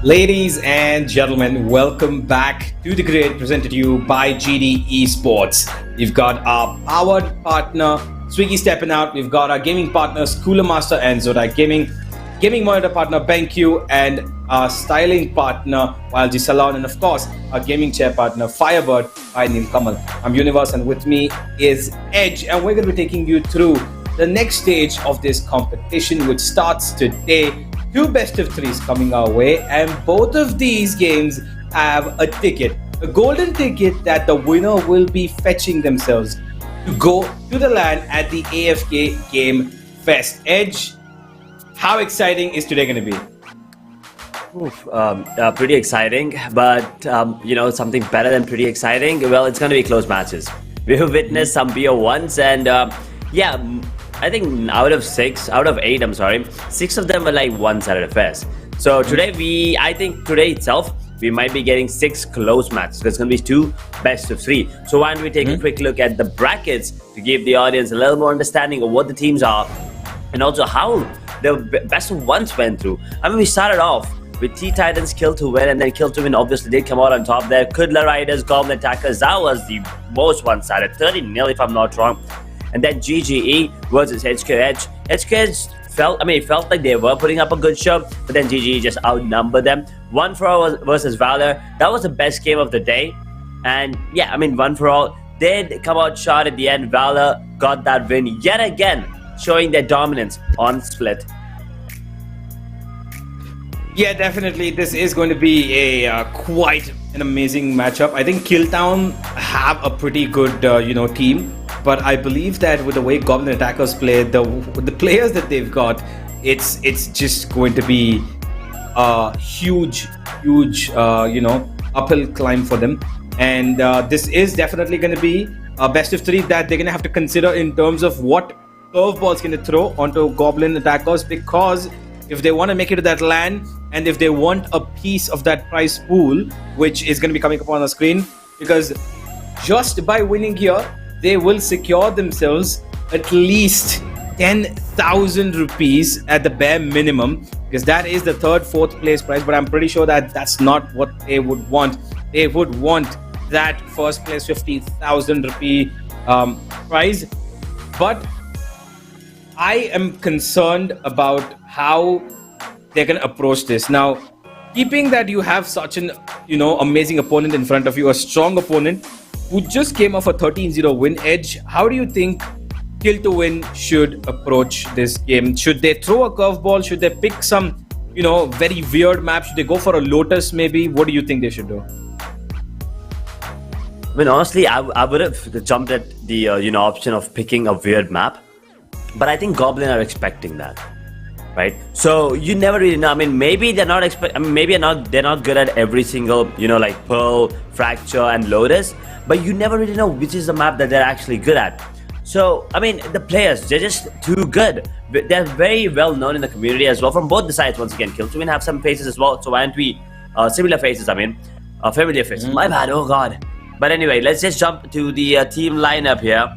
Ladies and gentlemen, welcome back to The Grid, presented to you by GD Esports. We've got our powered partner, Swiggy stepping out. We've got our gaming partners, Cooler Master and Zodiac Gaming, gaming monitor partner, BenQ, and our styling partner, YLG Salon, and of course, our gaming chair partner, Firebird by Neil Kamal. I'm Universe, and with me is Edge, and we're going to be taking you through the next stage of this competition, which starts today. Two best of threes coming our way, and both of these games have a ticket, a golden ticket that the winner will be fetching themselves to go to the LAN at the AFK Game Fest. Edge, how exciting is today going to be? Pretty exciting, but something better than pretty exciting. Well, it's going to be close matches. We have witnessed some BO1s, and I think out of 8, 6 of them were like one-sided affairs. So today, I think today itself, we might be getting 6 close matches. There's going to be 2 best of 3. So why don't we take a quick look at the brackets to give the audience a little more understanding of what the teams are and also how the best of ones went through. I mean, we started off with T-Titans, KillToWin, and then KillToWin obviously did come out on top there. Kudla Riders, Goblin Attackers, that was the most one-sided, 30-0 if I'm not wrong. And then GGE versus HK Edge. HK Edge felt like they were putting up a good show, but then GGE just outnumbered them. 1for All versus Valor. That was the best game of the day. And yeah, 1for All did come out short at the end. Valor got that win yet again, showing their dominance on split. Yeah, definitely. This is going to be a quite an amazing matchup. I think KillToWin have a pretty good team. But I believe that with the way Goblin Attackers play, the players that they've got, it's just going to be a huge uphill climb for them. And this is definitely going to be a best of 3 that they're going to have to consider in terms of what curveballs can they throw onto Goblin Attackers, because if they want to make it to that LAN and if they want a piece of that prize pool, which is going to be coming up on the screen, because just by winning here, they will secure themselves at least 10,000 rupees at the bare minimum, because that is the 3rd, 4th place prize. But I'm pretty sure that that's not what they would want. They would want that first place 50,000 rupee prize. But I am concerned about how they're going to approach this. Now, keeping that you have such an amazing opponent in front of you, a strong opponent who just came off a 13-0 win, Edge, how do you think KillToWin should approach this game? Should they throw a curveball? Should they pick some, very weird map? Should they go for a Lotus maybe? What do you think they should do? Honestly, I would have jumped at the option of picking a weird map, but I think Goblin are expecting that, right? So you never really know. Maybe they're not they're not good at every single like Pearl, Fracture, and Lotus. But you never really know which is the map that they're actually good at. So, the players, they're just too good. They're very well known in the community as well, from both the sides. Once again, KillToWin have some faces as well. So why don't we, similar faces, familiar faces. My bad, oh god. But anyway, let's just jump to the team lineup here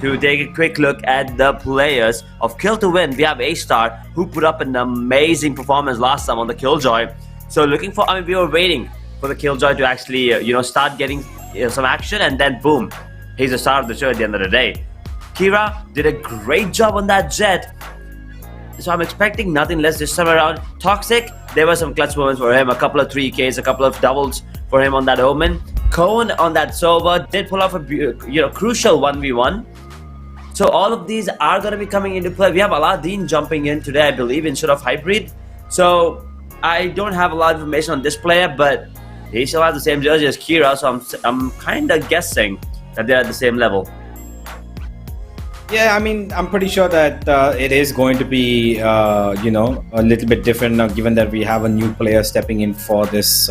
to take a quick look at the players of KillToWin. We have A-Star, who put up an amazing performance last time on the Killjoy. So looking for, we were waiting for the Killjoy to actually, start getting some action, and then boom, he's the star of the show at the end of the day. Kira did a great job on that jet, so I'm expecting nothing less this time around. Toxic, there were some clutch moments for him, a couple of 3Ks, a couple of doubles for him on that Omen. Cone on that Sova did pull off a crucial 1v1. So all of these are going to be coming into play. We have Aladdin jumping in today, I believe, instead of Hybrid. So I don't have a lot of information on this player, but he still has the same jersey as Kira, so I'm kind of guessing that they're at the same level. Yeah, I'm pretty sure that it is going to be, a little bit different now, given that we have a new player stepping in for this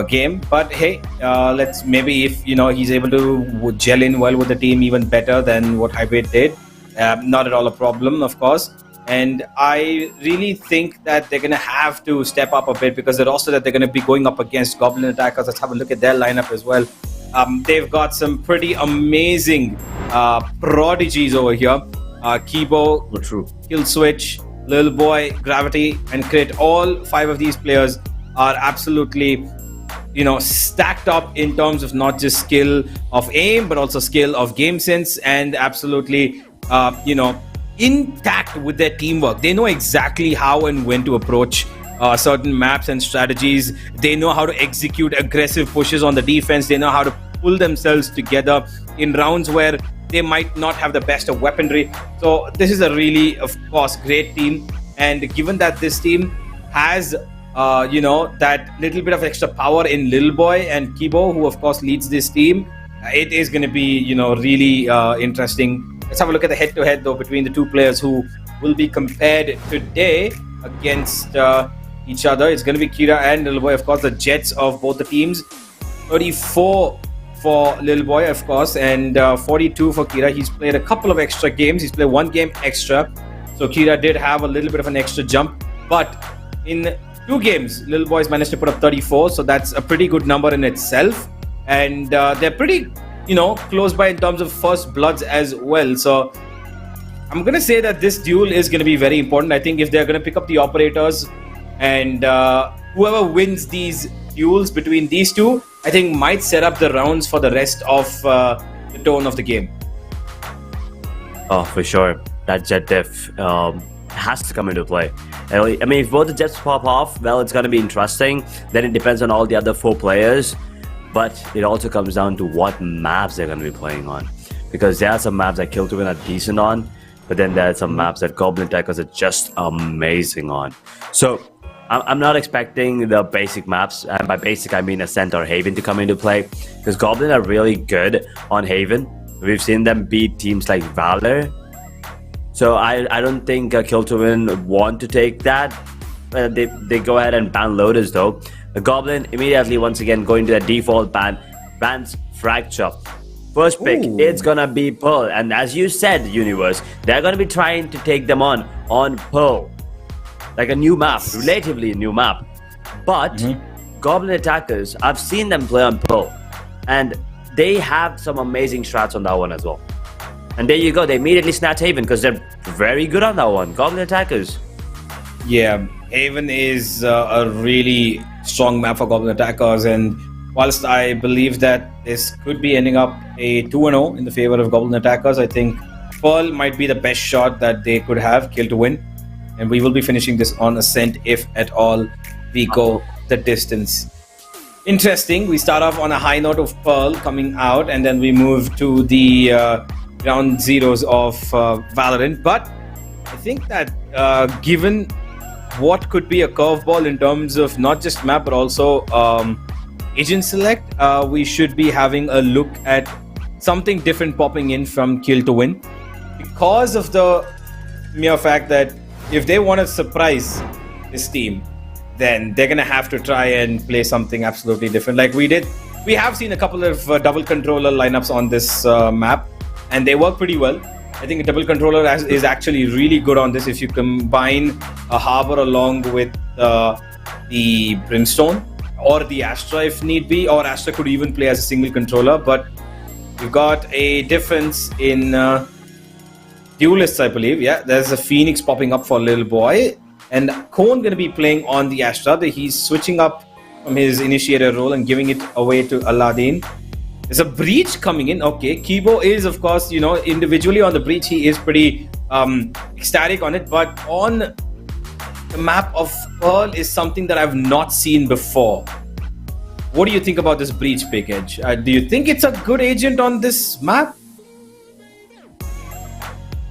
game. But hey, let's maybe if he's able to gel in well with the team even better than what Hybrid did. Not at all a problem, of course. And I really think that they're going to have to step up a bit because the roster that they're going to be going up against Goblin attackers. Let's have a look at their lineup as well. They've got some pretty amazing prodigies over here. Kibo, True. Kill Switch, Lil Boy, Gravity, and Crit. All 5 of these players are absolutely, stacked up in terms of not just skill of aim, but also skill of game sense, and absolutely, intact with their teamwork. They know exactly how and when to approach certain maps and strategies. They know how to execute aggressive pushes on the defense. They know how to pull themselves together in rounds where they might not have the best of weaponry. So this is a really, of course, great team. And given that this team has, that little bit of extra power in Lil Boy and Kibo, who of course leads this team, it is going to be, really interesting. Let's have a look at the head-to-head though between the two players who will be compared today against each other. It's going to be Kira and Lil Boy, of course, the Jets of both the teams. 34 for Lil Boy, of course, and 42 for Kira. He's played a couple of extra games. He's played 1 game extra. So Kira did have a little bit of an extra jump. But in 2 games, Lil Boy's managed to put up 34. So that's a pretty good number in itself. And they're pretty, close by in terms of first bloods as well. So I'm going to say that this duel is going to be very important. I think if they're going to pick up the operators and whoever wins these duels between these two, I think might set up the rounds for the rest of the tone of the game. Oh, for sure. That jet diff has to come into play. I mean, if both the jets pop off, well, it's going to be interesting. Then it depends on all the other 4 players. But it also comes down to what maps they're going to be playing on. Because there are some maps that KillToWin are decent on. But then there are some maps that Goblin attackers are just amazing on. So I'm not expecting the basic maps, and by basic I mean Ascent or Haven, to come into play, because Goblin are really good on Haven. We've seen them beat teams like Valor, so I don't think KillToWin want to take that. They go ahead and ban Lotus though. The Goblin immediately once again going to the default bans Fracture. First pick, it's gonna be Pearl, and as you said, Universe, they're gonna be trying to take them on Pearl. Like a new map, relatively new map. But Goblin attackers, I've seen them play on Pearl, and they have some amazing strats on that one as well. And there you go, they immediately snatch Haven because they're very good on that one. Goblin attackers. Yeah, Haven is a really strong map for Goblin attackers, and whilst I believe that this could be ending up a 2-0 in the favor of Goblin attackers, I think Pearl might be the best shot that they could have, KillToWin. And we will be finishing this on Ascent if at all we go the distance. Interesting. We start off on a high note of Pearl coming out, and then we move to the ground zeros of Valorant. But I think that given what could be a curveball in terms of not just map but also agent select, we should be having a look at something different popping in from KillToWin, because of the mere fact that if they want to surprise this team, then they're going to have to try and play something absolutely different. Like we did, we have seen a couple of double controller lineups on this map, and they work pretty well. I think a double controller is actually really good on this if you combine a Harbor along with the Brimstone or the Astra if need be, or Astra could even play as a single controller. But you've got a difference in duelists, I believe. Yeah, there's a Phoenix popping up for Lil Boy, and Cone going to be playing on the Astra. He's switching up from his initiator role and giving it away to Aladdin. There's a Breach coming in. Okay, Kibo is, of course, individually on the Breach, he is pretty ecstatic on it, but on the map of Pearl is something that I've not seen before. What do you think about this Breach pick, Edge? Do you think it's a good agent on this map?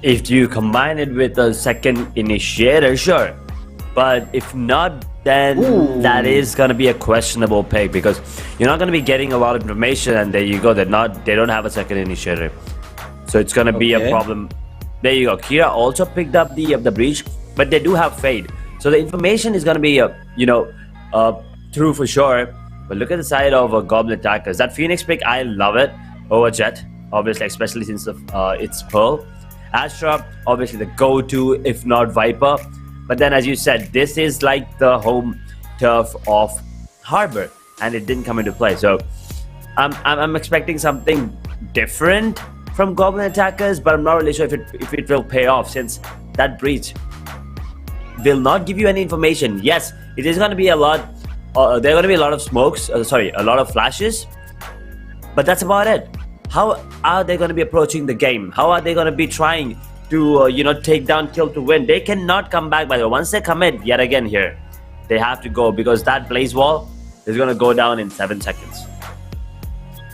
If you combine it with a second initiator, sure. But if not, then that is going to be a questionable pick, because you're not going to be getting a lot of information, and there you go, they don't have a second initiator. So it's going to be a problem. There you go. Kira also picked up the Breach, but they do have Fade. So the information is going to be true for sure. But look at the side of Goblin attackers. That Phoenix pick, I love it over Jet, obviously, especially since it's Pearl. Astra, obviously the go-to, if not Viper. But then, as you said, this is like the home turf of Harbor, and it didn't come into play. So I'm expecting something different from Goblin attackers, but I'm not really sure if it will pay off, since that breach will not give you any information. Yes, it is going to be a lot. There are going to be a lot of smokes. A lot of flashes, but that's about it. How are they going to be approaching the game? How are they going to be trying to take down KillToWin? They cannot come back. By the way, once they commit yet again here, they have to go, because that blaze wall is going to go down in 7 seconds.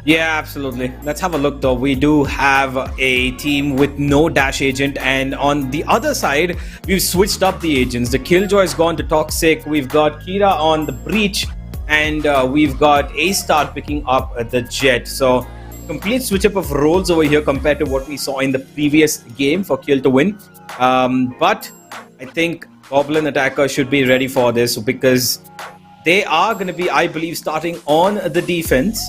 Yeah, absolutely. Let's have a look though. We do have a team with no dash agent, and on the other side, we've switched up the agents. The Killjoy's gone to Toxic. We've got Kira on the Breach, and we've got A-Star picking up the Jet. So complete switch up of roles over here compared to what we saw in the previous game for KillToWin. But I think Goblin attacker should be ready for this, because they are going to be, I believe, starting on the defense.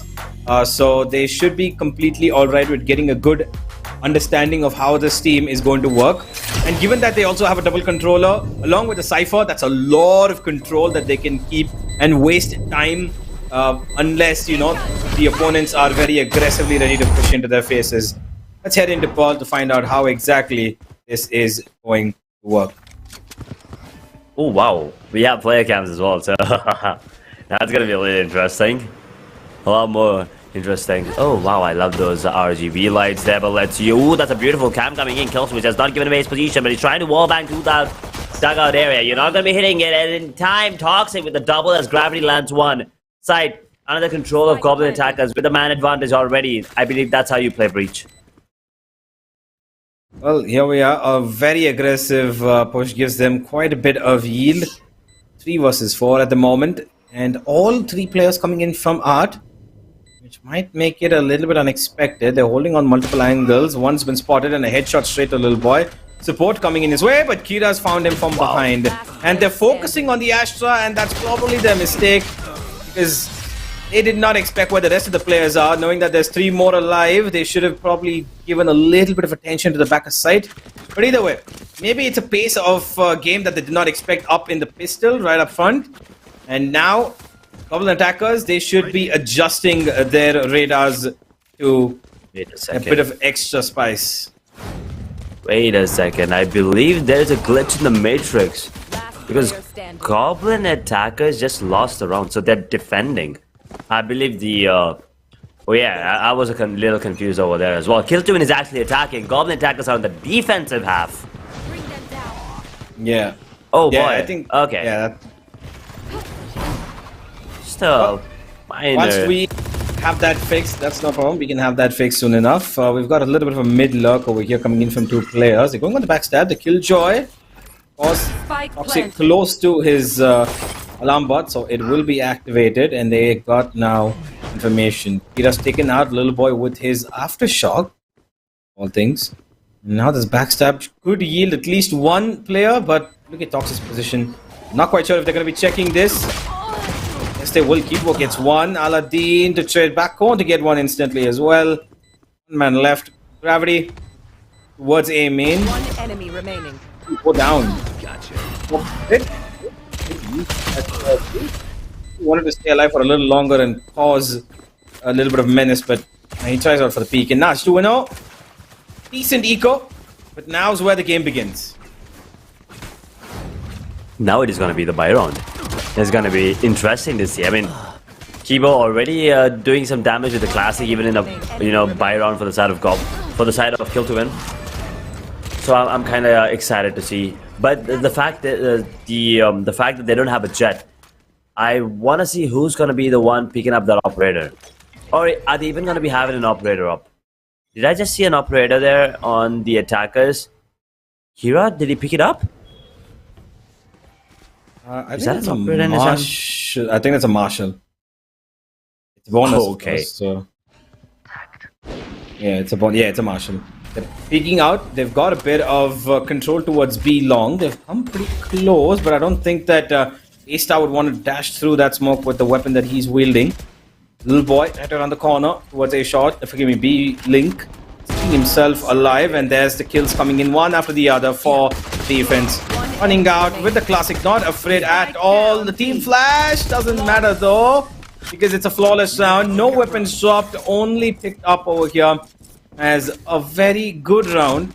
So they should be completely alright with getting a good understanding of how this team is going to work. And given that they also have a double controller along with the Cypher, that's a lot of control that they can keep and waste time unless, the opponents are very aggressively ready to push into their faces. Let's head into Pearl to find out how exactly this is going to work. Oh wow, we have player cams as well, so that's gonna be really interesting. A lot more interesting. Oh wow, I love those RGB lights there, but let's see. Ooh, that's a beautiful cam coming in. KillSwitch has not given away his position, but he's trying to wallbang through that dugout area. You're not gonna be hitting it, and in time, Toxic with the double as Gravity lands one. Side, another control of Goblin attackers with the man advantage already. I believe that's how you play Breach. Well, here we are. A very aggressive push gives them quite a bit of yield. 3 versus 4 at the moment. And all 3 players coming in from Art, which might make it a little bit unexpected. They're holding on multiple angles. One's been spotted and a headshot straight to Little Boy. Support coming in his way, but Kira's found him from behind. And they're focusing on the Astra, and that's probably their mistake, because they did not expect where the rest of the players are. Knowing that there's 3 more alive, they should have probably given a little bit of attention to the back of sight. But either way, maybe it's a pace of game that they did not expect up in the pistol right up front. And now, Goblin attackers, they should be adjusting their radars to a bit of extra spice. Wait a second, I believe there's a glitch in the Matrix, because Goblin attackers just lost the round, so they're defending. I believe the oh yeah, I was a little confused over there as well. KillToWin is actually attacking. Goblin attackers are on the defensive half. Yeah. Oh yeah, boy. I think. Okay. Yeah. Still, Once we have that fixed, that's no problem. We can have that fixed soon enough. We've got a little bit of a mid lurk over here coming in from 2 players. They're going on the backstab. The Killjoy was Toxic close to his alarm bot, so it will be activated, and they got now information. Kira's taken out Little Boy with his aftershock, all things. Now this backstab could yield at least 1 player, but look at Toxic's position. Not quite sure if they're going to be checking this. Yes, they will. Keepbo gets 1. Aladdin to trade back on to get 1 instantly as well. 1 man left. Gravity towards A main. 1 enemy remaining. Go down. Gotcha. He wanted to stay alive for a little longer and cause a little bit of menace, but he tries out for the peak. And now it's 2-0. Decent eco, but now's where the game begins. Now it is going to be the buy round. It's going to be interesting to see. I mean, Kibo already doing some damage with the classic, even in a buy round for the side of KillToWin. So I'm kind of excited to see. But the fact that the fact that they don't have a jet, I want to see who's going to be the one picking up that operator. Or are they even going to be having an operator up? Did I just see an operator there on the attackers? Hira, did he pick it up? I think it's a Marshall. I think that's a Marshall. It's a bonus. Oh, okay. Course, so. Yeah, it's a bonus. Yeah, it's a Marshall. They're peeking out. They've got a bit of control towards B long. They've come pretty close, but I don't think that A-Star would want to dash through that smoke with the weapon that he's wielding. Little boy right around the corner towards a shot. Forgive me, B-Link. Seeing himself alive, and there's the kills coming in one after the other for defense. Running out with the classic, not afraid at all. The team flash doesn't matter though, because it's a flawless round. No weapons dropped, only picked up over here as a very good round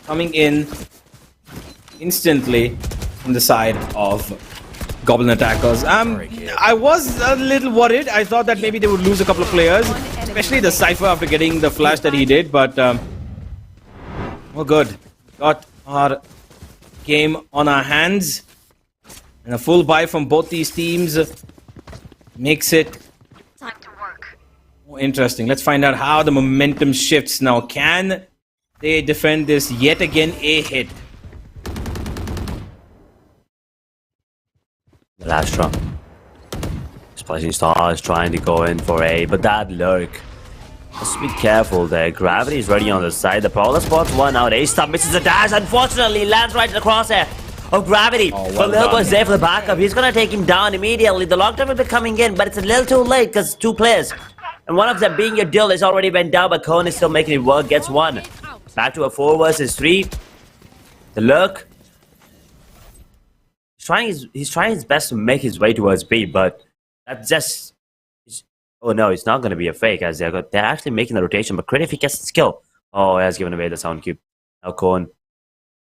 coming in instantly from the side of Goblin attackers. I was a little worried. I thought that maybe they would lose a couple of players, especially the Cypher after getting the flash that he did, but we're good. Got our game on our hands, and a full buy from both these teams makes it more interesting. Let's find out how the momentum shifts now. Can they defend this yet again? A hit. The last round. Splashing Star is trying to go in for A, but that lurk. Just be careful there. Gravity is ready on the side. The Prowler spots one out. A-Star misses the dash. Unfortunately, lands right in the crosshair of Gravity. But Lurk was there for the backup. He's going to take him down immediately. The long term will be coming in, but it's a little too late because two players. And one of them being your Dill has already went down, but Cone is still making it work. Gets one. Back to a 4 versus 3. The Lurk. He's trying his best to make his way towards B, but that's just... Oh no, it's not going to be a fake as they're actually making the rotation, but Crit if he gets the skill. Oh, he has given away the sound cube. Now Cone.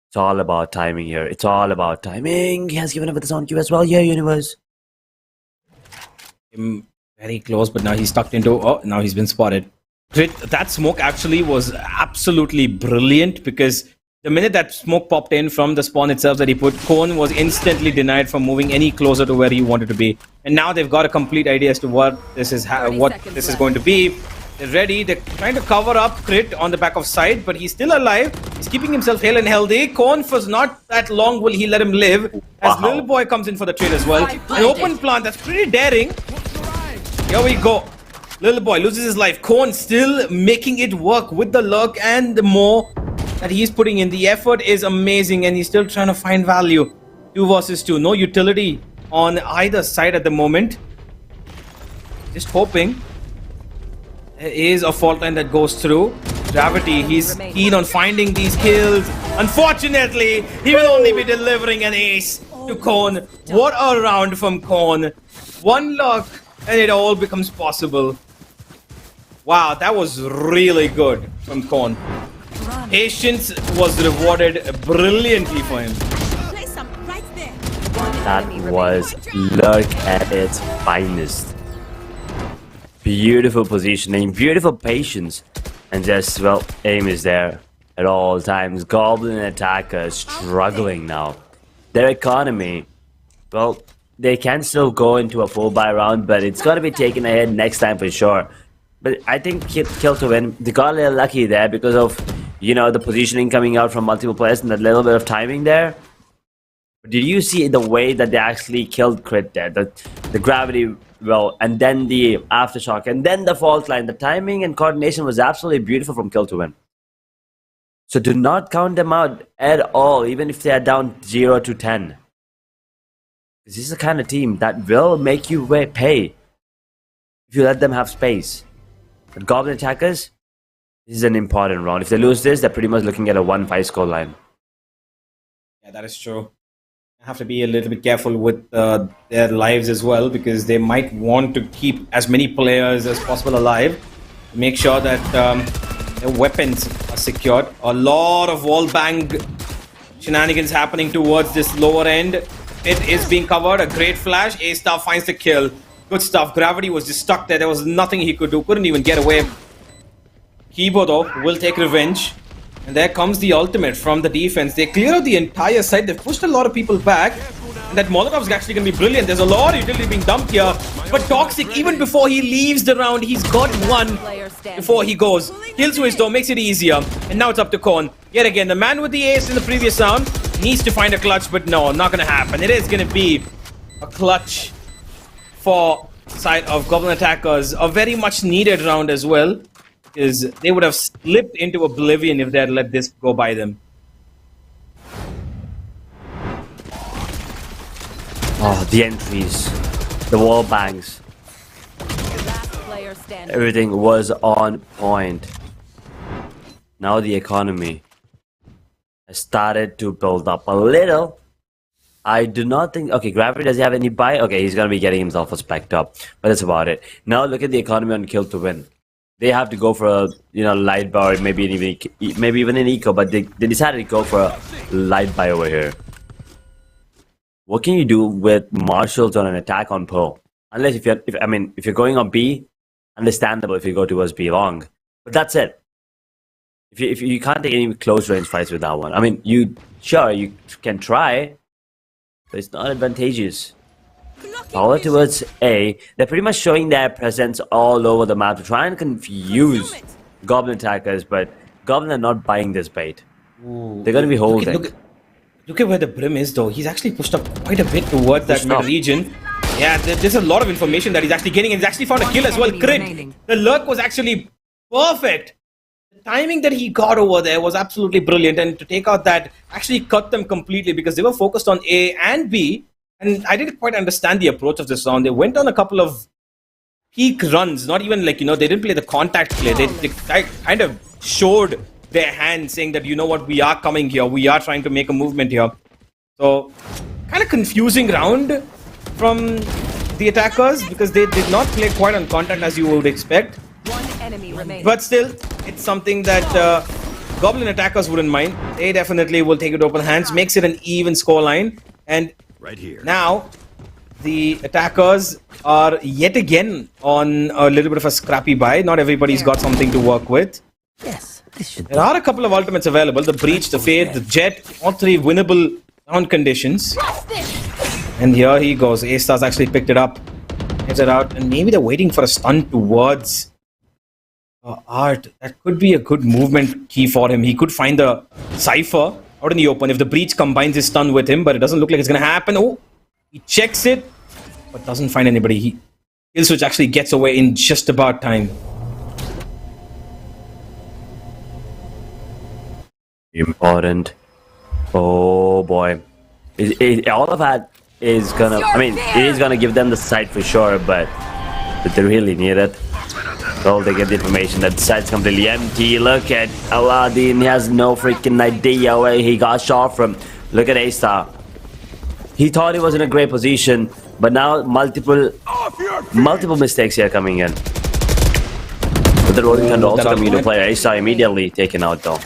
It's all about timing here. It's all about timing. He has given away the sound cube as well. Yeah, Universe. Very close, but now he's tucked into... Oh, now he's been spotted. Crit, that smoke actually was absolutely brilliant because the minute that smoke popped in from the spawn itself that he put, Cone was instantly denied from moving any closer to where he wanted to be. And now they've got a complete idea as to what this is going to be. They're ready. They're trying to cover up Crit on the back of side, but he's still alive. He's keeping himself hale and healthy. Cone for not that long will he let him live. As Little Boy comes in for the trade as well. An open plant, that's pretty daring. Here we go. Little Boy loses his life. Cone still making it work with the lurk and the more that he's putting in. The effort is amazing, and he's still trying to find value. 2 versus 2. No utility on either side at the moment. Just hoping. There is a fault line that goes through. Gravity, he's keen on finding these kills. Unfortunately, he will only be delivering an ace to Cone. What a round from Cone. One luck, and it all becomes possible. Wow, that was really good from Cone. Patience was rewarded brilliantly for him. That was Lurk at its finest. Beautiful positioning, beautiful patience, and just, well, aim is there at all times. Goblin attackers struggling now. Their economy, well, they can still go into a full buy round, but it's got to be taken ahead next time for sure. But I think KillToWin, they got a little lucky there because of, you know, the positioning coming out from multiple players and a little bit of timing there. Did you see the way that they actually killed Crit there? The gravity, well, and then the aftershock, and then the fault line. The timing and coordination was absolutely beautiful from KillToWin. So do not count them out at all, even if they are down 0 to 10. This is the kind of team that will make you pay if you let them have space. But Goblin attackers, this is an important round. If they lose this, they're pretty much looking at a 1-5 score line. Yeah, that is true. Have to be a little bit careful with their lives as well, because they might want to keep as many players as possible alive. Make sure that their weapons are secured. A lot of wall bang shenanigans happening towards this lower end. It is being covered. A great flash. A-Star finds the kill. Good stuff. Gravity was just stuck there. There was nothing he could do. Couldn't even get away. Kibo though will take revenge. And there comes the ultimate from the defense. They clear out the entire side. They've pushed a lot of people back. And that Molotov is actually going to be brilliant. There's a lot of utility being dumped here. But Toxic, even before he leaves the round, he's got one before he goes. Kills Switch though, makes it easier. And now it's up to Cone. Yet again, the man with the ace in the previous round needs to find a clutch. But no, not going to happen. It is going to be a clutch for side of Goblin attackers. A very much needed round as well. Because they would have slipped into oblivion if they had let this go by them. Oh, the entries, the wall bangs, Last player standing. everything was on point. Now the economy has started to build up a little. I do not think... Okay, Gravity, does he have any buy? Okay, he's going to be getting himself a spec up. But that's about it. Now look at the economy on KillToWin. They have to go for a, light buy, or maybe even an eco, but they decided to go for a light buy over here. What can you do with marshals on an attack on Pearl? Unless if you're going on B, understandable if you go towards B long. But that's it. If you can't take any close range fights with that one. I mean, you can try, but it's not advantageous. Power towards A. They're pretty much showing their presence all over the map to try and confuse Goblin attackers, but Goblin are not buying this bait. Ooh. They're going to be holding. Look at where the Brim is, though. He's actually pushed up quite a bit towards that mid region. Yeah, there's a lot of information that he's actually getting, and he's actually found a kill as well. Crit. The lurk was actually perfect. The timing that he got over there was absolutely brilliant, and to take out that actually cut them completely because they were focused on A and B. And I didn't quite understand the approach of this round. They went on a couple of peak runs, not even like, they didn't play the contact play. They kind of showed their hand saying that, we are coming here. We are trying to make a movement here. So, kind of confusing round from the attackers because they did not play quite on contact as you would expect. One enemy remaining. But still, it's something that Goblin attackers wouldn't mind. They definitely will take it open hands, makes it an even scoreline. And right here. Now, the attackers are yet again on a little bit of a scrappy buy. Not everybody's got something to work with. Yes, this should There are a couple of ultimates available. The Breach, the Fade, the Jet, all three winnable round conditions. And here he goes. A-Star's actually picked it up. Gets it out. And maybe they're waiting for a stun towards Art. That could be a good movement key for him. He could find the Cypher out in the open if the Breach combines his stun with him, but it doesn't look like it's going to happen. Oh, he checks it, but doesn't find anybody. Killswitch actually gets away in just about time. Important. Oh boy. All of that is gonna... it is gonna give them the site for sure, but they really need it. Well, they get the information that the site's completely empty. Look at Aladdin. He has no freaking idea where he got shot from. Look at A-Star. He thought he was in a great position, but now multiple mistakes here coming in. But the rolling thunder also coming into play. A-Star immediately taken out though.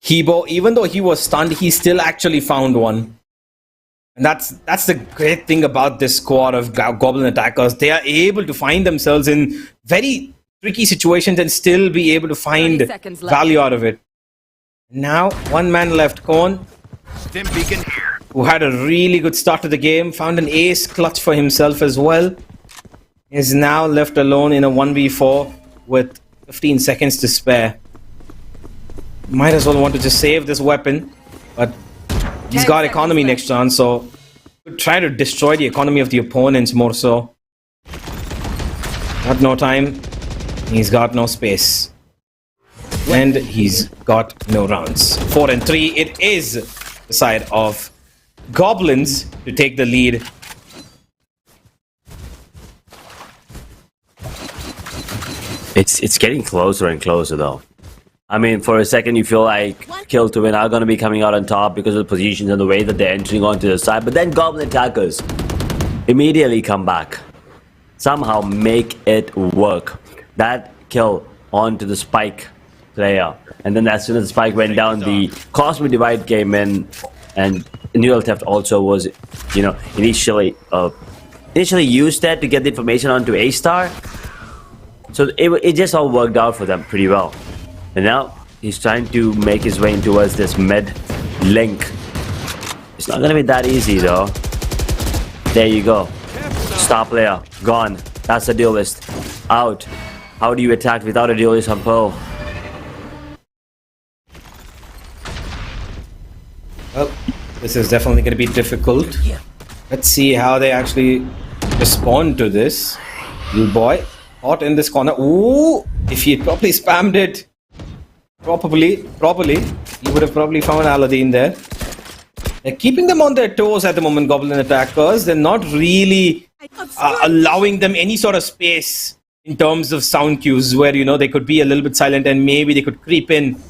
Hebo, even though he was stunned, he still actually found one. And that's the great thing about this squad of Goblin attackers. They are able to find themselves in very tricky situations and still be able to find value out of it. Now, one man left, Korn, who had a really good start to the game, found an ace clutch for himself as well. Is now left alone in a 1v4 with 15 seconds to spare. Might as well want to just save this weapon, but he's got economy next turn, so could try to destroy the economy of the opponents more so. Got no time. He's got no space. And he's got no rounds. 4 and 3. It is the side of Goblins to take the lead. It's getting closer and closer though. I mean, for a second you feel like KillToWin are going to be coming out on top because of the positions and the way that they're entering onto the side. But then Goblin attackers immediately come back. Somehow make it work. That kill onto the Spike player. And then as soon as the Spike went down, the Cosmic Divide came in. And Neural Theft also was, initially used that to get the information onto A-Star. So it just all worked out for them pretty well. And now he's trying to make his way towards this mid link. It's not gonna be that easy though. There you go. Star player gone. That's a duelist. Out. How do you attack without a duelist on Pearl? Well, this is definitely going to be difficult. Let's see how they actually respond to this. Little boy caught in this corner. Ooh! If he had probably spammed it properly, he would have probably found Aladdin there. They're keeping them on their toes at the moment, Goblin attackers. They're not really allowing them any sort of space in terms of sound cues where, you know, they could be a little bit silent and maybe they could creep in.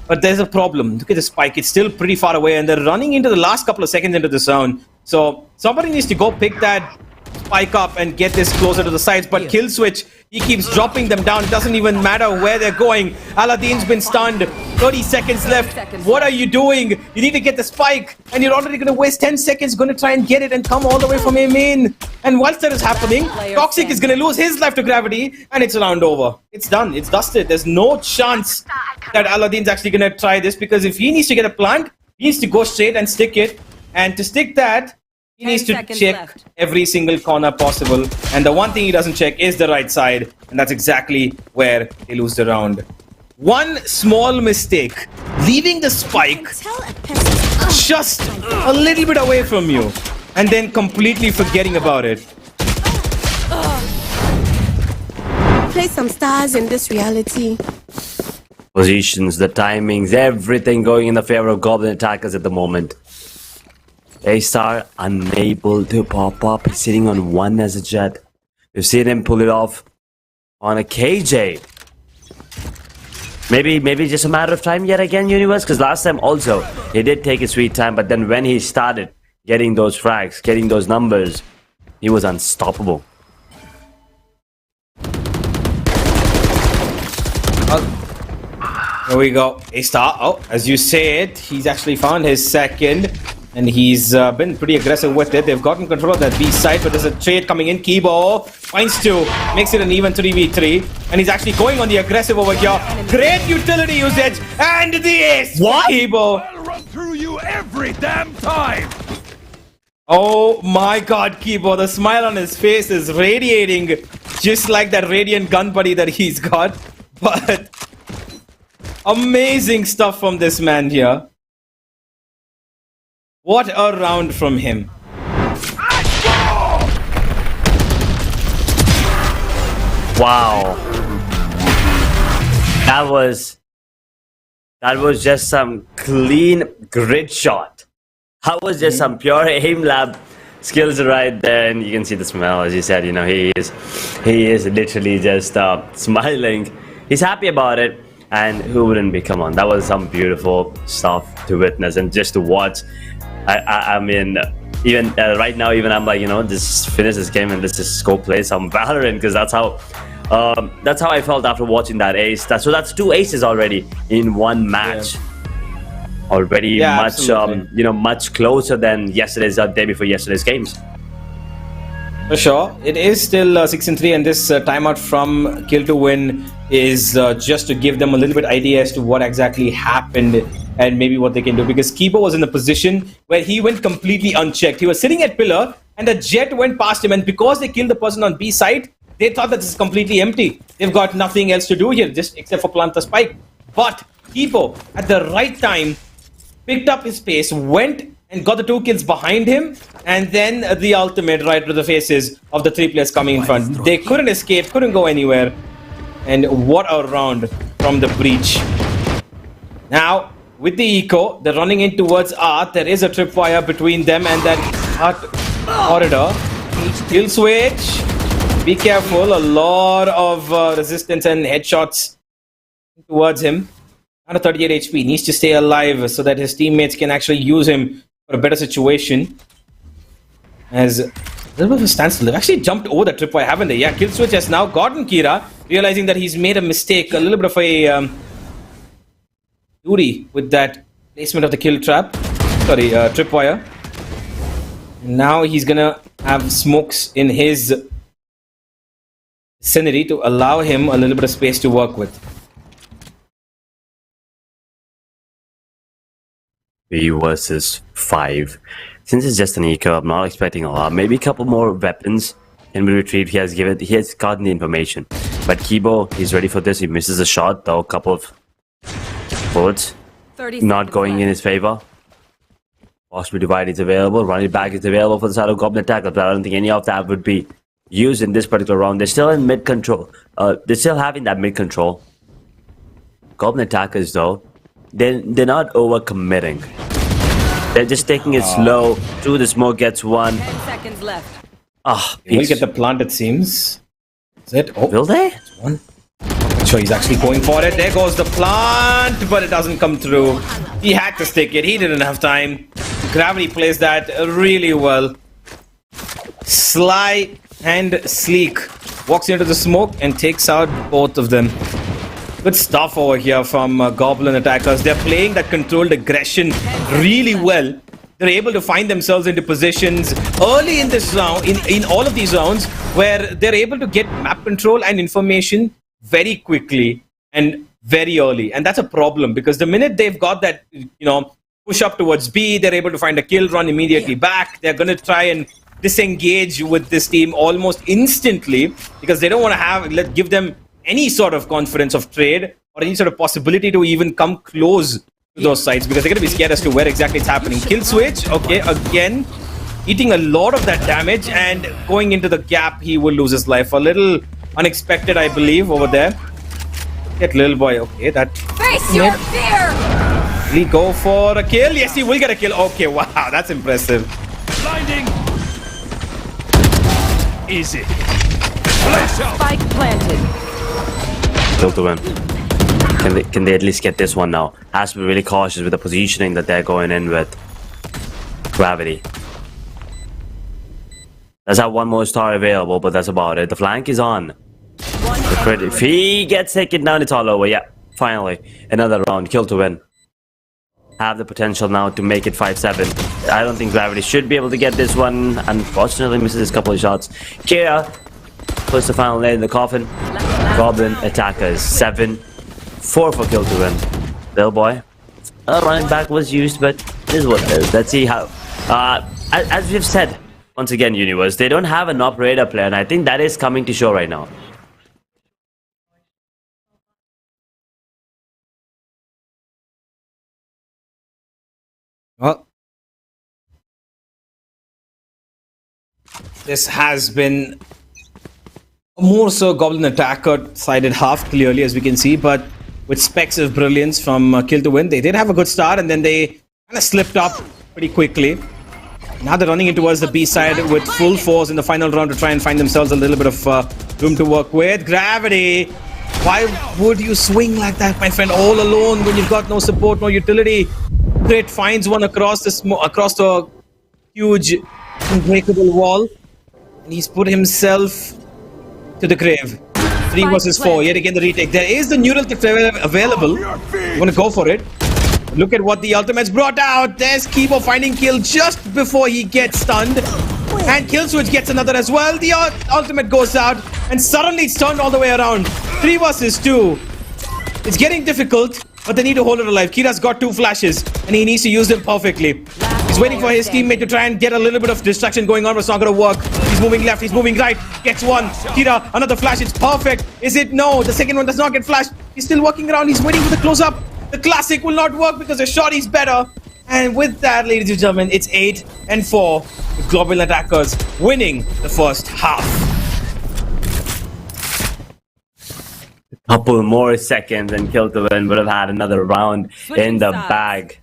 But there's a problem. Look at the spike. It's still pretty far away and they're running into the last couple of seconds into the zone. So somebody needs to go pick that spike up and get this closer to the sides. But KillSwitch, he keeps dropping them down. It doesn't even matter where they're going. Aladdin's been stunned. 30 seconds left. What are you doing? You need to get the spike. And you're already going to waste 10 seconds going to try and get it and come all the way from a main. And whilst that is happening, Toxic is going to lose his life to gravity. And it's round over. It's done. It's dusted. There's no chance that Aladdin's actually going to try this. Because if he needs to get a plant, he needs to go straight and stick it. And to stick that, he needs to check every single corner possible. And the one thing he doesn't check is the right side. And that's exactly where they lose the round. One small mistake, leaving the spike just a little bit away from you. And then completely forgetting about it. Play some stars in this reality. Positions, the timings, everything going in the favor of Goblin attackers at the moment. A-Star unable to pop up. He's sitting on one as a jet. We've seen him pull it off on a KJ. Maybe just a matter of time yet again, Universe, because last time also he did take his sweet time, but then when he started getting those frags, getting those numbers, he was unstoppable. Here we go. A-Star. Oh, as you say it, he's actually found his second. And he's been pretty aggressive with it. They've gotten control of that B side, but there's a trade coming in. Kibo finds two, makes it an even 3v3. And he's actually going on the aggressive over here. Great utility usage, and the ace! What? Kibo. I'll run through you every damn time! Oh my god, Kibo. The smile on his face is radiating, just like that radiant gun buddy that he's got. But amazing stuff from this man here. What a round from him. Wow. That was just some clean grid shot. That was just some pure aim lab skills right there, and you can see the smile, as you said. You know, he is literally just smiling. He's happy about it, and who wouldn't be? Come on, that was some beautiful stuff to witness and just to watch. I mean, even right now, even I'm like, you know, just finish this game and let's just go play some Valorant, because that's how I felt after watching that ace. So that's two aces already in one match. Yeah. Already much you know, much closer than yesterday's day before yesterday's games. For sure, it is still 6-3, and this timeout from KillToWin is just to give them a little bit idea as to what exactly happened and maybe what they can do, because Kibo was in a position where he went completely unchecked. He was sitting at pillar and the jet went past him, and because they killed the person on B side, they thought that this is completely empty. They've got nothing else to do here just except for plant the spike. But Kibo at the right time picked up his pace, went and got the 2 kills behind him, and then the ultimate right to the faces of the 3 players coming in front. They couldn't escape, couldn't go anywhere. And what a round from the breach. Now, with the eco, they're running in towards Art. There is a tripwire between them and that Art corridor. KillSwitch, be careful. A lot of resistance and headshots towards him. Under 38 HP, needs to stay alive so that his teammates can actually use him for a better situation. As a little bit of a standstill. They've actually jumped over the tripwire, haven't they? Yeah, KillSwitch has now gotten Kira, realizing that he's made a mistake. A little bit of a duty with that placement of the kill trap. Sorry, tripwire. And now he's gonna have smokes in his vicinity to allow him a little bit of space to work with. B versus 5. Since it's just an eco, I'm not expecting a lot. Maybe a couple more weapons can be retrieved. He has gotten the information. But Kibo, he's ready for this. He misses a shot, though. A couple of bullets not going in his favor. Possibly divide is available. Running back is available for the side of Goblin attacker, but I don't think any of that would be used in this particular round. They're still in mid control. They're still having that mid control. Goblin attackers, though, they're not over committing. They're just taking it slow. Through the smoke gets one. 10 seconds left. Ah, We'll get the plant, it seems. Is it? Oh, will they? one. Sure, he's actually going for it. There goes the plant, but it doesn't come through. He had to stick it. He didn't have time. Gravity plays that really well. Sly and sleek. Walks into the smoke and takes out both of them. Good stuff over here from Goblin attackers. They're playing that controlled aggression really well. They're able to find themselves into positions early in this round, in all of these rounds, where they're able to get map control and information very quickly and very early. And that's a problem, because the minute they've got that, push up towards B, they're able to find a kill, run immediately back. They're going to try and disengage with this team almost instantly, because they don't want to give them any sort of confidence of trade or any sort of possibility to even come close to those sites, because they're going to be scared as to where exactly it's happening. Kill switch, okay, again, eating a lot of that damage, and going into the gap, he will lose his life. A little unexpected, I believe, over there. Get little boy, okay, that... Face your fear! Will he go for a kill? Yes, he will get a kill. Okay, wow, that's impressive. Blinding. Easy. Flash out. Spike planted. KillToWin. Can they at least get this one now? Has to be really cautious with the positioning that they're going in with. Gravity. Does have one more star available, but that's about it. The flank is on. If he gets taken down, it's all over. Yeah, finally. Another round. KillToWin. Have the potential now to make it 5-7. I don't think Gravity should be able to get this one. Unfortunately, misses a couple of shots. Kira puts the final nail in the coffin. Goblin attackers 7-4 for KillToWin. Little boy. Running back was used, but this is what it is. Let's see how. As we've said, once again, Universe, they don't have an operator player, and I think that is coming to show right now. Well, this has been more so Goblin attacker sided half clearly, as we can see, but with specks of brilliance from KillToWin. They did have a good start, and then they kind of slipped up pretty quickly. Now they're running in towards the B side with full force in the final round to try and find themselves a little bit of room to work with. Gravity, why would you swing like that, my friend, all alone when you've got no support, no utility? Grit finds one across the huge unbreakable wall, and he's put himself to the grave. 3 versus 4. Yet again the retake. There is the neural tift available. I'm gonna go for it. Look at what the ultimate's brought out. There's Kibo finding kill just before he gets stunned. And kill switch gets another as well. The ultimate goes out, and suddenly it's turned all the way around. 3 versus 2. It's getting difficult, but they need to hold it alive. Kira's got 2 flashes, and he needs to use them perfectly. He's waiting for his teammate to try and get a little bit of distraction going on, but it's not going to work. He's moving left, he's moving right. Gets one. Kira, another flash. It's perfect. Is it? No. The second one does not get flashed. He's still working around. He's waiting for the close-up. The classic will not work because the shot is better. And with that, ladies and gentlemen, it's 8-4. The Goblin attackers winning the first half. Couple more seconds and KillToWin would have had another round in the bag.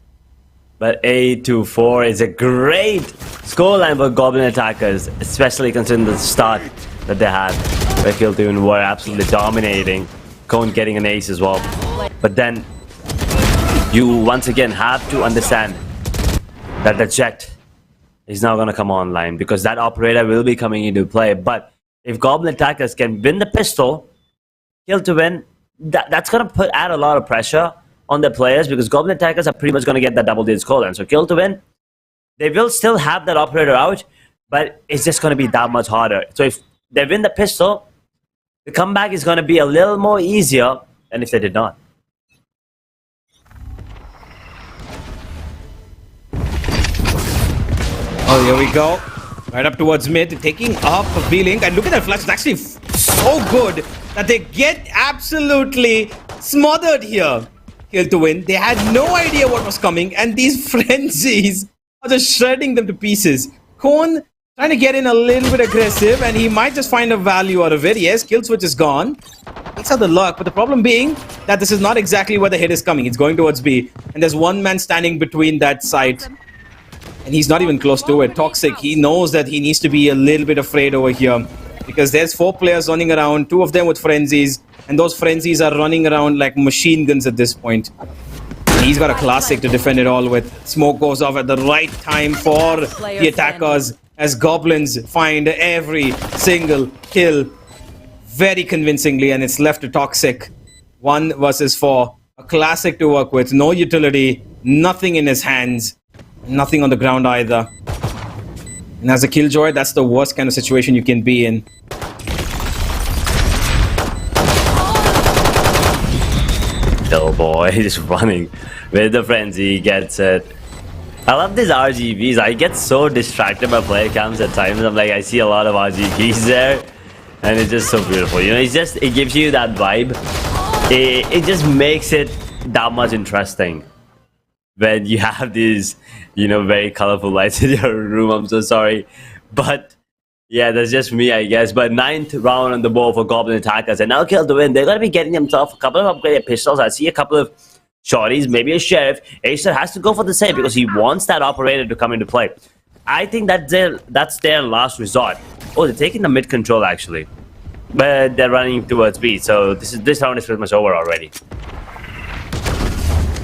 But 8-4 is a great scoreline for Goblin attackers, especially considering the start that they had, where KillToWin were absolutely dominating. Cone getting an ace as well. But then you once again have to understand that the Jet is now going to come online, because that operator will be coming into play. But if Goblin attackers can win the pistol, KillToWin, that's going to add a lot of pressure on the players, because Goblin attackers are pretty much going to get that double-digit scoreline. So KillToWin, they will still have that operator out, but it's just going to be that much harder. So if they win the pistol, the comeback is going to be a little more easier than if they did not. Oh, here we go. Right up towards mid, taking up a B-Link. And look at that flash. It's actually so good that they get absolutely smothered here. KillToWin. They had no idea what was coming, and these frenzies are just shredding them to pieces. Cone trying to get in a little bit aggressive, and he might just find a value out of it. Yes, kill switch is gone. Takes out the luck, but the problem being that this is not exactly where the hit is coming. It's going towards B, and there's one man standing between that site And he's not even close to it. Toxic, he knows that he needs to be a little bit afraid over here. Because there's 4 players running around, 2 of them with frenzies. And those frenzies are running around like machine guns at this point. He's got a classic to defend it all with. Smoke goes off at the right time for the attackers as goblins find every single kill very convincingly, and it's left to Toxic. 1 versus 4. A classic to work with. No utility, nothing in his hands, nothing on the ground either. And as a Killjoy, that's the worst kind of situation you can be in. Oh boy, he's running with the frenzy, gets it. I love these RGBs. I get so distracted by player cams at times. I'm like, I see a lot of RGBs there, and it's just so beautiful. You know, it gives you that vibe. It just makes it that much interesting when you have these, you know, very colorful lights in your room. I'm so sorry, but yeah, that's just me, I guess. But 9th round on the board for Goblin attackers, and now KillToWin. They're gonna be getting themselves a couple of upgraded pistols. I see a couple of shorties, maybe a sheriff. Acer has to go for the same because he wants that operator to come into play. I think that's their last resort. Oh, they're taking the mid control actually, but they're running towards B. So this round is pretty much over already.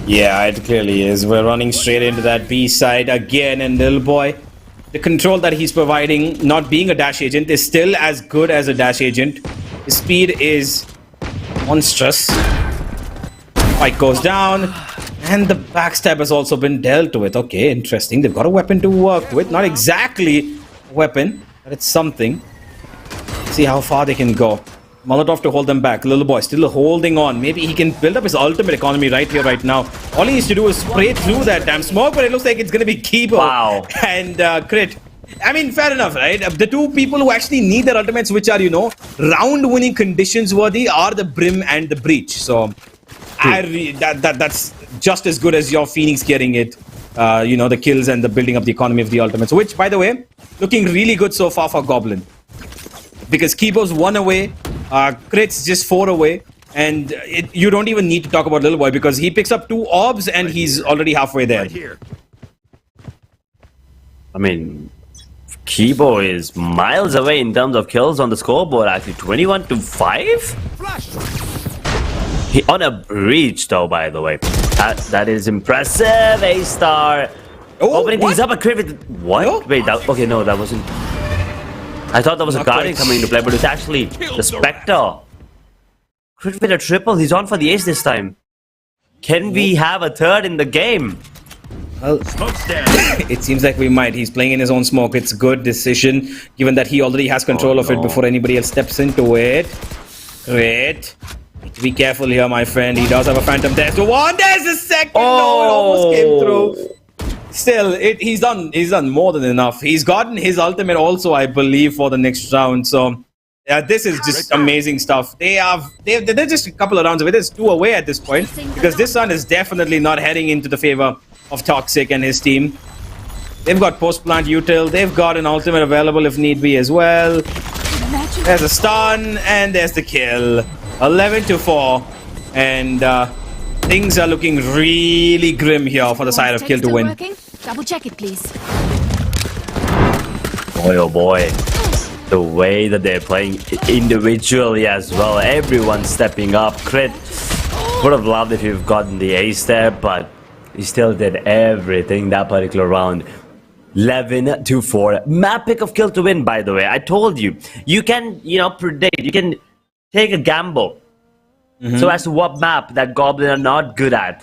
Yeah, it clearly is. We're running straight into that B side again, and little boy, the control that he's providing, not being a dash agent, is still as good as a dash agent. His speed is monstrous. Fight goes down, and the backstab has also been dealt with. Okay, interesting. They've got a weapon to work with. Not exactly a weapon, but it's something. See how far they can go. Molotov to hold them back. Little boy still holding on. Maybe he can build up his ultimate economy right here, right now. All he needs to do is spray through that damn smoke, but it looks like it's going to be Kibo and Crit. I mean, fair enough, right? The 2 people who actually need their ultimates, which are, you know, round-winning conditions worthy, are the Brim and the Breach. So, that's just as good as your Phoenix getting it. You know, the kills and the building up the economy of the ultimates. Which, by the way, looking really good so far for Goblin. Because Kibo's 1 away, Crit's just 4 away, and you don't even need to talk about Little Boy because he picks up 2 orbs and he's already halfway there. Right here. I mean, Kibo is miles away in terms of kills on the scoreboard. Actually, 21-5. Flash. On a breach, though. By the way, that is impressive. A-star. Opening things up a crit with what? No? Wait, okay, no, that wasn't. I thought that was a Guardian coming into play, but it's actually the Spectre. Crit with a triple. He's on for the ace this time. Can we have a third in the game? Well, it seems like we might. He's playing in his own smoke. It's a good decision, given that he already has control of it before anybody else steps into it. Great. Need to be careful here, my friend. He does have a Phantom. There's the one. There's the second. No, it almost came through. Still, he's done more than enough. He's gotten his ultimate also, I believe, for the next round. So, yeah, this is just amazing stuff. They're just a couple of rounds away. There's 2 away at this point because this one is definitely not heading into the favor of Toxic and his team. They've got post-plant util. They've got an ultimate available if need be as well. There's a stun and there's the kill. 11-4, and things are looking really grim here for the side of KillToWin. Double check it, please. Boy, oh boy. The way that they're playing individually as well. Everyone stepping up. Crit would have loved if you've gotten the ace there, but he still did everything that particular round. 11-4. Map pick of KillToWin, by the way. I told you. You can, you know, predict. You can take a gamble. So as to what map that Goblin are not good at.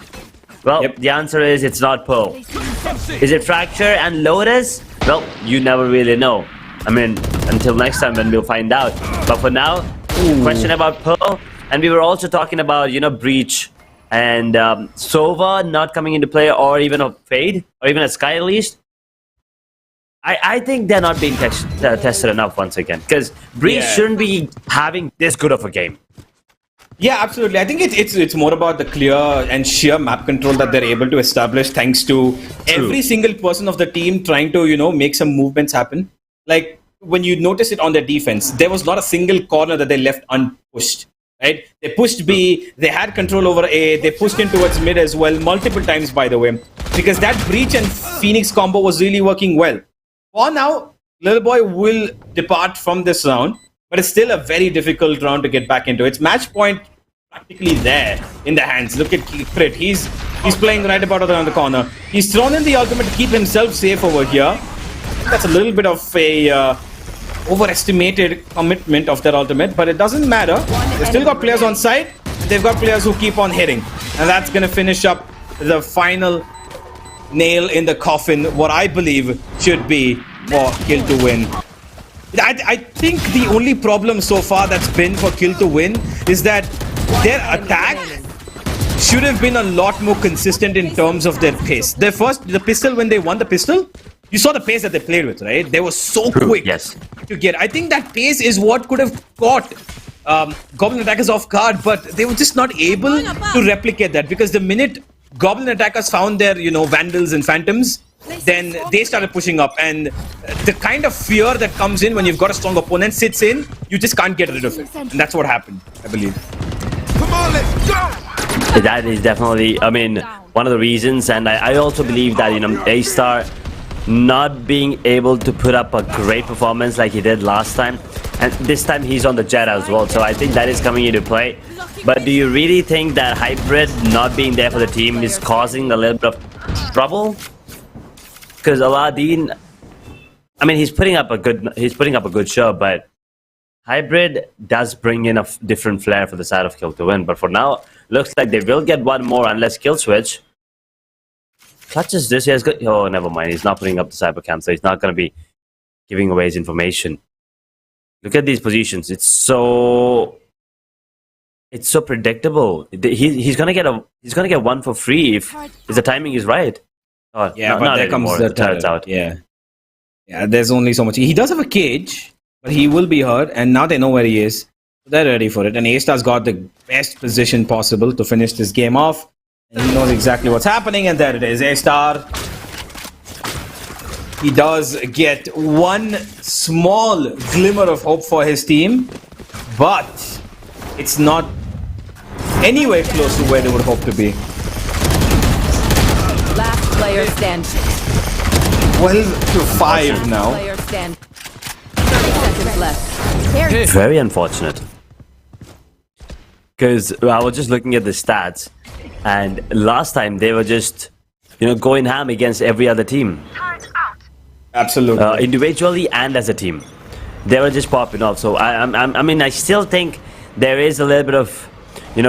Well, the answer is it's not Pearl. Is it Fracture and Lotus? Well, you never really know. I mean, until next time when we'll find out. But for now, question about Pearl. And we were also talking about, you know, Breach and Sova not coming into play, or even a Fade, or even a Sky at least. I think they're not being tested enough once again. Because Breach shouldn't be having this good of a game. Yeah, absolutely. I think it's more about the clear and sheer map control that they're able to establish thanks to every single person of the team trying to, you know, make some movements happen. Like, when you notice it on their defense, there was not a single corner that they left unpushed. right? They pushed B, they had control over A, they pushed in towards mid as well, multiple times, by the way, because that Breach and Phoenix combo was really working well. For now, Little Boy will depart from this round, but it's still a very difficult round to get back into. It's match point practically there in the hands. Look at Crit. He's playing right about around the corner. He's thrown in the ultimate to keep himself safe over here. That's a little bit of a overestimated commitment of their ultimate, but it doesn't matter. They've still got players on site. They've got players who keep on hitting, and that's going to finish up the final nail in the coffin, what I believe should be for KillToWin. I think the only problem so far that's been for KillToWin is that their attack should have been a lot more consistent in terms of their pace. The pistol, when they won the pistol, you saw the pace that they played with, right? They were so quick to get. I think that pace is what could have caught Goblin attackers off guard, but they were just not able to replicate that, because the minute Goblin attackers found their, Vandals and Phantoms, then they started pushing up, and the kind of fear that comes in when you've got a strong opponent sits in, you just can't get rid of it. And that's what happened, I believe. Come on, let's go! That is definitely, one of the reasons, and I also believe that, A-Star not being able to put up a great performance like he did last time, and this time he's on the Jet as well, so I think that is coming into play. But do you really think that Hybrid not being there for the team is causing a little bit of trouble? Because Aladdin, he's putting up a good show, but Hybrid does bring in a different flair for the side of KillToWin. But for now, looks like they will get one more unless Kill Switch clutches this. He's got, oh, never mind. He's not putting up the cyber cam, so he's not going to be giving away his information. Look at these positions. It's so predictable. He's gonna get one for free if the timing is right. Oh, yeah, but there comes the turret out. Yeah, there's only so much. He does have a cage, but he will be hurt, and now they know where he is. They're ready for it, and A-Star's got the best position possible to finish this game off. And he knows exactly what's happening, and there it is. A-Star. He does get one small glimmer of hope for his team, but it's not anywhere close to where they would hope to be. Last player standing. 12-5 now. Player standing. 30 seconds left. Very unfortunate. Because I was just looking at the stats, and last time they were just, going ham against every other team. Absolutely. Individually and as a team, they were just popping off. So I still think there is a little bit of,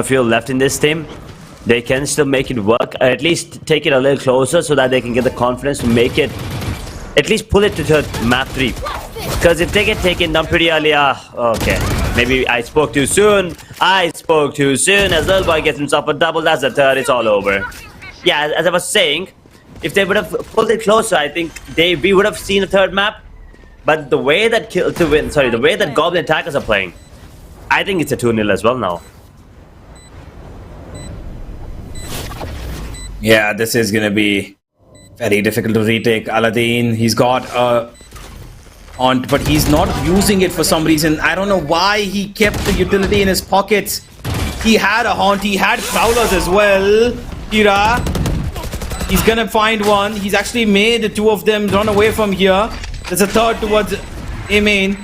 fuel left in this team. They can still make it work, or at least take it a little closer, so that they can get the confidence to make it, at least pull it to map 3. Because if they get taken down pretty early, okay, maybe I spoke too soon. As Little Boy gets himself a double, that's a third. It's all over. Yeah, as I was saying, if they would have pulled it closer, I think we would have seen a third map. But the way that the way that Goblin attackers are playing, I think it's a 2-0 as well now. Yeah, this is gonna be very difficult to retake. Aladdin, he's got a haunt, but he's not using it for some reason. I don't know why he kept the utility in his pockets. He had a haunt, he had prowlers as well. Kira, he's gonna find one. He's actually made 2 of them run away from here. There's a third towards A main,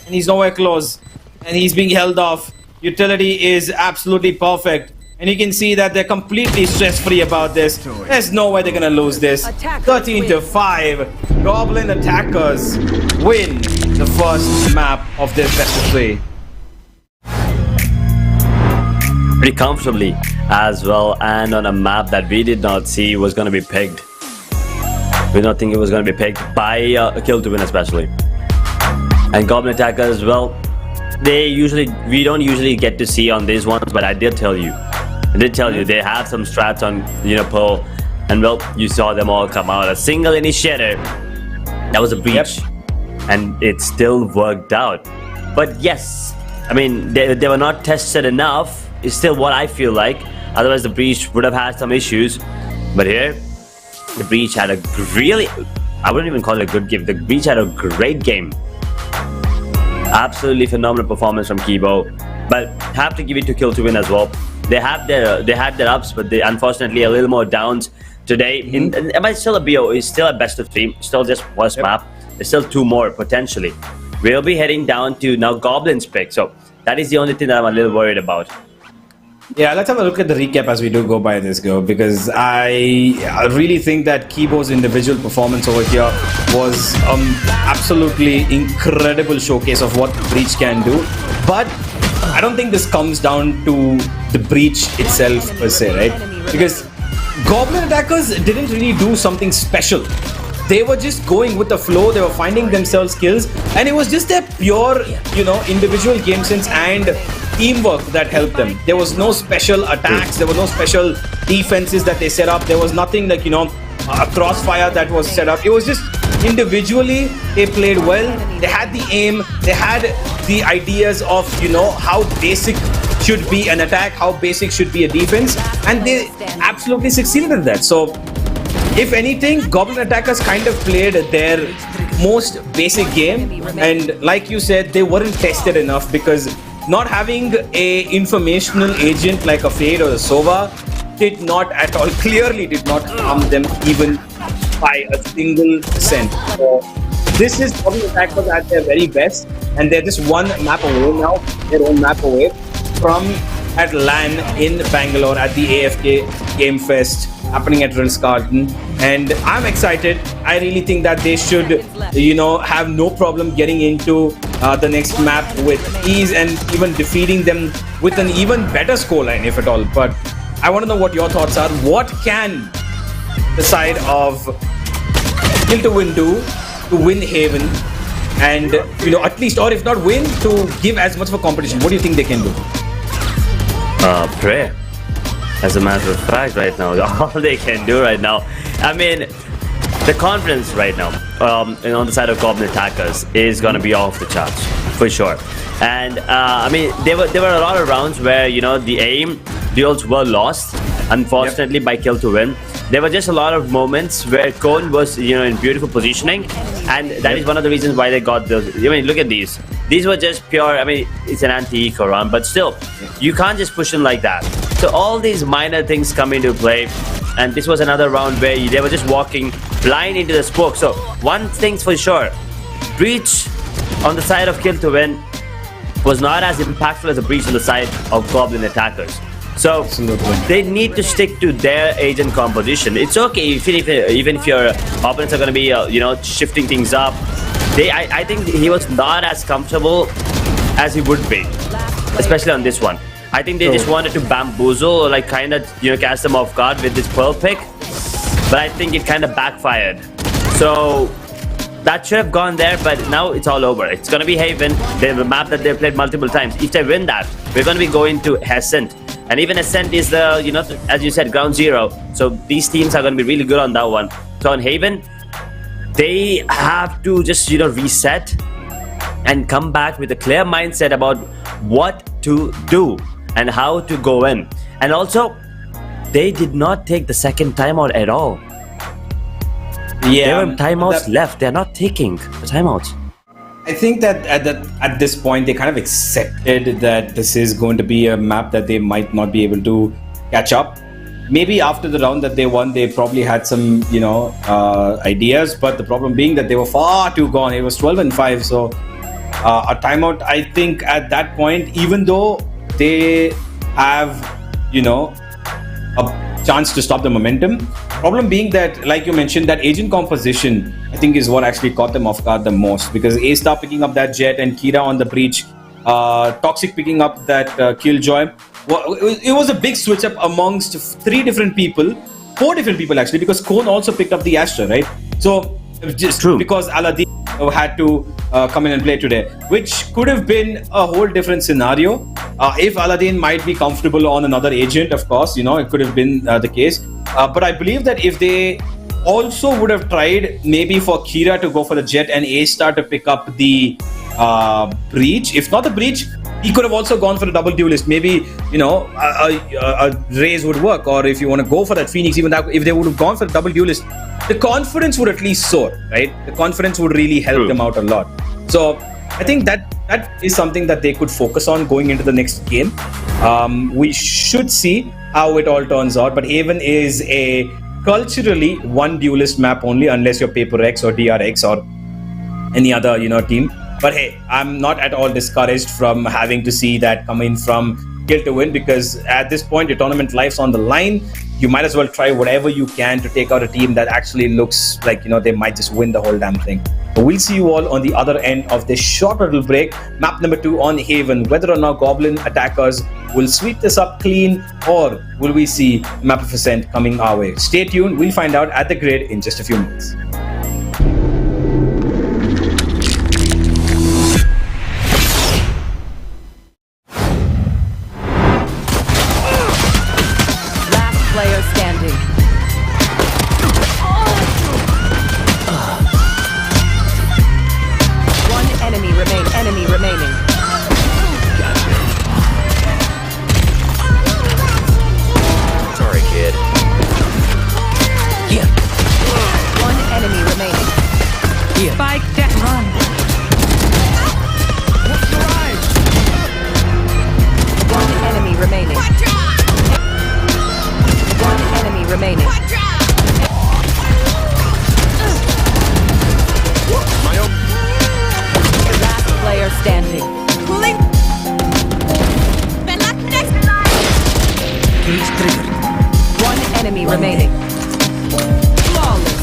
and he's nowhere close. And he's being held off. Utility is absolutely perfect. And you can see that they're completely stress-free about this. There's no way they're gonna lose this. 13-5. Goblin attackers win the first map of this best of 3. Pretty comfortably as well, and on a map that we did not see was going to be picked. We did not think it was going to be picked by KillToWin especially. And Goblin attackers, well, we don't usually get to see on these ones, but I did tell you they have some strats on Pearl, and well, you saw them all come out. A single initiator, that was a breach, and it still worked out. But yes, they were not tested enough, is still what I feel like. Otherwise the breach would have had some issues. But here, the breach had a really, I wouldn't even call it a good game. The breach had a great game. Absolutely phenomenal performance from Kibo. but have to give it to KillToWin as well. They had their ups, but they unfortunately a little more downs today. But still a BO is still a best of 3, still just worst map. There's still 2 more potentially. We'll be heading down to now Goblin's pick, so that is the only thing that I'm a little worried about. Yeah, let's have a look at the recap as we do go by this, because I really think that Kibo's individual performance over here was absolutely incredible showcase of what the Breach can do. But I don't think this comes down to the Breach itself per se, right? Because Goblin attackers didn't really do something special. They were just going with the flow, they were finding themselves kills, and it was just their pure, individual game sense and teamwork that helped them. There was no special attacks, there were no special defenses that they set up, there was nothing like, a crossfire that was set up. It was just individually, they played well, they had the aim, they had the ideas of, how basic should be an attack, how basic should be a defense, and they absolutely succeeded at that. So, if anything, Goblin attackers kind of played their most basic game, and like you said, they weren't tested enough because not having a informational agent like a Fade or a Sova did not at all, clearly did not harm them even by a single %. So this is Goblin attackers at their very best, and they're just one map away now, their own map away from at LAN in Bangalore at the AFK Game Fest happening at Ritz-Carlton, and I'm excited. I really think that they should, have no problem getting into the next map with ease and even defeating them with an even better scoreline, if at all. But I want to know what your thoughts are. What can the side of KillToWin do to win Haven, and at least, or if not win, to give as much of a competition? What do you think they can do? Pray. As a matter of fact, right now, all they can do right now, I mean, the confidence right now on the side of Goblin attackers is going to be off the charts, for sure. And I mean, there were a lot of rounds where, the aim duels were lost, unfortunately, by KillToWin. There were just a lot of moments where Cone was, in beautiful positioning, and that is one of the reasons why they got those. I mean, look at these. These were just pure, I mean, it's an anti-eco round, but still, you can't just push in like that. So all these minor things come into play, and this was another round where they were just walking blind into the smoke. So one thing's for sure, Breach on the side of KillToWin was not as impactful as a Breach on the side of Goblin attackers. So they need to stick to their agent composition. It's okay even if your opponents are going to be shifting things up. I think he was not as comfortable as he would be, especially on this one. I think they just wanted to bamboozle or like kind of catch them off guard with this pearl pick, but I think it kind of backfired. So that should have gone there, but now it's all over. It's going to be Haven. They have a map that they've played multiple times. If they win that, we're going to be going to Ascent. And even Ascent is the, as you said, ground zero. So these teams are going to be really good on that one. So on Haven, they have to just, reset and come back with a clear mindset about what to do and how to go in. And also, they did not take the second timeout at all. Yeah, there were timeouts left. They're not taking the timeouts. I think that at this point they kind of accepted that this is going to be a map that they might not be able to catch up. Maybe after the round that they won, they probably had some ideas, but the problem being that they were far too gone. It was 12-5, so a timeout, I think at that point, even though they have a chance to stop the momentum, problem being that, like you mentioned, that agent composition I think is what actually caught them off guard the most, because A-Star picking up that Jet and Kira on the Breach, Toxic picking up that Killjoy. Well, it was a big switch up amongst 4 different people actually, because Cone also picked up the Astra, right? So just True. Because Aladdin had to come in and play today, which could have been a whole different scenario. If Aladdin might be comfortable on another agent, of course, it could have been the case. But I believe that if they also would have tried maybe for Kira to go for the Jet and A-Star to pick up the Breach, if not the Breach, he could have also gone for a double duelist. Maybe, a Raze would work, or if you want to go for that Phoenix, even that, if they would have gone for a double duelist, the confidence would at least soar, right? The confidence would really help them out a lot. So I think that is something that they could focus on going into the next game. We should see how it all turns out. But Haven is a culturally one duelist map only, unless you're Paper X or DRX or any other team. But hey, I'm not at all discouraged from having to see that coming from KillToWin, because at this point your tournament life's on the line. You might as well try whatever you can to take out a team that actually looks like they might just win the whole damn thing. So we'll see you all on the other end of this short little break. Map number 2 on Haven. Whether or not Goblin attackers will sweep this up clean, or will we see Maleficent coming our way? Stay tuned. We'll find out at the grid in just a few minutes. Player standing. One enemy remaining. Sorry, kid. Yeah. One enemy remaining. Yeah. Spike down. One enemy remaining. One enemy remaining. Last player standing. Cage triggered. One enemy remaining. Flawless.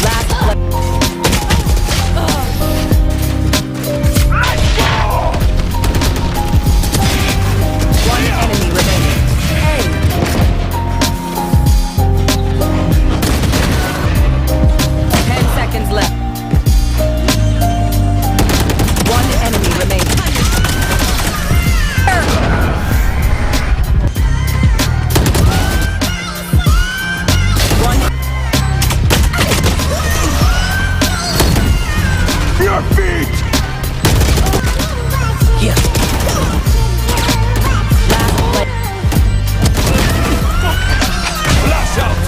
Last One enemy remaining. 10 seconds left. One enemy remaining. One. Your feet! Yeah. Last play. Flash out!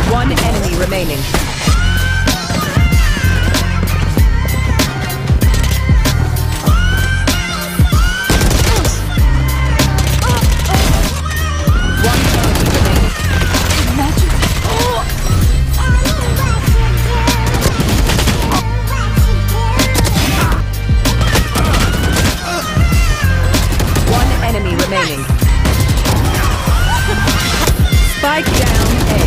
One enemy remaining. One enemy remaining. One enemy remaining. Spike down A.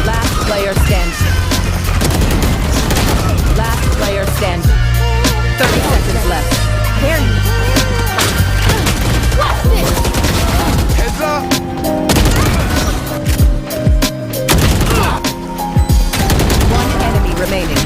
Last player standing. Last player standing. 30 seconds left. Heads up! One enemy remaining.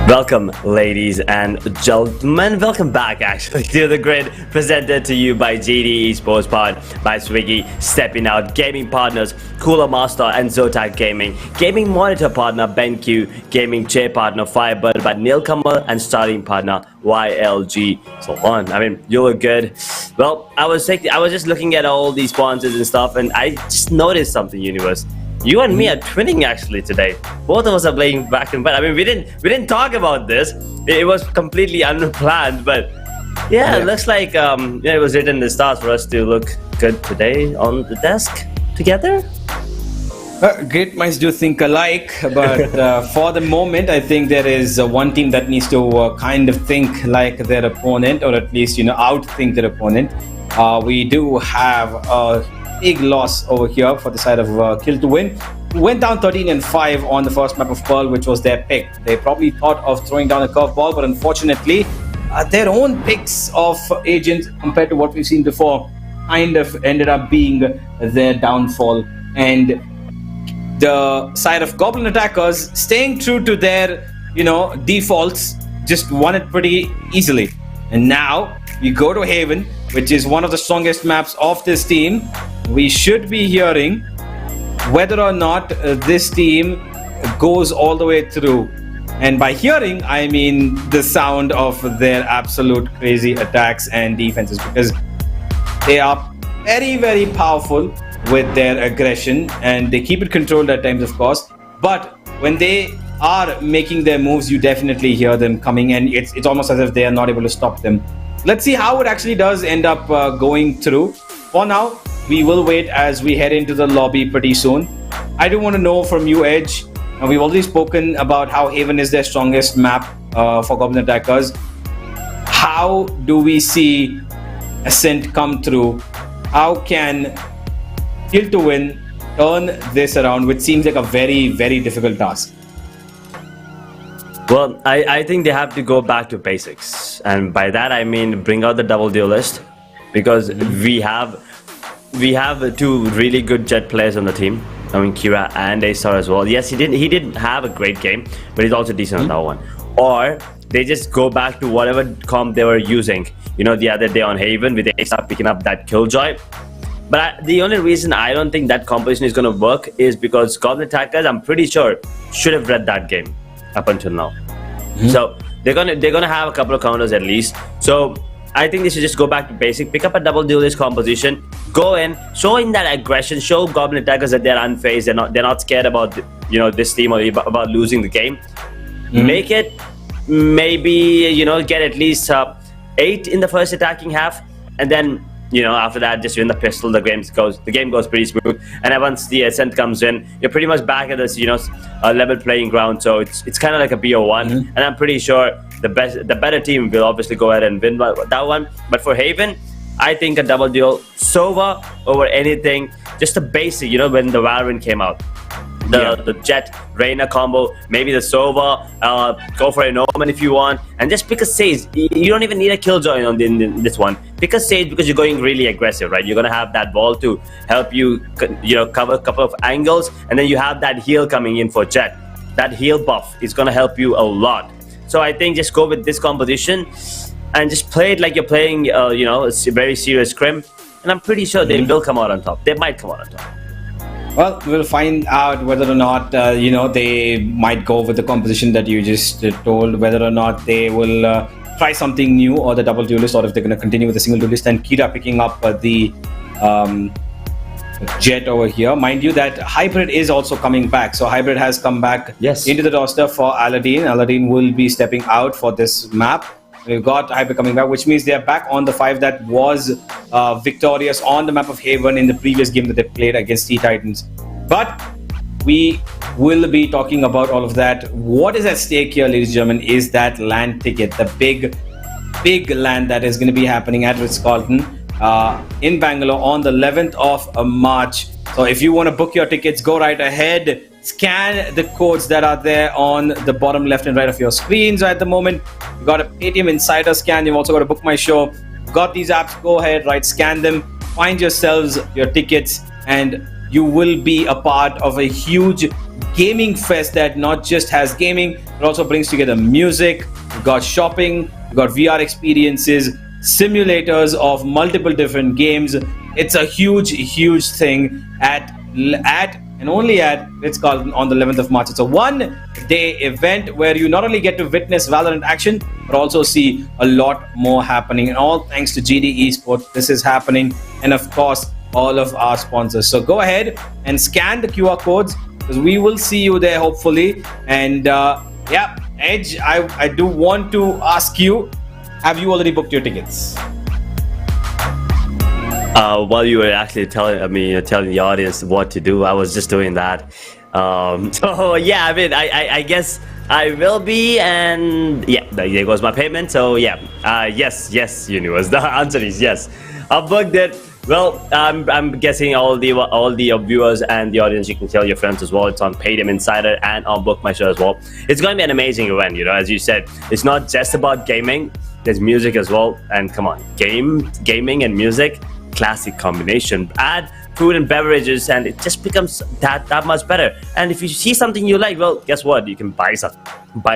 Welcome, ladies and gentlemen. Welcome back, actually, to the grid presented to you by GD Esports, powered by Swiggy, Stepping Out, gaming partners, Cooler Master and Zotac Gaming, gaming monitor partner BenQ, gaming chair partner Firebird by Nilkamal, and starting partner YLG. So on. I mean, you look good. Well, I was just looking at all these sponsors and stuff, and I just noticed something, Universe. You and me are twinning actually today. Both of us are playing back and back. I mean, we didn't talk about this. It was completely unplanned, but yeah, it looks like it was written in the stars for us to look good today on the desk together. Great minds do think alike, but for the moment, I think there is one team that needs to kind of think like their opponent, or at least outthink their opponent. We do have a big loss over here for the side of KillToWin, who went down 13-5 on the first map of Pearl, which was their pick. They probably thought of throwing down a curveball, but unfortunately, their own picks of agents compared to what we've seen before kind of ended up being their downfall. And the side of Goblin attackers, staying true to their defaults, just won it pretty easily. And now we go to Haven, which is one of the strongest maps of this team. We should be hearing whether or not this team goes all the way through. And by hearing, I mean the sound of their absolute crazy attacks and defenses, because they are very, very powerful with their aggression, and they keep it controlled at times, of course. But when they are making their moves, you definitely hear them coming, and it's almost as if they are not able to stop them. Let's see how it actually does end up going through. For now, we will wait as we head into the lobby pretty soon. I do want to know from you, Edge. We've already spoken about how Haven is their strongest map for Goblin attackers. How do we see Ascent come through? How can KillToWin turn this around, which seems like a very, very difficult task? Well, I think they have to go back to basics, and by that I mean bring out the double duelist, because we have two really good jet players on the team. I mean, Kira and A-Star as well. Yes, he didn't have a great game, but he's also decent on that one. Or they just go back to whatever comp they were using, the other day on Haven with A-Star picking up that Killjoy. But the only reason I don't think that composition is going to work is because Goblin attackers, I'm pretty sure, should have read that game up until now. So they're gonna have a couple of counters at least. So I think they should just go back to basic, pick up a double duelist composition, go in, showing that aggression, show Goblin attackers that they're unfazed, they're not scared about this team or about losing the game. Make it maybe get at least 8 in the first attacking half, and then after that, just win the pistol. The game goes pretty smooth. And then once the Ascent comes in, you're pretty much back at this level playing ground. So it's kind of like a BO1, and I'm pretty sure the better team will obviously go ahead and win that one. But for Haven, I think a double duel Sova over anything. Just a basic, when the Valorant came out. The Jet Reyna combo, maybe the Sova, go for an Omen if you want, and just pick a Sage. You don't even need a Killjoy in this one. Pick a Sage because you're going really aggressive, right? You're gonna have that ball to help you, cover a couple of angles, and then you have that heal coming in for Jet. That heal buff is gonna help you a lot. So I think just go with this composition and just play it like you're playing, a very serious scrim, and I'm pretty sure they will come out on top. They might come out on top. Well, we'll find out whether or not, they might go with the composition that you just told, whether or not they will try something new, or the double duelist, or if they're going to continue with the single duelist, and Kira picking up the Jet over here. Mind you that Hybrid is also coming back. So Hybrid has come back into the roster for Aladdin. Aladdin will be stepping out for this map. We've got Hyper coming back, which means they're back on the 5 that was victorious on the map of Haven in the previous game that they played against T-Titans. But we will be talking about all of that. What is at stake here, ladies and gentlemen, is that LAN ticket, the big LAN that is going to be happening at Ritz-Carlton in Bangalore on the 11th of March. So if you want to book your tickets, go right ahead. Scan the codes that are there on the bottom left and right of your screens at the moment. You've got a Paytm Insider scan. You've also got a Book My Show. Got these apps, go ahead, scan them. Find yourselves your tickets, and you will be a part of a huge gaming fest that not just has gaming, but also brings together music. We've got shopping, we've got VR experiences, simulators of multiple different games. It's a huge thing at and only at, let's call it, on the 11th of March. It's a one-day event where you not only get to witness Valorant action, but also see a lot more happening. And all thanks to GD Esports, this is happening. And of course, all of our sponsors. So go ahead and scan the QR codes, because we will see you there hopefully. And yeah, Edge, I do want to ask you, have you already booked your tickets? While you were actually telling the audience what to do, I was just doing that. So yeah, I mean, I guess I will be, and yeah, there goes my payment. So yeah, yes, universe. The answer is yes. I've booked it. Well, I'm guessing all the viewers and the audience, you can tell your friends as well. It's on Paydem Insider and on Book My Show as well. It's going to be an amazing event. You know, as you said, it's not just about gaming. There's music as well. And come on, gaming and music. Classic combination. Add food and beverages and it just becomes that much better. And if you see something you like, well, guess what, you can buy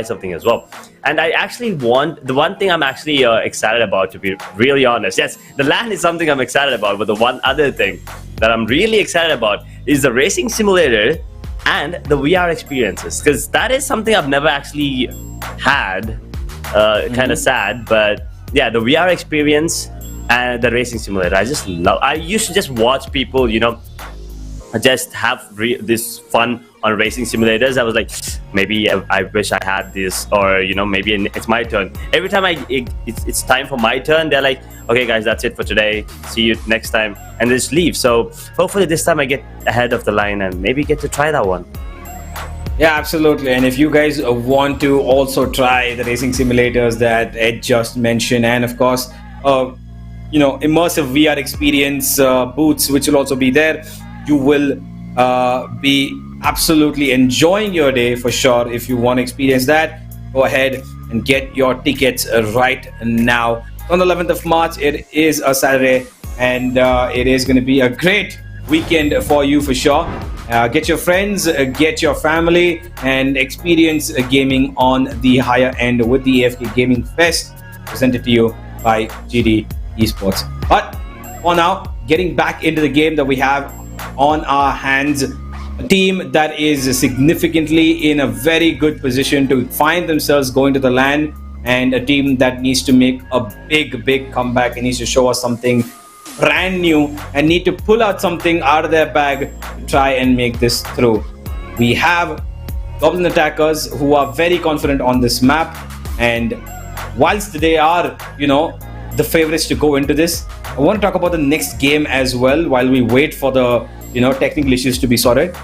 something as well. And I actually want, the one thing I'm actually excited about, to be really honest, yes, the land is something I'm excited about, but the one other thing that I'm really excited about is the racing simulator and the VR experiences, because that is something I've never actually had. Kind of sad, but yeah, the VR experience and the racing simulator, I used to just watch people, you know, just have this fun on racing simulators. I was like, maybe I wish I had this, or you know, maybe it's my turn. Every time it's time for my turn, they're like, okay guys, that's it for today, see you next time, and they just leave. So hopefully this time I get ahead of the line and maybe get to try that one. Yeah, absolutely. And if you guys want to also try the racing simulators that Ed just mentioned, and of course, you know, immersive VR experience booths, which will also be there, you will be absolutely enjoying your day for sure. If you want to experience that, go ahead and get your tickets right now. On the 11th of March, it is a Saturday, and it is going to be a great weekend for you for sure. Get your friends, get your family, and experience gaming on the higher end with the AFK Gaming Fest, presented to you by GD Esports. But for now, getting back into the game that we have on our hands, a team that is significantly in a very good position to find themselves going to the LAN, and a team that needs to make a big comeback and needs to show us something brand new and need to pull out something out of their bag to try and make this through. We have Goblin attackers who are very confident on this map, and whilst they are, you know, the favorites to go into this, I want to talk about the next game as well while we wait for the, you know, technical issues to be sorted.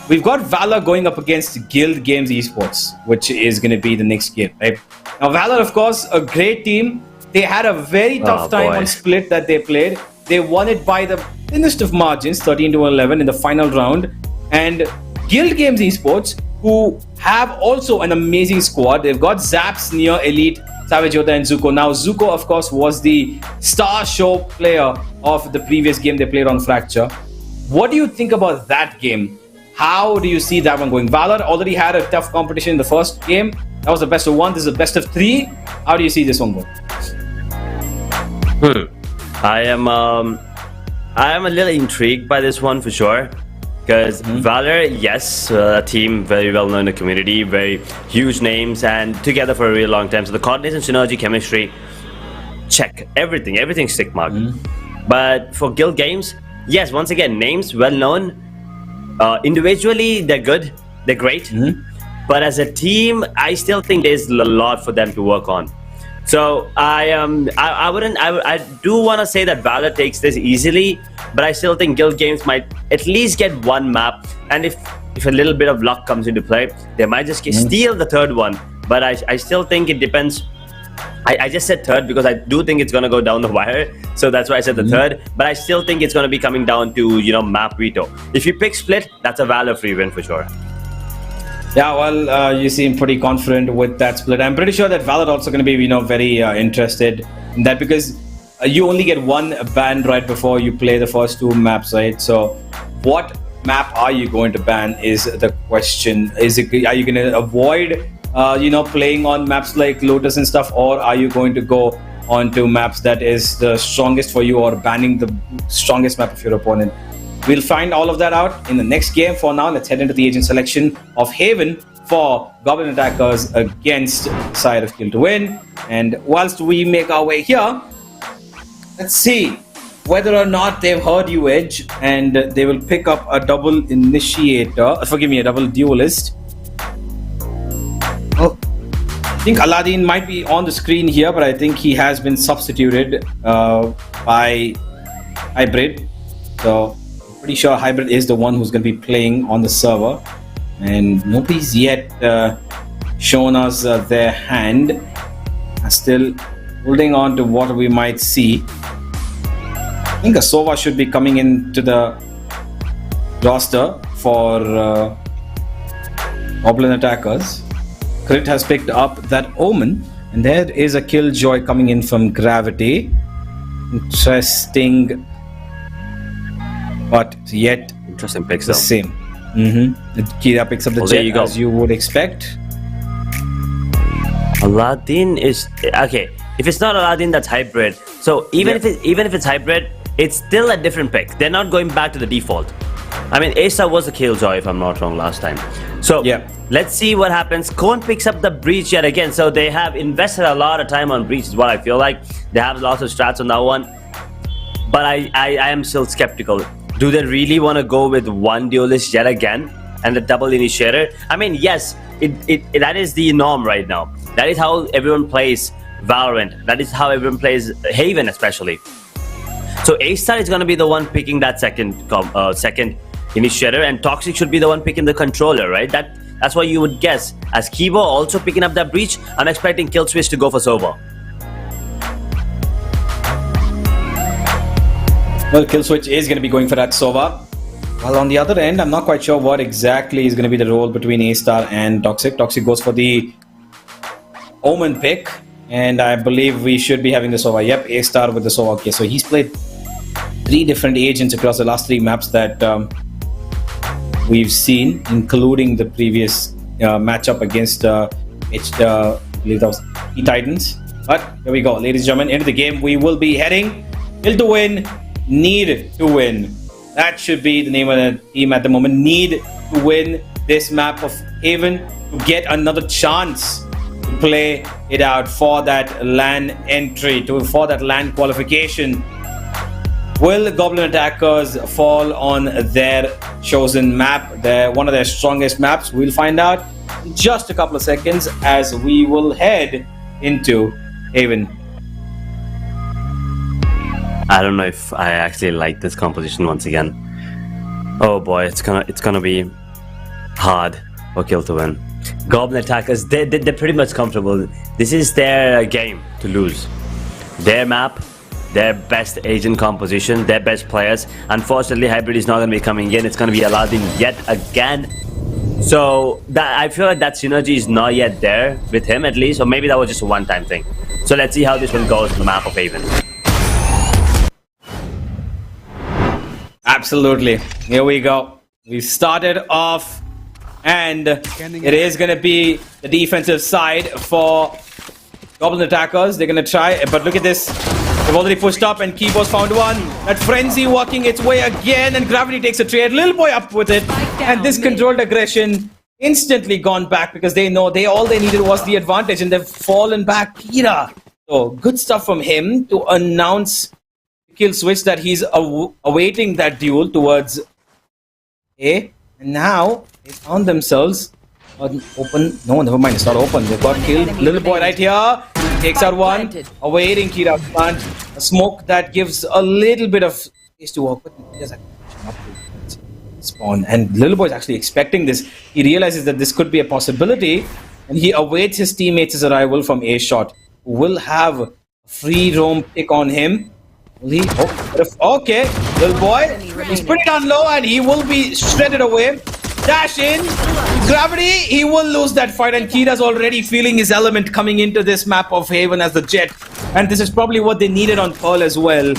We've got Valor going up against Guild Games Esports, which is going to be the next game, right? Now Valor, of course, a great team. They had a very tough time on Split that they played. They won it by the thinnest of margins, 13-11 in the final round. And Guild Games Esports, who have also an amazing squad. They've got Zaps, Near, Elite, Savage Yoda, and Zuko. Now, Zuko, of course, was the star show player of the previous game they played on Fracture. What do you think about that game? How do you see that one going? Valor already had a tough competition in the first game. That was the best of one. This is the best of three. How do you see this one going? I am a little intrigued by this one for sure, because Valor, yes, a team very well known in the community, very huge names, and together for a really long time. So the coordination, synergy, chemistry, check, everything's tick mark. But for Guild Games, yes, once again, names well known. Individually, they're good, they're great, but as a team, I still think there's a lot for them to work on. So I do want to say that Valor takes this easily, but I still think Guild Games might at least get one map, and if a little bit of luck comes into play, they might just steal the third one. But I still think it depends. I just said third because I do think it's going to go down the wire, so that's why I said the third, but I still think it's going to be coming down to, you know, map veto. If you pick Split, that's a Valor free win for sure. Yeah, well, you seem pretty confident with that Split. I'm pretty sure that Valor also going to be, you know, very interested in that, because you only get one ban right before you play the first two maps, right? So what map are you going to ban is the question. Are you going to avoid playing on maps like Lotus and stuff, or are you going to go onto maps that is the strongest for you, or banning the strongest map of your opponent? We'll find all of that out in the next game. For now, let's head into the agent selection of Haven for Goblin attackers against side of KillToWin. And whilst we make our way here, let's see whether or not they've heard you, Edge, and they will pick up a double initiator. Forgive me, a double duelist. Oh, I think Aladdin might be on the screen here, but I think he has been substituted by Hybrid. So I'm pretty sure Hybrid is the one who's going to be playing on the server, and nobody's yet shown us their hand. Still holding on to what we might see. I think a Sova should be coming into the roster for Goblin attackers. Crit has picked up that Omen, and there is a Killjoy coming in from Gravity. Interesting, but yet Interesting picks the though. same. Kira picks up the there jet you go. as you would expect. Aladdin is okay. If it's not Aladdin, that's Hybrid. So even if it's Hybrid, it's still a different pick. They're not going back to the default. I mean, Asa was a Killjoy, if I'm not wrong, last time. So let's see what happens. Cone picks up the Breach yet again. So they have invested a lot of time on Breach, is what I feel like. They have lots of strats on that one. But I am still skeptical. Do they really want to go with one duelist yet again and the double initiator? I mean, yes, that is the norm right now. That is how everyone plays Valorant. That is how everyone plays Haven, especially. So A-Star is going to be the one picking that second initiator, and Toxic should be the one picking the controller, right? That's what you would guess. As Kibo also picking up that Breach, I'm expecting Killswitch to go for Sova. Well, Killswitch is going to be going for that Sova. Well, on the other end, I'm not quite sure what exactly is going to be the role between A-Star and Toxic. Toxic goes for the Omen pick, and I believe we should be having the Sova. Yep, A-Star with the Sova. Okay, so he's played 3 different agents across the last 3 maps that we've seen, including the previous matchup against I believe that was Titans. But here we go, ladies and gentlemen, into the game we will be heading. KillToWin, need to win. That should be the name of the team at the moment. Need to win this map of Haven to get another chance to play it out for that LAN entry, for that LAN qualification. Will Goblin attackers fall on their chosen map, one of their strongest maps? We'll find out in just a couple of seconds as we will head into Haven. I don't know if I actually like this composition once again. Oh boy, it's gonna be hard for KillToWin. Goblin attackers, they're pretty much comfortable. This is their game to lose. Their map, their best agent composition, their best players. Unfortunately, Hybrid is not going to be coming in. It's going to be Aladdin yet again. So I feel like that synergy is not yet there with him, at least. Or maybe that was just a one-time thing. So let's see how this one goes on the map of Haven. Absolutely. Here we go. We started off, and it is going to be the defensive side for Goblin attackers. They're going to try, but look at this. They've already pushed up, and Kibo's found one. That Frenzy working its way again, and Gravity takes a trade. Little boy up with it, and this controlled aggression instantly gone back because they know all they needed was the advantage, and they've fallen back. Kira. So good stuff from him to announce Killswitch that he's awaiting that duel towards A, and now they found themselves open. No, never mind, it's not open. They've got killed. Little boy right here takes out one, awaiting Kira plant. A smoke that gives a little bit of space to work, but he does not spawn. And Little boy is actually expecting this. He realizes that this could be a possibility, and he awaits his teammates' arrival from A shot, who will have a free roam pick on him. Will he? Oh, okay, Little boy, he's pretty down low, and he will be shredded away. Dash in, Gravity, he will lose that fight, and Kira's already feeling his element coming into this map of Haven as the Jet, and this is probably what they needed on Pearl as well.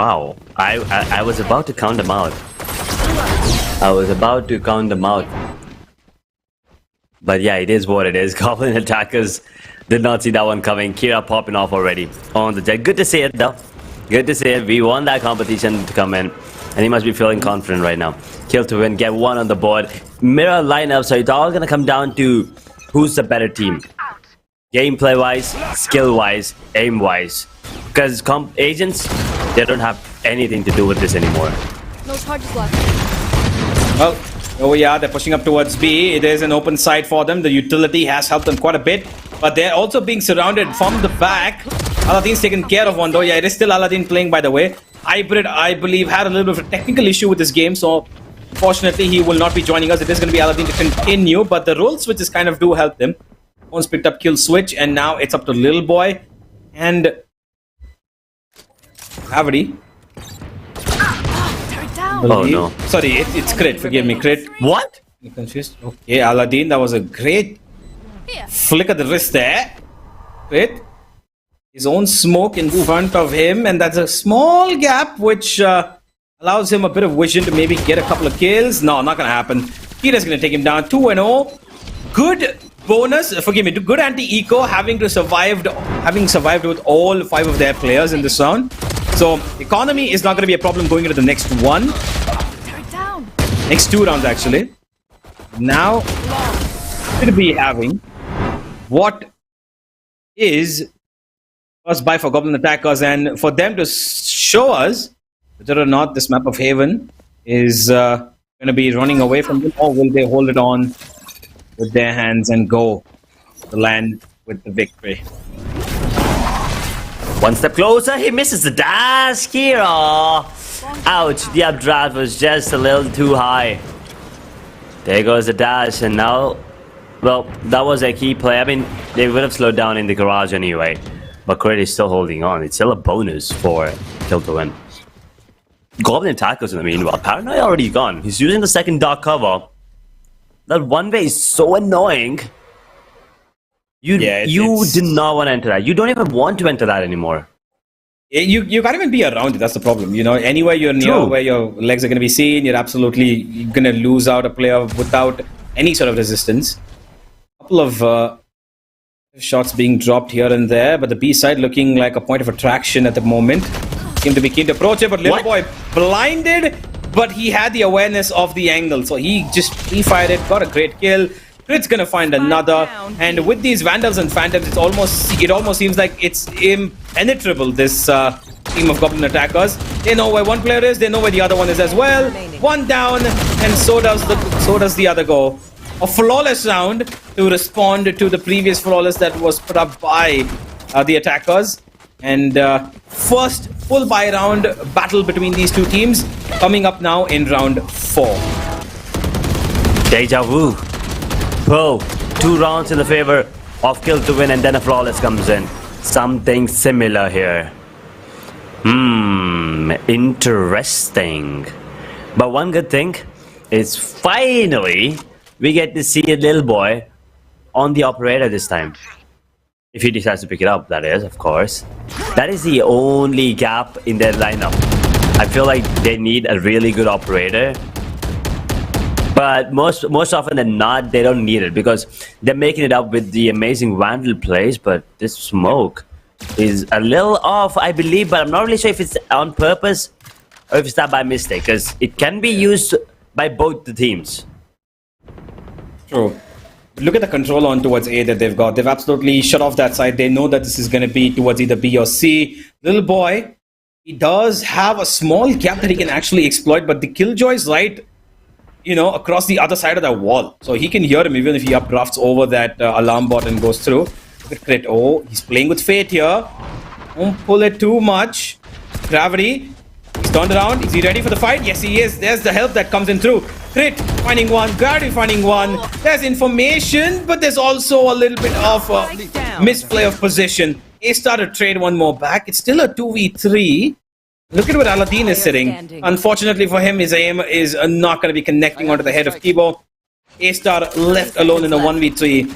Wow. I was about to count them out. But yeah, it is what it is. Goblin attackers did not see that one coming. Kira popping off already on the jet. Good to see it though. Good to see it. We won that competition to come in. And he must be feeling confident right now. KillToWin, get one on the board. Mirror lineup, so it's all gonna come down to who's the better team. Gameplay wise, skill wise, aim wise. Because agents, they don't have anything to do with this anymore. No charges left. Well, oh yeah, they're pushing up towards B. It is an open side for them. The utility has helped them quite a bit. But they're also being surrounded from the back. Aladdin's taken care of one though. Yeah, it is still Aladdin playing, by the way. Hybrid, I believe, had a little bit of a technical issue with this game. So, fortunately, he will not be joining us. It is going to be Aladdin to continue. But the role switches kind of do help them. Once picked up kill switch. And now it's up to Little Boy. And Gravity. Oh no. Sorry, it's crit. Forgive me, crit. What? I'm confused. Okay, Aladdin, that was a great flick of the wrist there. Crit. His own smoke in front of him, and that's a small gap which allows him a bit of vision to maybe get a couple of kills. No, not gonna happen. Kira's gonna take him down 2-0. Good bonus, forgive me, good anti-eco having survived with all 5 of their players in this round. So economy is not gonna be a problem going into the next one. Next 2 rounds actually. Now we'll be having what is first buy for Goblin attackers, and for them to show us whether or not this map of Haven is going to be running away from them, or will they hold it on with their hands and go to land with the victory. One step closer, he misses the dash here. Ouch, the updraft was just a little too high. There goes the dash, and now, well, that was a key play. I mean, they would have slowed down in the garage anyway. But Crit is still holding on. It's still a bonus for KillToWin. Goblin attackers in the meanwhile. Paranoid already gone. He's using the second dark cover. That one way is so annoying. You do not want to enter that. You don't even want to enter that anymore. You can't even be around it. That's the problem. You know, anywhere you're near where your legs are going to be seen, you're absolutely going to lose out a player without any sort of resistance. A couple of shots being dropped here and there, but the B side looking like a point of attraction at the moment. Seem to be keen to approach it, but Little Boy blinded, but he had the awareness of the angle, so he just pre-fired it, got a great kill. Crit's gonna find another, and with these Vandals and Phantoms, it almost seems like it's impenetrable, this team of Goblin attackers. They know where one player is, they know where the other one is as well. One down, and so does the other go. A flawless round to respond to the previous flawless that was put up by the attackers. And first full buy round battle between these two teams coming up now in round 4. Deja vu. Bro, 2 rounds in the favor of KillToWin, and then a flawless comes in. Something similar here. Interesting. But one good thing is finally we get to see a Little Boy on the operator this time. If he decides to pick it up, that is, of course. That is the only gap in their lineup. I feel like they need a really good operator. But most often than not, they don't need it because they're making it up with the amazing Vandal plays. But this smoke is a little off, I believe. But I'm not really sure if it's on purpose or if it's not by mistake, because it can be used by both the teams. True. Look at the control on towards A that they've got. They've absolutely shut off that side. They know that this is going to be towards either B or C. Little Boy, he does have a small gap that he can actually exploit, but the Killjoy is right, you know, across the other side of that wall. So he can hear him even if he updrafts over that alarm bot and goes through. Look at Crit. Oh, he's playing with fate here. Don't pull it too much. Gravity. He's turned around. Is he ready for the fight? Yes, he is. There's the help that comes in through. Crit finding one. Gravity finding one. There's information, but there's also a little bit of misplay of position. A started trade one more back. It's still a 2v3. Look at where Aladdin is sitting. Unfortunately for him, his aim is not going to be connecting onto the head of Kibo. A-Star left alone in a 1v3.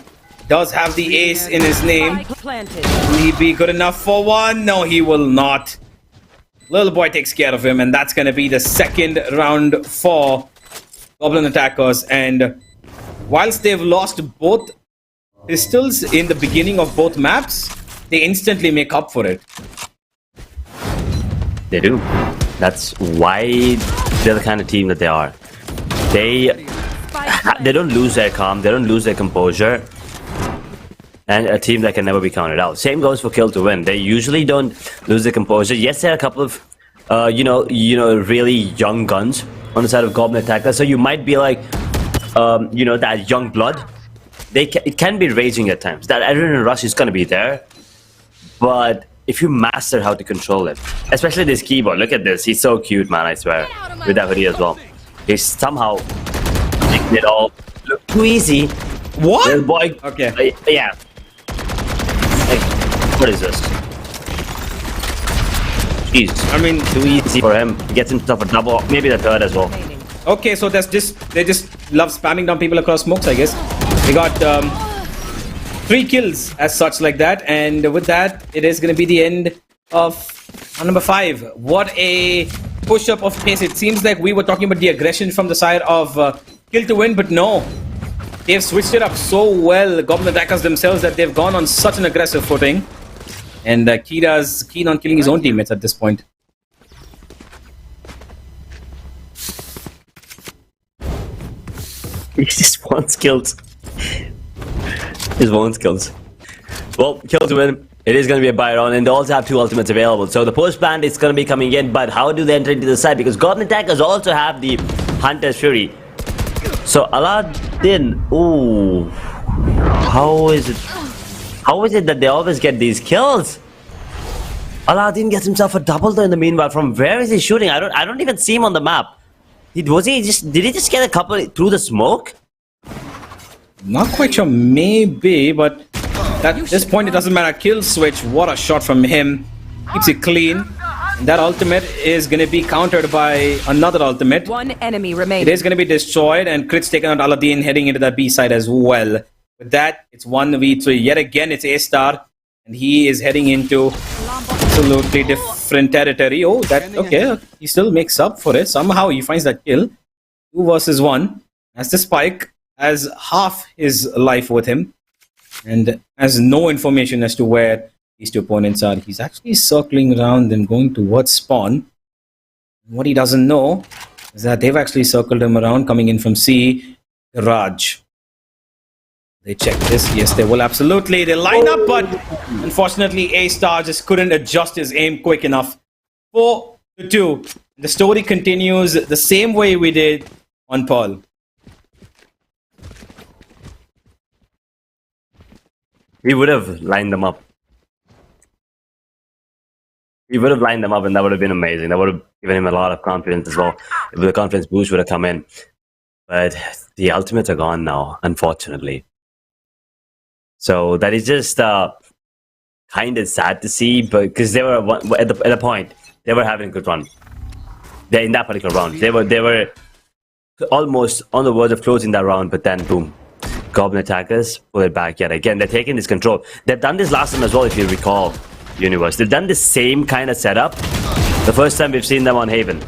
Does have the ace in his name. Will he be good enough for one? No, he will not. Little boy takes care of him, and that's going to be the second round for Goblin attackers. And whilst they've lost both pistols in the beginning of both maps, they instantly make up for it. They do. That's why they're the kind of team that they are. They don't lose their calm, they don't lose their composure, and a team that can never be counted out. Same goes for KillToWin. They usually don't lose their composure. Yes, there are a couple of really young guns on the side of Goblin attackers, so you might be like that young blood. It can be raging at times. That adrenaline rush is going to be there, but if you master how to control it, especially this keyboard, look at this, he's so cute, man, I swear, with that hoodie as well. He's somehow making it all look too easy. What? Little boy. Okay. Yeah. Like, what is this? Jeez. I mean, too easy for him. He gets himself a double, maybe the third as well. Okay, so they just love spamming down people across smokes, I guess. They got 3 kills as such like that, and with that, it is going to be the end of number 5. What a push-up of pace. It seems like we were talking about the aggression from the side of KillToWin, but no. They've switched it up so well, Goblin attackers themselves, that they've gone on such an aggressive footing. And Kira's keen on killing his own teammates at this point. He just wants kills. His wants kills. Well, KillToWin, it is going to be a buy round, and they also have 2 ultimates available. So the post band is going to be coming in, but how do they enter into the side? Because Goblin attackers also have the Hunter's Fury. So Aladdin, ooh, how is it that they always get these kills? Aladdin gets himself a double though in the meanwhile. From where is he shooting? I don't even see him on the map. Did he just get a couple through the smoke? Not quite sure, maybe, but at this point it doesn't matter. Kill switch, what a shot from him. Keeps it clean. And that ultimate is going to be countered by another ultimate. 1 enemy remaining. It is going to be destroyed, and Crit's taken out Aladdin, heading into the B side as well. With that, it's 1v3. Yet again, it's A-Star, and he is heading into absolutely different territory. Oh, that, okay, he still makes up for it. Somehow he finds that kill. 2 versus 1. As the Spike has half his life with him, and has no information as to where these 2 opponents are. He's actually circling around and going towards spawn. What he doesn't know is that they've actually circled him around, coming in from C, Garage. They check this. Yes, they will absolutely. They line up, but unfortunately, A-Star just couldn't adjust his aim quick enough. 4-2. The story continues the same way we did on Pearl. He would have lined them up. He would have lined them up, and that would have been amazing. That would have given him a lot of confidence as well. If the confidence boost would have come in. But the ultimates are gone now, unfortunately. So that is just kind of sad to see, but because they were at the point, they were having a good run. In that particular round, they were almost on the verge of closing that round, but then boom, Goblin attackers pull it back yet again. They're taking this control. They've done this last time as well, if you recall, Universe. They've done the same kind of setup the first time we've seen them on Haven.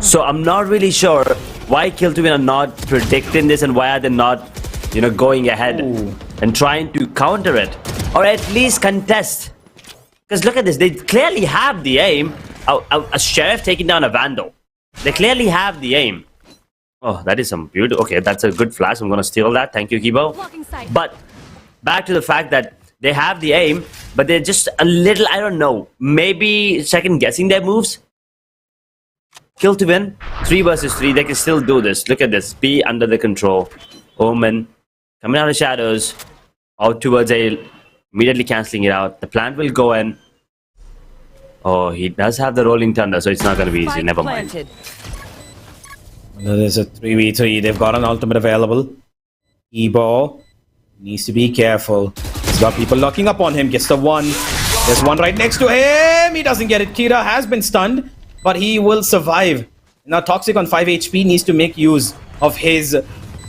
So I'm not really sure why KillToWin are not predicting this, and why are they not, going ahead and trying to counter it, or at least contest. Because look at this, they clearly have the aim. A Sheriff taking down a Vandal. They clearly have the aim. Oh, that is some beautiful. Okay, that's a good flash. I'm gonna steal that. Thank you, Kibo. But back to the fact that they have the aim, but they're just a little, I don't know, maybe second guessing their moves. KillToWin, 3 versus 3. They can still do this. Look at this. Be under the control. Omen coming out of the shadows, out towards A, immediately cancelling it out. The plant will go in. Oh, he does have the rolling thunder, so it's not going to be easy. Never mind. There's a 3v3. They've got an ultimate available. Ebo needs to be careful. He's got people locking up on him. Gets the 1. There's one right next to him. He doesn't get it. Kira has been stunned, but he will survive. Now Toxic on 5 HP needs to make use of his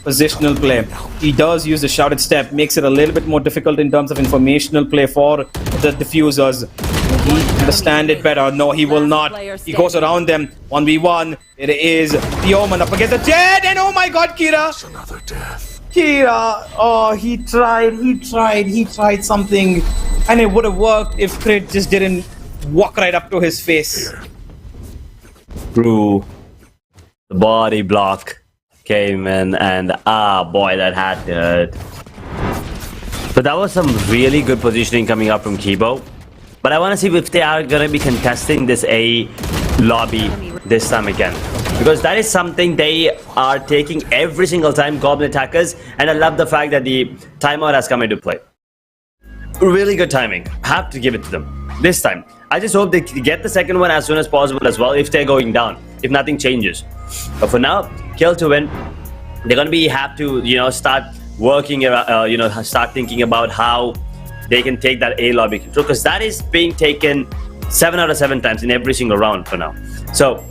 positional play. He does use the shouted step, makes it a little bit more difficult in terms of informational play for the diffusers. he understand it better? No, he will not. He goes around them. 1v1. It is the Omen up against the Jet. And oh my god, Kira. Another death. Kira. Oh, he tried something. And it would have worked if Crit just didn't walk right up to his face. True. The body block came in and boy, that had to hurt. But that was some really good positioning coming up from Kibo. But I want to see if they are going to be contesting this A lobby this time again. Because that is something they are taking every single time, Goblin attackers. And I love the fact that the timeout has come into play. Really good timing. Have to give it to them. This time. I just hope they get the second one as soon as possible as well if they're going down. If nothing changes. But for now, KillToWin, they're going to have to, start working, start thinking about how they can take that A lobby control. Because that is being taken 7 out of 7 times in every single round for now. So,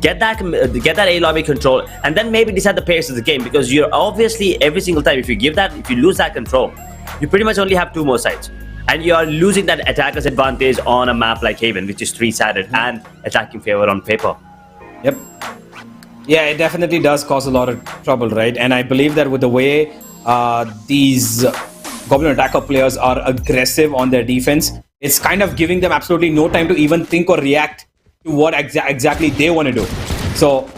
get that A lobby control and then maybe decide the pace of the game. Because you're obviously, every single time, if you lose that control, you pretty much only have 2 more sides. And you are losing that attacker's advantage on a map like Haven, which is 3-sided and attacking favor on paper. Yep. Yeah, it definitely does cause a lot of trouble, right? And I believe that with the way these Goblin attacker players are aggressive on their defense, it's kind of giving them absolutely no time to even think or react to what exactly they want to do. So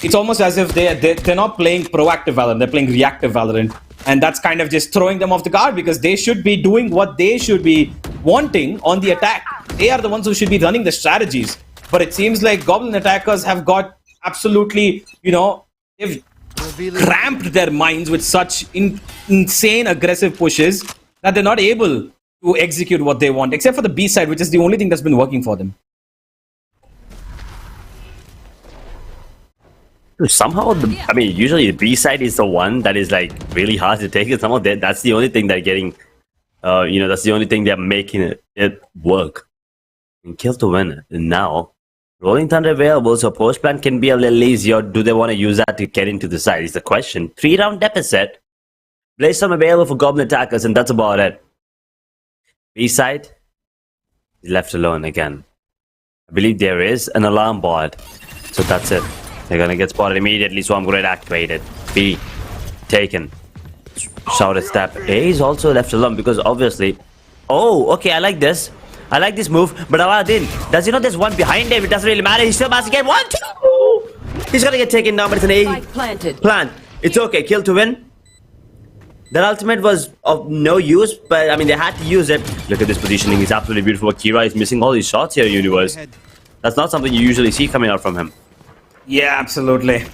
it's almost as if they're not playing proactive Valorant, they're playing reactive Valorant. And that's kind of just throwing them off the guard because they should be doing what they should be wanting on the attack. They are the ones who should be running the strategies. But it seems like Goblin attackers have got absolutely, they've cramped their minds with such insane aggressive pushes that they're not able to execute what they want, except for the B side, which is the only thing that's been working for them. Somehow, usually the B side is the one that is like really hard to take. And somehow that's the only thing they're getting, that's the only thing they're making it work. And KillToWin now. Rolling Thunder available, so post plan can be a little easy, or do they want to use that to get into the side? Is the question. 3-round deficit. Blaze available for Goblin attackers, and that's about it. B side is left alone again. I believe there is an alarm bot, so that's it. They're gonna get spotted immediately, so I'm going to activate it. B taken. Shouted step. A is also left alone because obviously. Oh, okay, I like this. I like this move, but Aladdin, does he know there's one behind him? It doesn't really matter. He still must get 1, 2. He's gonna get taken down, but it's an A plant. It's okay. KillToWin. That ultimate was of no use, but they had to use it. Look at this positioning. It's absolutely beautiful. Kira is missing all these shots here, Universe. That's not something you usually see coming out from him. Yeah, absolutely.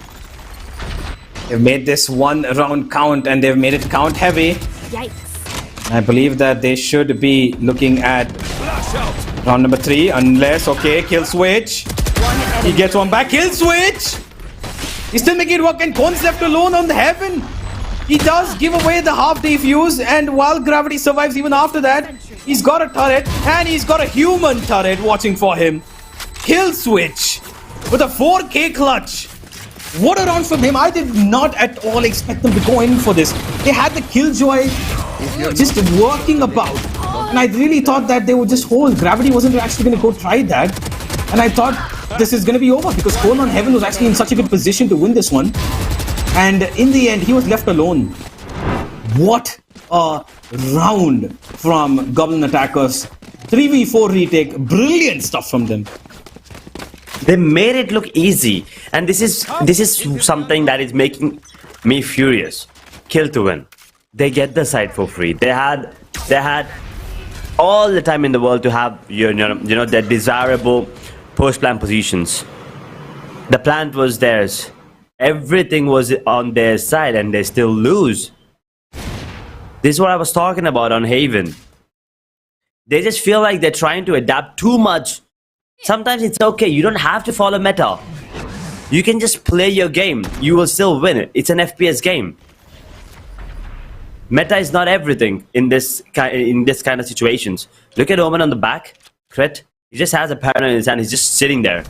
They've made this 1 round count, and they've made it count heavy. Yikes. I believe that they should be looking at round number 3, unless, okay, kill switch. He gets one back, kill switch. He's still making it work, and Cone's left alone on the Heaven. He does give away the half defuse, and while Gravity survives even after that, he's got a turret, and he's got a human turret watching for him. Kill switch with a 4K clutch. What a round from him. I did not at all expect them to go in for this. They had the Killjoy just working about. And I really thought that they would just hold. Gravity wasn't actually going to go try that. And I thought this is going to be over because Cone on Heaven was actually in such a good position to win this one. And in the end, he was left alone. What a round from Goblin attackers. 3v4 retake. Brilliant stuff from them. They made it look easy, and this is something that is making me furious. KillToWin, they get the site for free. They had all the time in the world to have their desirable post plan positions. The plant was theirs. Everything was on their side, and they still lose. This is what I was talking about on Haven. They just feel like they're trying to adapt too much. Sometimes it's okay. You don't have to follow meta. You can just play your game. You will still win it. It's an FPS game. Meta is not everything in this kind of situations. Look at Omen on the back. Crit. He just has a paranoia in his hand. He's just sitting there.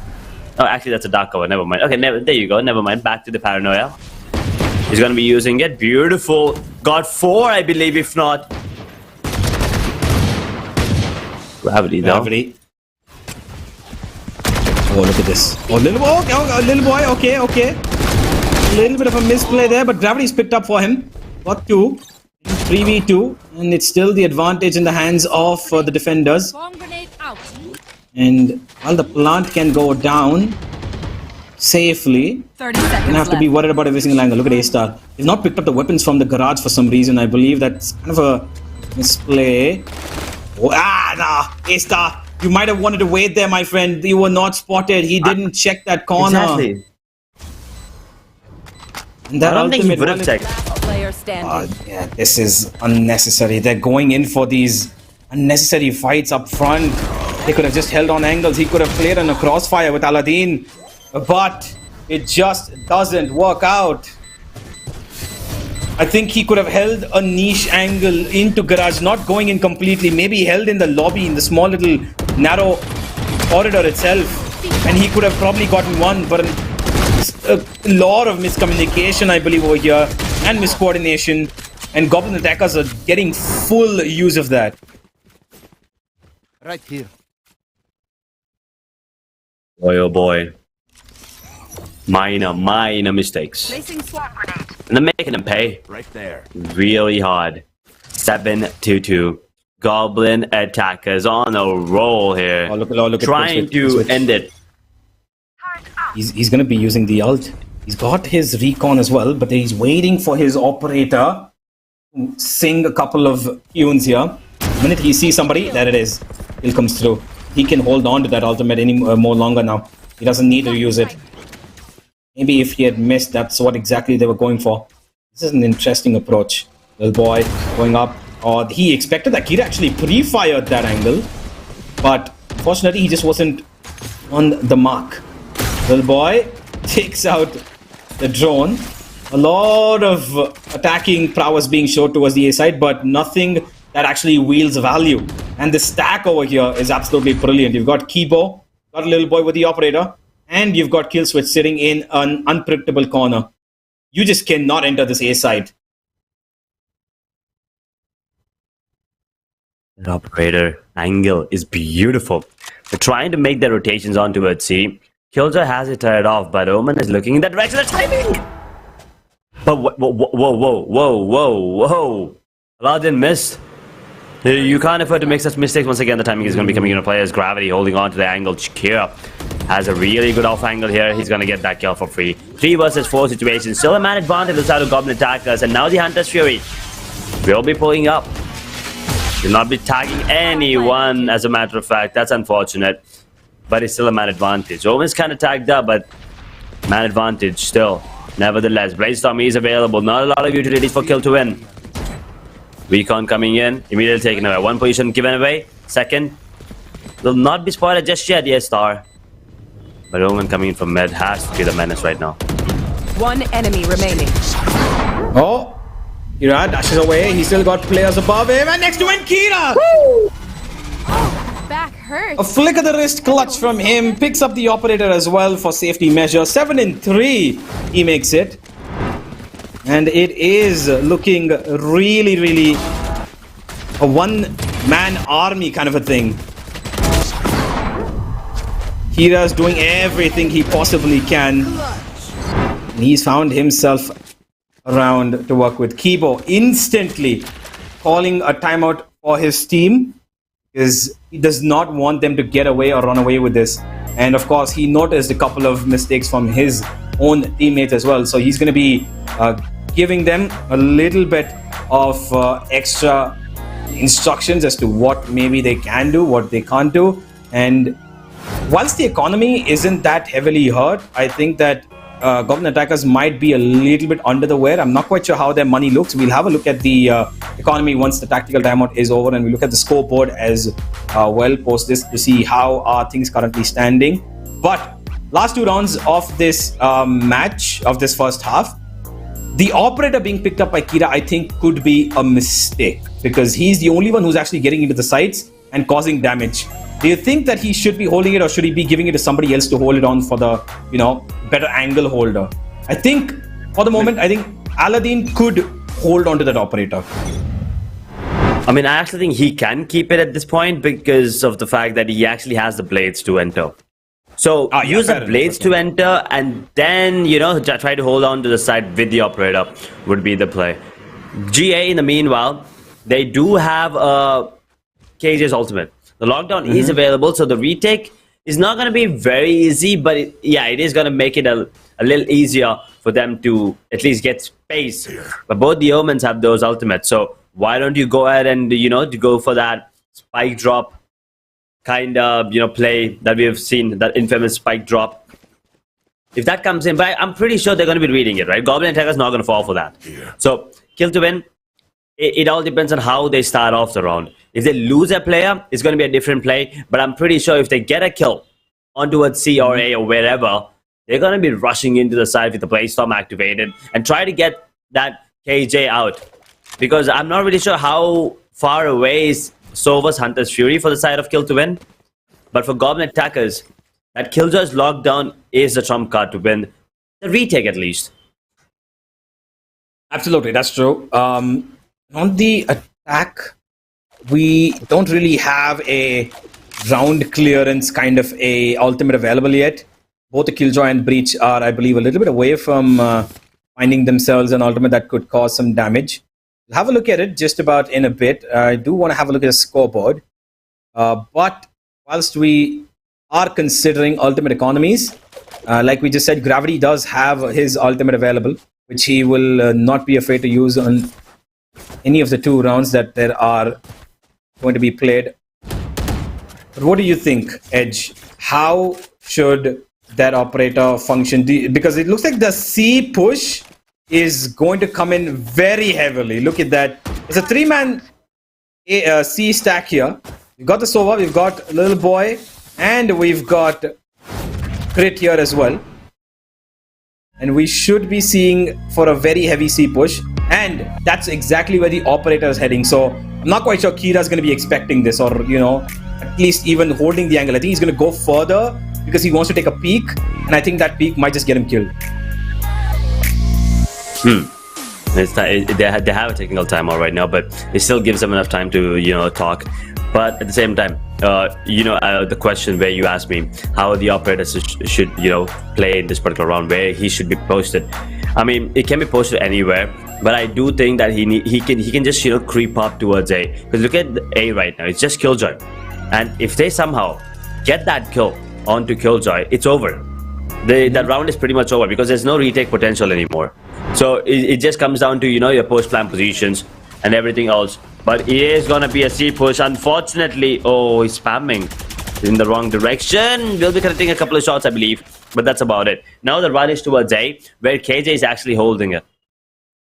Oh, actually, that's a dark cover. Never mind. Okay, there you go. Never mind. Back to the paranoia. He's going to be using it. Beautiful. Got 4, I believe, if not. Gravity, though. Gravity. Oh, look at this. Oh, little boy. Okay, little boy. Okay, okay. A little bit of a misplay there, but gravity's picked up for him. Got 2. 3v2. And it's still the advantage in the hands of the defenders. Bomb grenade out. And while the plant can go down safely, 30 seconds gonna have to left. be worried about every single angle. Look at A-Star. He's not picked up the weapons from the garage for some reason. I believe that's kind of a misplay. Oh, nah. A-Star. You might have wanted to wait there, my friend. You were not spotted. He didn't check that corner. Exactly. And that I don't think he ultimate would have one- checked. Last player standing. Yeah, this is unnecessary. They're going in for these unnecessary fights up front. They could have just held on angles. He could have played on a crossfire with Aladdin. But it just doesn't work out. I think he could have held a niche angle into garage, not going in completely. Maybe held in the lobby, in the small little narrow corridor itself. And he could have probably gotten one, but a lot of miscommunication, I believe, over here. And miscoordination. And Goblin attackers are getting full use of that. Right here. Boy, oh boy. Minor mistakes. Placing swamp grenade. And they're making them pay Right there. really hard. 7-2. Goblin attackers on a roll here. Oh, look at Trying Switch. to end it. He's going to be using the ult. He's got his recon as well, but he's waiting for his operator to sing a couple of tunes here. The minute he sees somebody, there it is. He'll comes through. He can hold on to that ultimate any more longer now. He doesn't need to use it. Maybe if he had missed, that's what exactly they were going for. This is an interesting approach. Little boy going up. He expected that Kira actually pre-fired that angle, but fortunately he just wasn't on the mark. Little boy takes out the drone. A lot of attacking prowess being showed towards the A side, but nothing that actually wields value. And the stack over here is absolutely brilliant. You've got Kibo, got a little boy with the operator, and you've got Killswitch sitting in an unpredictable corner. You just cannot enter this A side. The operator angle is beautiful. They're trying to make their rotations onto it. See, Killjoy has it tied off, but Omen is looking in that direction. The timing! But whoa. Aladdin missed. You can't afford to make such mistakes. Once again, the timing is going to be coming into play as Gravity holding on to the angle. Shakira has a really good off angle here. He's going to get that kill for free. 3 versus 4 situation. Still a man advantage inside of Goblin attackers. And now the Hunter's Fury will be pulling up. Will not be tagging anyone, as a matter of fact. That's unfortunate. But it's still a man advantage. Omen's kind of tagged up, but man advantage still. Nevertheless, Blazestorm is available. Not a lot of utilities for KillToWin. Recon coming in, immediately taken away. 1 position given away. 2nd will not be spotted just yet. Yes, Star. But Omen coming in from mid has to be the menace right now. 1 enemy remaining. Oh, Kira dashes away. He still got players above him. And next to him, Kira! Back hurts. A flick of the wrist clutch from him. Picks up the operator as well for safety measure. 7-3. He makes it. And it is looking really a one-man army kind of a thing. Kira's doing everything he possibly can. And he's found himself around to work with Kibo. Instantly calling a timeout for his team, because he does not want them to get away or run away with this. And of course, he noticed a couple of mistakes from his own teammates as well. So he's going to be giving them a little bit of extra instructions as to what maybe they can do, what they can't do. And once the economy isn't that heavily hurt, I think that Goblin attackers might be a little bit under the wear. I'm not quite sure how their money looks. We'll have a look at the economy once the tactical timeout is over, and we look at the scoreboard as well post this to see how are things currently standing. But last 2 rounds of this match, of this first half, the operator being picked up by Kira, I think, could be a mistake, because he's the only one who's actually getting into the sites and causing damage. Do you think that he should be holding it, or should he be giving it to somebody else to hold it on for the, better angle holder? I think for the moment, I think Aladdin could hold on to that operator. I mean, I actually think he can keep it at this point because of the fact that he actually has the blades to enter. So yeah, use fair the blades enough, to enter, and then try to hold on to the side with the operator would be the play. GA in the meanwhile, they do have KJ's ultimate. The lockdown is available, so the retake is not going to be very easy, but it is going to make it a little easier for them to at least get space. But both the Omens have those ultimates, so why don't you go ahead and to go for that spike drop kind of play that we have seen, that infamous spike drop. If that comes in, but I'm pretty sure they're going to be reading it, right? Goblin attacker's not going to fall for that. So KillToWin, it all depends on how they start off the round. If they lose a player, it's going to be a different play. But I'm pretty sure if they get a kill on towards C or A or wherever, they're going to be rushing into the side with the Blaze-Storm activated and try to get that KJ out. Because I'm not really sure how far away is Sova's Hunter's Fury for the side of KillToWin. But for Goblin attackers, that Killjoy's lockdown is the trump card to win the retake at least. Absolutely, that's true. On the attack, we don't really have a round clearance kind of a ultimate available yet. Both the Killjoy and Breach are, I believe, a little bit away from finding themselves an ultimate that could cause some damage. We'll have a look at it just about in a bit. I do want to have a look at the scoreboard. But whilst we are considering ultimate economies, like we just said, Gravity does have his ultimate available, which he will not be afraid to use on any of the 2 rounds that there are going to be played. But what do you think, Edge? How should that operator function? Because it looks like the C push is going to come in very heavily. Look at that. It's a 3-man C stack here. We've got the Sova, we've got Little Boy, and we've got Crit here as well. And we should be seeing for a very heavy C push. And that's exactly where the operator is heading. So I'm not quite sure Kira's going to be expecting this, or, at least even holding the angle. I think he's going to go further because he wants to take a peek. And I think that peek might just get him killed. They have a technical timeout right now, but it still gives them enough time to, talk. But at the same time, the question where you asked me how the operators should, play in this particular round, where he should be posted. I mean, it can be posted anywhere, but I do think that he can just creep up towards A. Because look at A right now; it's just Killjoy, and if they somehow get that kill onto Killjoy, it's over. That round is pretty much over because there's no retake potential anymore. So it just comes down to your post-plan positions and everything else. But it is gonna be a C push. Unfortunately, oh, he's spamming in the wrong direction. We'll be connecting a couple of shots, I believe, but that's about it. Now the run is towards A, where KJ is actually holding it.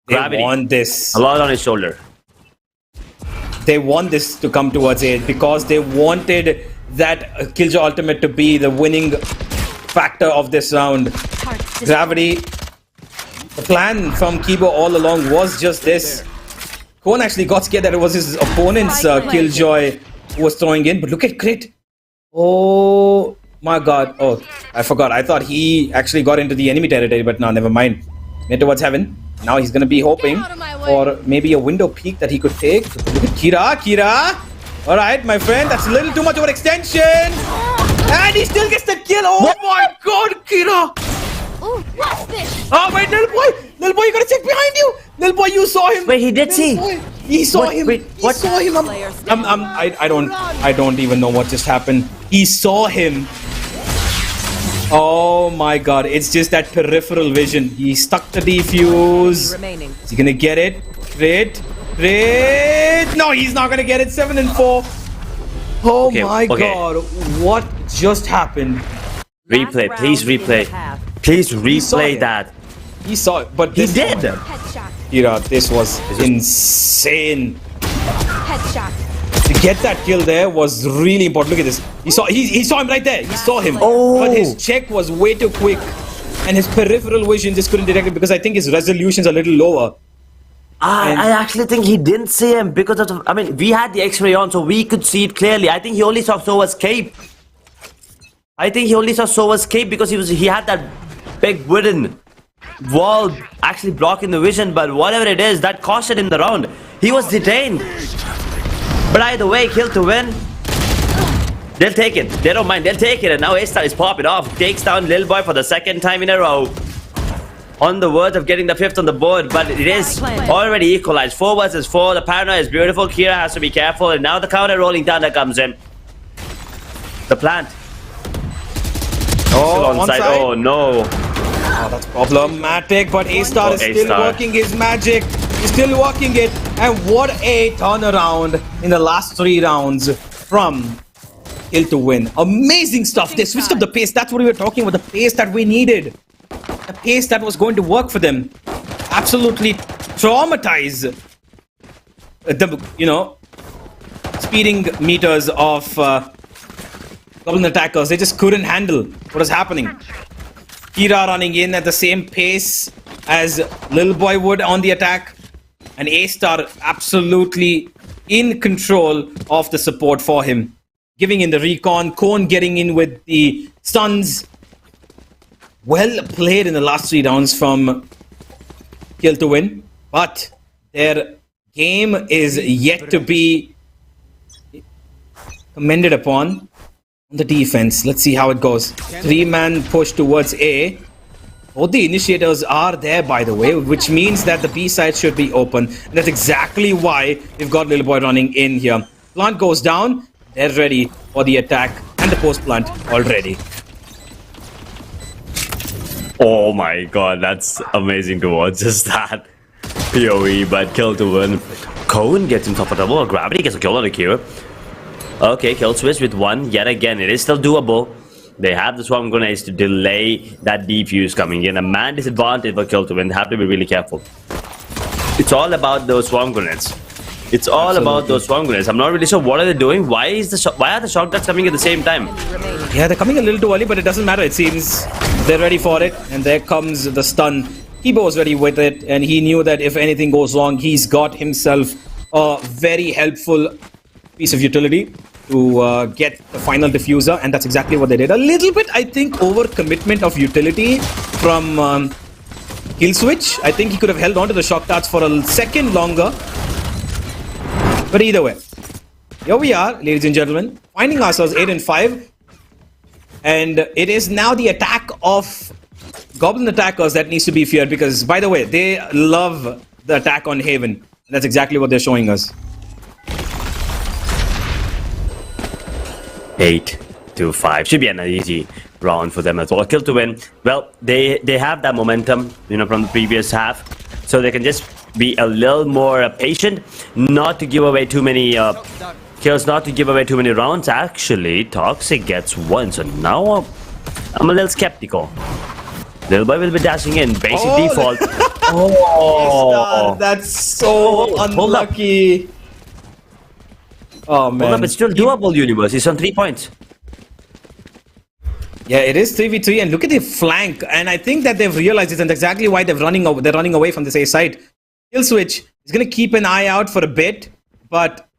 Gravity, they want this. A lot on his shoulder. They want this to come towards A because they wanted that Killjoy ultimate to be the winning factor of this round. Gravity, the plan from Kibo all along was just this. Kwon actually got scared that it was his opponent's Killjoy who was throwing in, but look at Crit. Oh my god. Oh, I forgot. I thought he actually got into the enemy territory, but no, never mind. Went towards heaven. Now he's going to be hoping for maybe a window peek that he could take. Look at Kira. Alright, my friend, that's a little too much overextension. And he still gets the kill. Oh my god, Kira. Oh, wait, little boy, you gotta check behind you. Little boy, you saw him. Wait, he did see. He saw him. Wait, what? He saw him. I don't even know what just happened. He saw him. Oh my god, it's just that peripheral vision. He stuck the defuse. Remaining. Is he gonna get it? Crit. No, he's not gonna get it. 7 and 4. Oh my god, what just happened? Replay, please replay. Please replay that. He saw it, but He did. Kira, this was insane. Headshot. To get that kill there was really important. Look at this. He saw him right there. He saw him. Oh. But his check was way too quick. And his peripheral vision just couldn't detect it because I think his resolution's a little lower. I actually think he didn't see him because of the, I mean, we had the X-ray on, so we could see it clearly. I think he only saw Sova's cape. Because he had that big wooden wall actually blocking the vision, but whatever it is, that costed him the round. He was detained. But either way, KillToWin, They'll take it. They don't mind. They'll take it. And now A-Star is popping off. Takes down Lil Boy for the second time in a row. On the verge of getting the 5th on the board, but it is already equalized. 4 versus 4. The paranoia is beautiful. Kira has to be careful. And now the counter rolling thunder comes in. The plant. Oh, On side. Oh, no. Oh, that's problematic, but A-Star is still A-Star. working his magic. He's still working it. And what a turnaround in the last 3 rounds from KillToWin. Amazing stuff. They switched up the pace. That's what we were talking about. The pace that we needed. The pace that was going to work for them. Absolutely traumatize the, speeding meters of Goblin attackers. They just couldn't handle what was happening. Kira running in at the same pace as Lil Boy would on the attack. And A-Star absolutely in control of the support for him. Giving in the recon. Cone getting in with the stuns. Well played in the last 3 rounds from KillToWin. But their game is yet to be commended upon. On the defense, let's see how it goes. 3-man push towards A. Both the initiators are there, by the way, which means that the B side should be open. And that's exactly why we've got Lil Boy running in here. Plant goes down. They're ready for the attack and the post plant already. Oh my god, that's amazing to watch. Just that PoE, but KillToWin. Cohen gets himself a double. Gravity gets a kill on the Kira. Okay, kill switch with 1. Yet again, it is still doable. They have the swarm grenades to delay that defuse coming in. A man disadvantage for KillToWin. They have to be really careful. It's all about those swarm grenades. It's all about those swarm grenades. I'm not really sure what are they doing. Why are the shock darts coming at the same time? Yeah, they're coming a little too early, but it doesn't matter. It seems they're ready for it. And there comes the stun. Kibo was ready with it, and he knew that if anything goes wrong, he's got himself a very helpful piece of utility to get the final diffuser, and that's exactly what they did. A little bit, I think, overcommitment of utility from Killswitch. I think he could have held on to the shock darts for a second longer. But either way, here we are, ladies and gentlemen, finding ourselves 8 and 5. And it is now the attack of Goblin attackers that needs to be feared, because, by the way, they love the attack on Haven. That's exactly what they're showing us. 8-5 should be an easy round for them as well. KillToWin, well, they have that momentum, from the previous half, so they can just be a little more patient, not to give away too many kills, not to give away too many rounds. Actually, Toxic gets 1, so now I'm a little skeptical. Lil Boy will be dashing in, basic default. Oh, that's so unlucky. Oh man, hold up, it's still doable. Universe, he's on 3 points. Yeah, it is 3v3, and look at the flank. And I think that they've realized this, and that's exactly why they're running away from this A side. Killswitch is going to keep an eye out for a bit, but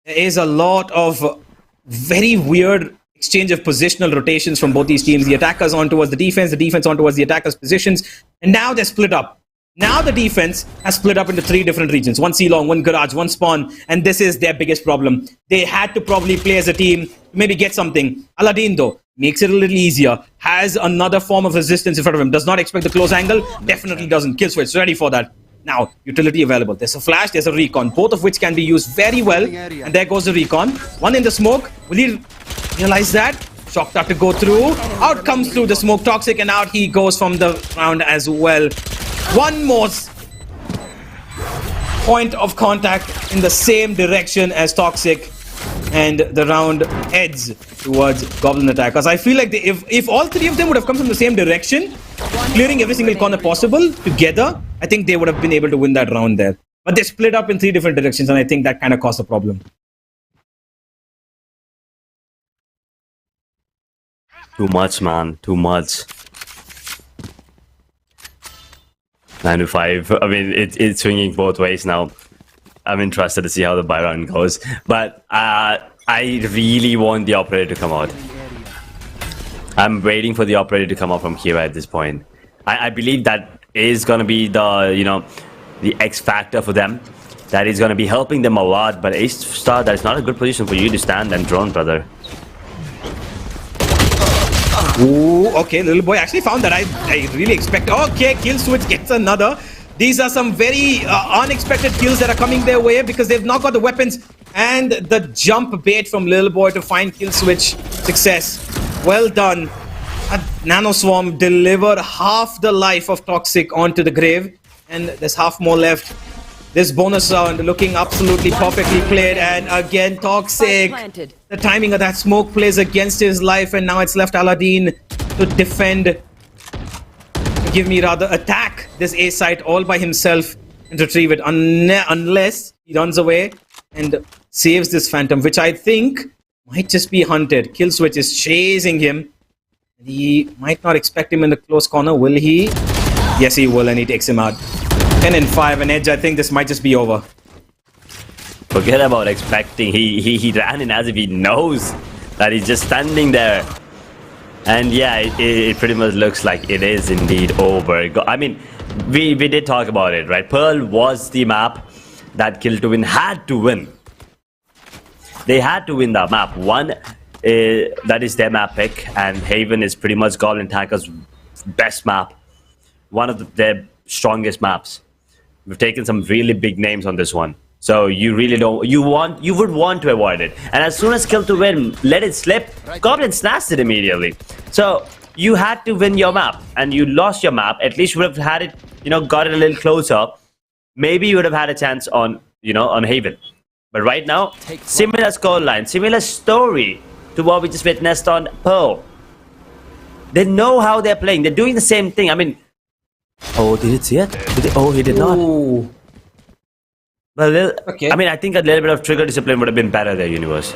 there is a lot of very weird exchange of positional rotations from both these teams. The attackers on towards the defense on towards the attackers' positions, and now they're split up. Now the defense has split up into 3 different regions. 1 C-Long, 1 Garage, 1 Spawn, and this is their biggest problem. They had to probably play as a team to maybe get something. Aladdin, though, makes it a little easier. Has another form of resistance in front of him. Does not expect the close angle. Definitely doesn't. Killswitch, ready for that. Now, utility available. There's a flash, there's a recon, both of which can be used very well. And there goes the recon. 1 in the smoke. Will he realize that? Shock dart to go through. Out comes through the smoke Toxic, and out he goes from the round as well. 1 more point of contact in the same direction as Toxic, and the round heads towards Goblin attackers. I feel like if all 3 of them would have come from the same direction, clearing every single corner possible together, I think they would have been able to win that round there. But they split up in 3 different directions, and I think that kind of caused a problem. Too much, man. Too much. 9-5. I mean, it's swinging both ways now. I'm interested to see how the buy round goes. But I really want the operator to come out. I'm waiting for the operator to come out from here at this point. I believe that is going to be the, the X factor for them. that is going to be helping them a lot. But Ace Star, that's not a good position for you to stand and drone, brother. Ooh, okay, little boy actually found that. I really expect. Okay, kill switch gets another. These are some very unexpected kills that are coming their way because they've not got the weapons and the jump bait from little boy to find kill switch success. Well done. A Nano Swarm delivered half the life of Toxic onto the grave, and there's half more left. This bonus round looking absolutely perfectly played, and again Toxic. The timing of that smoke plays against his life, and now it's left Aladdin to defend. Give me rather attack this A site all by himself and retrieve it unless he runs away and saves this Phantom, which I think might just be hunted. Kill switch is chasing him. He might not expect him in the close corner. Will he? Yes, he will, and he takes him out. 10 and 5, and Edge, I think this might just be over. Forget about expecting. He ran in as if he knows that he's just standing there. And yeah, it pretty much looks like it is indeed over. I mean, we did talk about it, right? Pearl was the map that KillToWin had to win. They had to win that map. One, that is their map pick, and Haven is pretty much Goblin Attacker's best map. One of their strongest maps. We've taken some really big names on this one. So you really don't, you would want to avoid it. And as soon as KillToWin let it slip, Goblin snatched it immediately. So you had to win your map, and you lost your map. At least you would have had it, you know, got it a little closer. Maybe you would have had a chance on, you know, on Haven. But right now, similar scoreline, similar story to what we just witnessed on Pearl. They know how they're playing. They're doing the same thing. I mean, oh, did it see it? Oh, he did not. Ooh. Well, Okay. I mean, I think a little bit of trigger discipline would have been better there, Universe.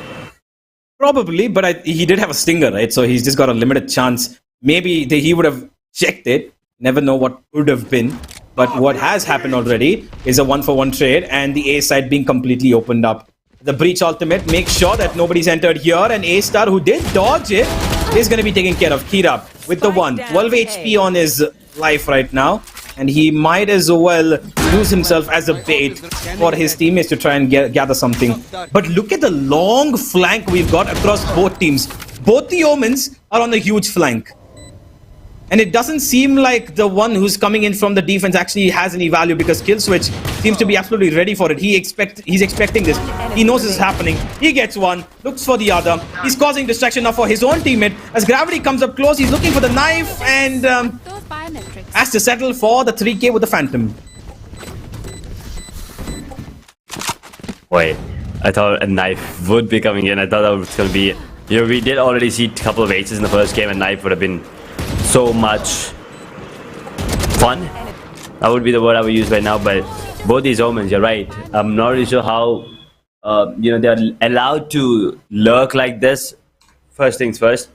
Probably, but he did have a stinger, right? So he's just got a limited chance. Maybe he would have checked it. Never know what could have been. But what has happened already is a 1-for-1 trade, and the A side being completely opened up. The breach ultimate makes sure that nobody's entered here, and A star, who did dodge it, is going to be taken care of. Kira with the 1. 12 HP on his life right now, and he might as well use himself as a bait for his teammates to try and gather something. But look at the long flank we've got across both teams. Both the Omens are on a huge flank, and it doesn't seem like the one who's coming in from the defense actually has any value, because Killswitch seems to be absolutely ready for it. He's expecting this. He knows this is happening. He gets one, looks for the other. He's causing distraction now for his own teammate. As Gravity comes up close, he's looking for the knife, and has to settle for the 3k with the Phantom. Wait, I thought a knife would be coming in. I thought that was going to be... You know, we did already see a couple of aces in the first game, and knife would have been so much fun. That would be the word I would use right now. But both these Omens, you're right. I'm not really sure how you know, they're allowed to lurk like this. First things first.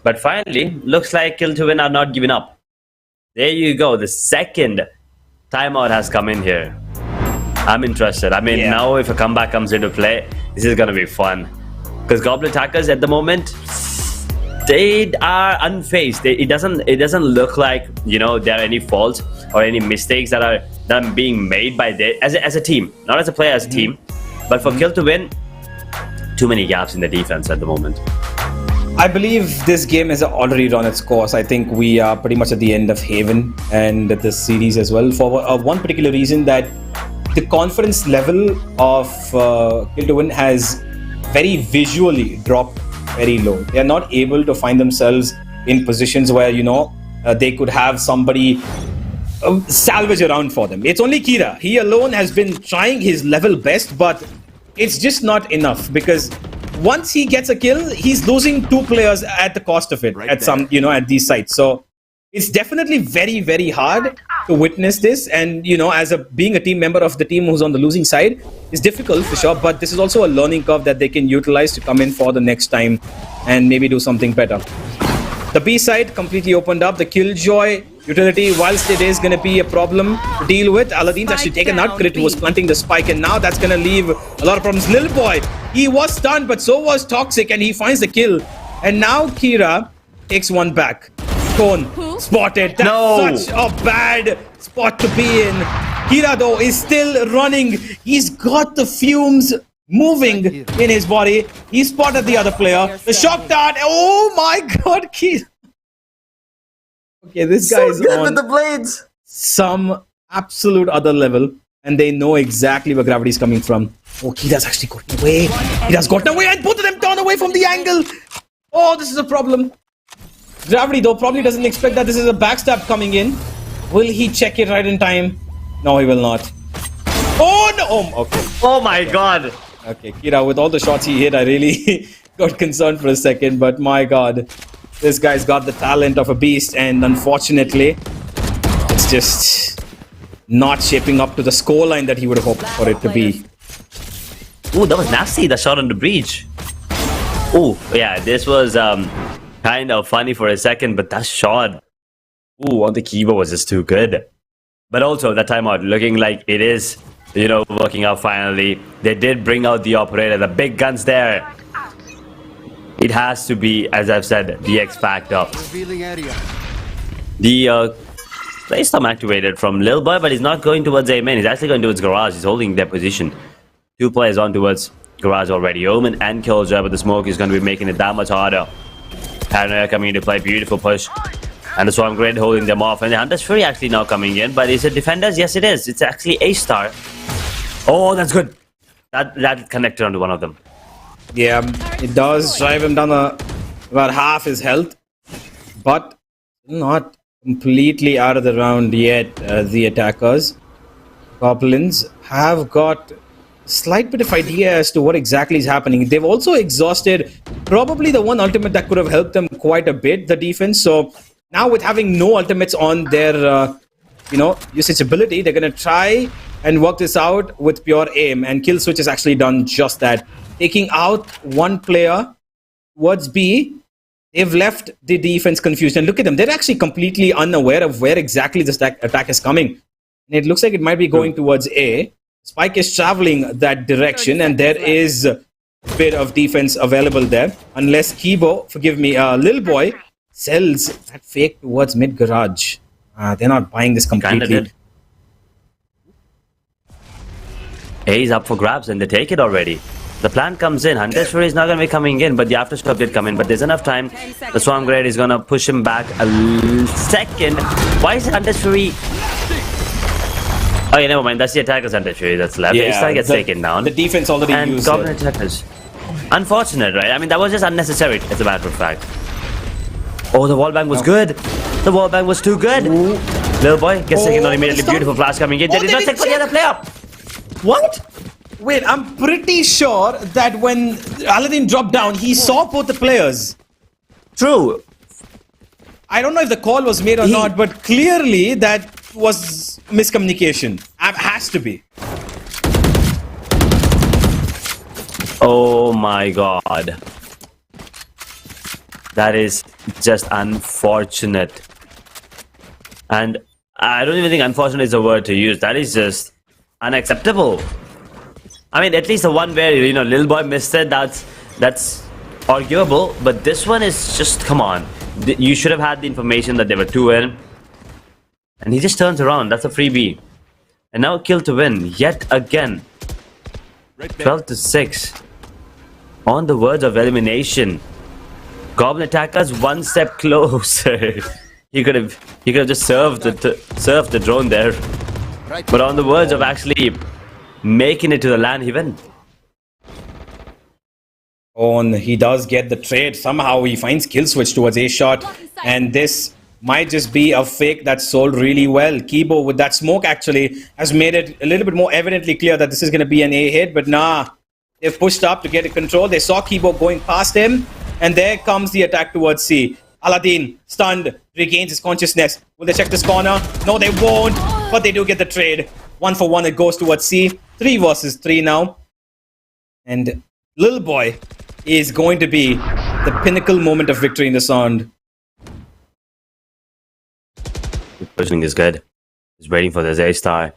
But finally, looks like KillToWin are not giving up. There you go. The second timeout has come in here. I'm interested. I mean, now if a comeback comes into play, this is gonna be fun. Because Goblin Attackers at the moment, they are unfazed. It doesn't look like, you know, there are any faults or any mistakes that are being made by them as a team, not as a player, as a team. But for KillToWin, too many gaps in the defense at the moment. I believe this game has already run its course. I think we are pretty much at the end of Haven and the series as well, for one particular reason, that the confidence level of KillToWin has very visually dropped very low. They are not able to find themselves in positions where, you know, they could have somebody salvage around for them. It's only Kira. He alone has been trying his level best, but it's just not enough, because once he gets a kill, he's losing 2 players at the cost of it, right, at some, you know, at these sites. So it's definitely very, very hard to witness this, and, you know, as being a team member of the team who's on the losing side is difficult for sure, but this is also a learning curve that they can utilize to come in for the next time and maybe do something better. The B side completely opened up. The Killjoy utility, whilst it is going to be a problem to deal with, Aladdin's actually taken out. Crit was planting the spike, and now that's going to leave a lot of problems. Lil Boy, he was stunned, but so was Toxic, and he finds the kill. And now Kira takes one back. Cone spotted. That's such a bad spot to be in. Kira though is still running. He's got the fumes moving in his body. He spotted the other player. The shock dart. Oh my god, Kira. Okay, this guy is good on with the blades. some absolute other level, and they know exactly where gravity is coming from. Oh, Kira's actually gotten away. Kira's gotten away, and both of them turn away from the angle. Oh, this is a problem. Gravity though probably doesn't expect that this is a backstab coming in. Will he check it right in time? No, he will not. Oh no! Oh, okay. Oh my god. Okay, Kira, with all the shots he hit, I really got concerned for a second, but my god. This guy's got the talent of a beast, and unfortunately, it's just not shaping up to the scoreline that he would have hoped for it to be. Ooh, that was nasty, the shot on the breach. Ooh, yeah, this was kind of funny for a second, but that shot, ooh, on the keyboard was just too good. But also, that timeout looking like it is, you know, working out finally. They did bring out the operator, the big guns there. It has to be, as I've said, the X Factor. Revealing area. The playstorm activated from Lil Boy, but he's not going towards A main. He's actually going towards Garage. He's holding their position. Two players on towards Garage already. Omen and Killjoy, but the smoke is going to be making it that much harder. Paranoia coming into play. Beautiful push. And the Swarm Grenade holding them off. And the Hunter's Fury actually now coming in. But is it defenders? Yes, it is. It's actually A-Star. Oh, that's good. That connected onto one of them. Yeah, it does drive him down about half his health, but not completely out of the round yet. The attackers, Goblins, have got a slight bit of idea as to what exactly is happening. They've also exhausted probably the one ultimate that could have helped them quite a bit, the defense. So now with having no ultimates on their usage ability, they're going to try and work this out with pure aim, and Kill Switch has actually done just that. Taking out one player towards B, they've left the defense confused. And look at them, they're actually completely unaware of where exactly this attack is coming. And it looks like it might be going towards A. Spike is traveling that direction, and there is a bit of defense available there. Unless Kibo, forgive me, Lil Boy, sells that fake towards mid garage. They're not buying this completely. A is up for grabs, and they take it already. The plan comes in. Hunter's Fury is not going to be coming in, but the aftershock did come in. But there's enough time. The Swarm Grenade is going to push him back a second. Why is Hunter's Fury? Oh, yeah, never mind. That's the attacker's Hunter's Fury that's left. He's trying to get taken down. The defense already and used Goblin it. attackers. Unfortunate, right? I mean, that was just unnecessary, as a matter of fact. Oh, the wallbang was good. The wallbang was too good. Ooh. Little boy gets taken on immediately. Beautiful flash coming in. They did not check for the other player. What? Wait, I'm pretty sure that when Aladdin dropped down, he saw both the players. True. I don't know if the call was made or not, but clearly that was miscommunication. Has to be. Oh my god. That is just unfortunate. And I don't even think unfortunate is a word to use. That is just unacceptable. I mean, at least the one where, you know, Lil Boy missed it, that's arguable. But this one is just, come on. You should have had the information that they were 2 in. And he just turns around. That's a freebie. And now KillToWin yet again. 12-6. On the verge of elimination. Goblin attackers one step closer. He could have just served the drone there. But on the verge of actually making it to the land event. And he does get the trade. Somehow he finds kill switch towards A shot, and this might just be a fake that's sold really well. Kibo with that smoke actually has made it a little bit more evidently clear that this is going to be an A hit, but nah, they've pushed up to get it control. They saw Kibo going past him, and there comes the attack towards C. Aladdin, stunned, regains his consciousness. Will they check this corner? No, they won't, but they do get the trade. 1 for 1, it goes towards C. 3 versus 3 now. And Lil Boy is going to be the pinnacle moment of victory in the sound. Positioning is good. He's waiting for the A-star.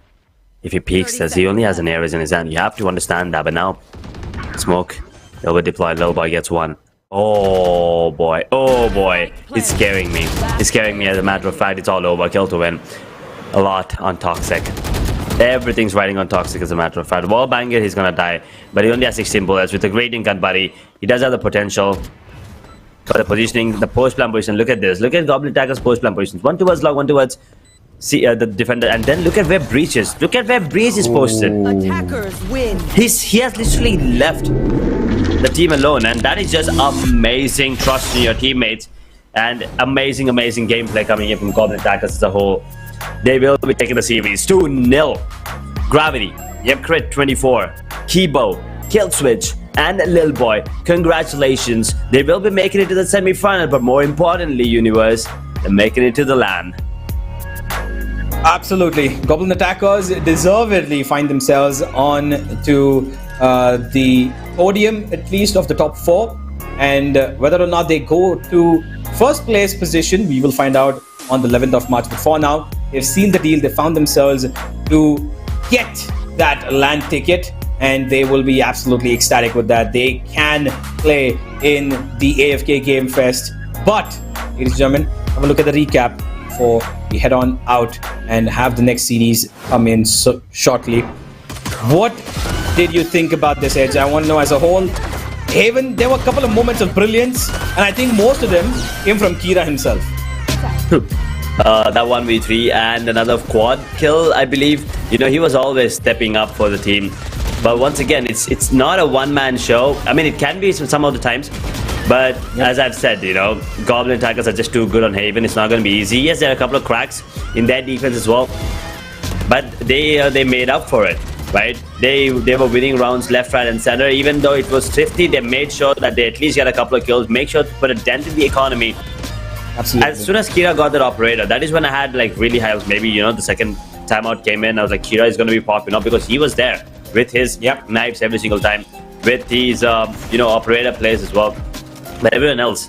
If he peeks, as he only has an Ares in his hand, you have to understand that. But now, smoke, over deployed, Lil Boy gets one. Oh boy, it's scaring me. It's scaring me. As a matter of fact, it's all over. KillToWin. A lot on Toxic. Everything's riding on Toxic, as a matter of fact. Wall banger, he's gonna die. But he only has 16 bullets with a gradient gun, buddy. He does have the potential. But the positioning, the post-plan position, look at this. Look at Goblin Attacker's post-plan positions. One towards Lakh, one towards the defender. And then look at where Breach is. Look at where Breach is posted. Attackers win. He has literally left the team alone. And that is just amazing trust in your teammates. And amazing gameplay coming in from Goblin Attackers as a whole. They will be taking the series 2-0. Gravity, yep, crit 24. Kibo, Kill Switch, and Lil Boy. Congratulations. They will be making it to the semi-final, but more importantly, Universe, they're making it to the LAN. Absolutely. Goblin Attackers deservedly find themselves on to the podium, at least of the top 4. And whether or not they go to first place position, we will find out on the 11th of March. But for now, they've seen the deal. They found themselves to get that LAN ticket, and they will be absolutely ecstatic with that. They can play in the AFK Game Fest. But, ladies and gentlemen, have a look at the recap before we head on out and have the next series come in shortly. What did you think about this, Edge? I want to know as a whole. Haven, there were a couple of moments of brilliance, and I think most of them came from Kira himself. That 1v3 and another quad kill, I believe. You know, he was always stepping up for the team. But once again, it's not a one-man show. I mean, it can be some of the times. But as I've said, you know, Goblin Attackers are just too good on Haven. It's not going to be easy. Yes, there are a couple of cracks in their defense as well. But they made up for it. Right, they were winning rounds left, right, and center. Even though it was thrifty, they made sure that they at least get a couple of kills. Make sure to put a dent in the economy. Absolutely. As soon as Kira got that operator, that is when I had like really high hopes. Maybe, you know, the second timeout came in, I was like, Kira is going to be popping up because he was there with his knives every single time, with his you know, operator plays as well. But everyone else,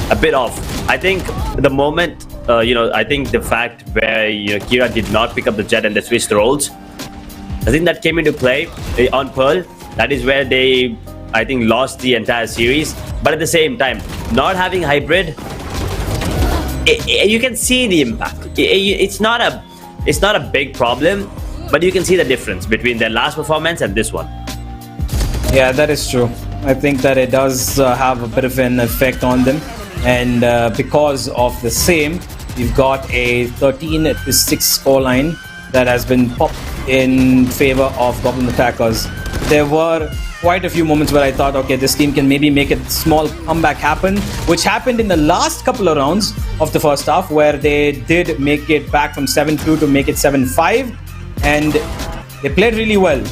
a bit off. I think the moment, you know, I think the fact where, you know, Kira did not pick up the jet and they switched roles, I think that came into play on Pearl. That is where they, I think, lost the entire series. But at the same time, not having hybrid, you can see the impact. It's not a big problem, but you can see the difference between their last performance and this one. Yeah, that is true. I think that it does have a bit of an effect on them. And because of the same, we've got a 13-6 scoreline that has been popped in favor of Goblin Attackers. There were quite a few moments where I thought, okay, this team can maybe make a small comeback happen, which happened in the last couple of rounds of the first half, where they did make it back from 7-2 to make it 7-5, and they played really well.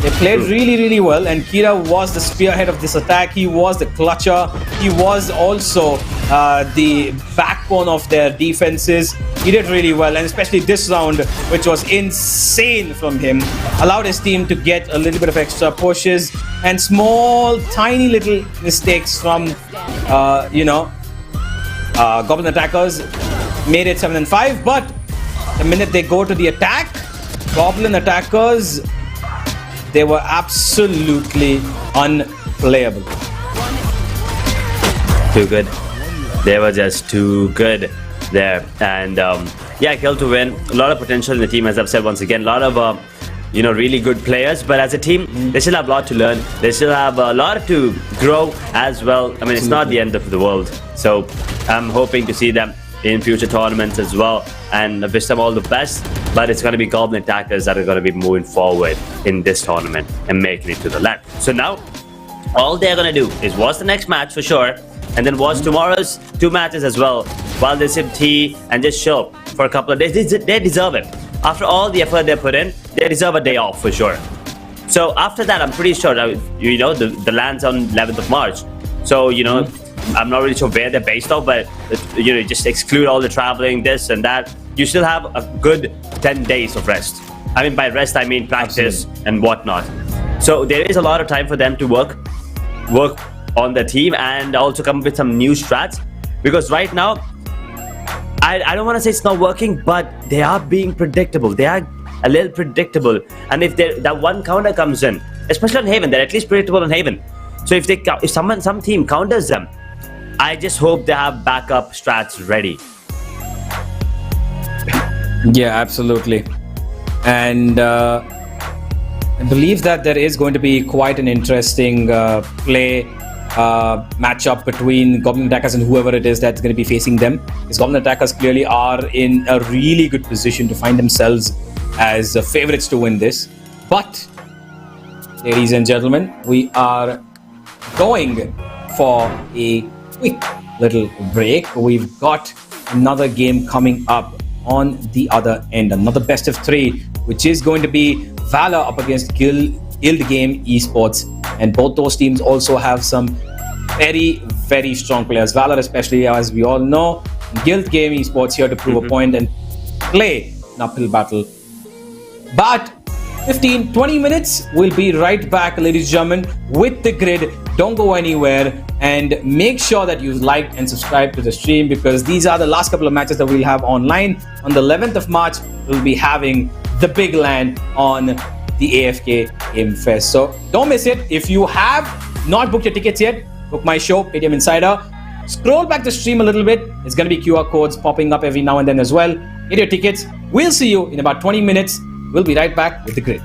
They played really well, and Kira was the spearhead of this attack. He was the clutcher. He was also the backbone of their defenses. He did really well, and especially this round, which was insane from him, allowed his team to get a little bit of extra pushes and small, tiny little mistakes from, you know, Goblin Attackers made it 7-5. But the minute they go to the attack, Goblin Attackers, they were absolutely unplayable. Too good. They were just too good there. And yeah, KillToWin, a lot of potential in the team, as I've said once again. A lot of you know, really good players, but as a team, they still have a lot to learn. They still have a lot to grow as well. I mean, it's not the end of the world. So I'm hoping to see them in future tournaments as well, and wish them all the best. But it's going to be Goblin Attackers that are going to be moving forward in this tournament and making it to the LAN. So now, all they're going to do is watch the next match for sure, and then watch tomorrow's 2 matches as well, while they sip tea and just chill for a couple of days. They deserve it. After all the effort they put in, they deserve a day off for sure. So after that, I'm pretty sure, you know, the LAN's on 11th of March. So, you know, I'm not really sure where they're based off, but, you know, just exclude all the traveling, this and that. You still have a good 10 days of rest. I mean, by rest, I mean practice and whatnot. So there is a lot of time for them to work on the team and also come up with some new strats. Because right now, I don't want to say it's not working, but they are being predictable. They are a little predictable. And if that one counter comes in, especially on Haven, they're at least predictable on Haven. So if some team counters them, I just hope they have backup strats ready. Yeah, absolutely. And I believe that there is going to be quite an interesting matchup between Goblin attackers and whoever it is that's going to be facing them. Because Goblin attackers clearly are in a really good position to find themselves as favorites to win this. But, ladies and gentlemen, we are going for a quick little break. We've got another game coming up on the other end, another best of 3, which is going to be Valor up against GD Esports, and both those teams also have some very, very strong players. Valor, especially, as we all know, GD Esports here to prove a point and play an uphill battle. But 15-20 minutes, we'll be right back, ladies and gentlemen, with the grid. Don't go anywhere, and make sure that you like and subscribe to the stream, because these are the last couple of matches that we'll have online. On the 11th of March, we'll be having the big LAN on the AFK Game Fest. So don't miss it. If you have not booked your tickets yet, book my show, PayTM Insider. Scroll back the stream a little bit. It's going to be QR codes popping up every now and then as well. Get your tickets. We'll see you in about 20 minutes. We'll be right back with the grid.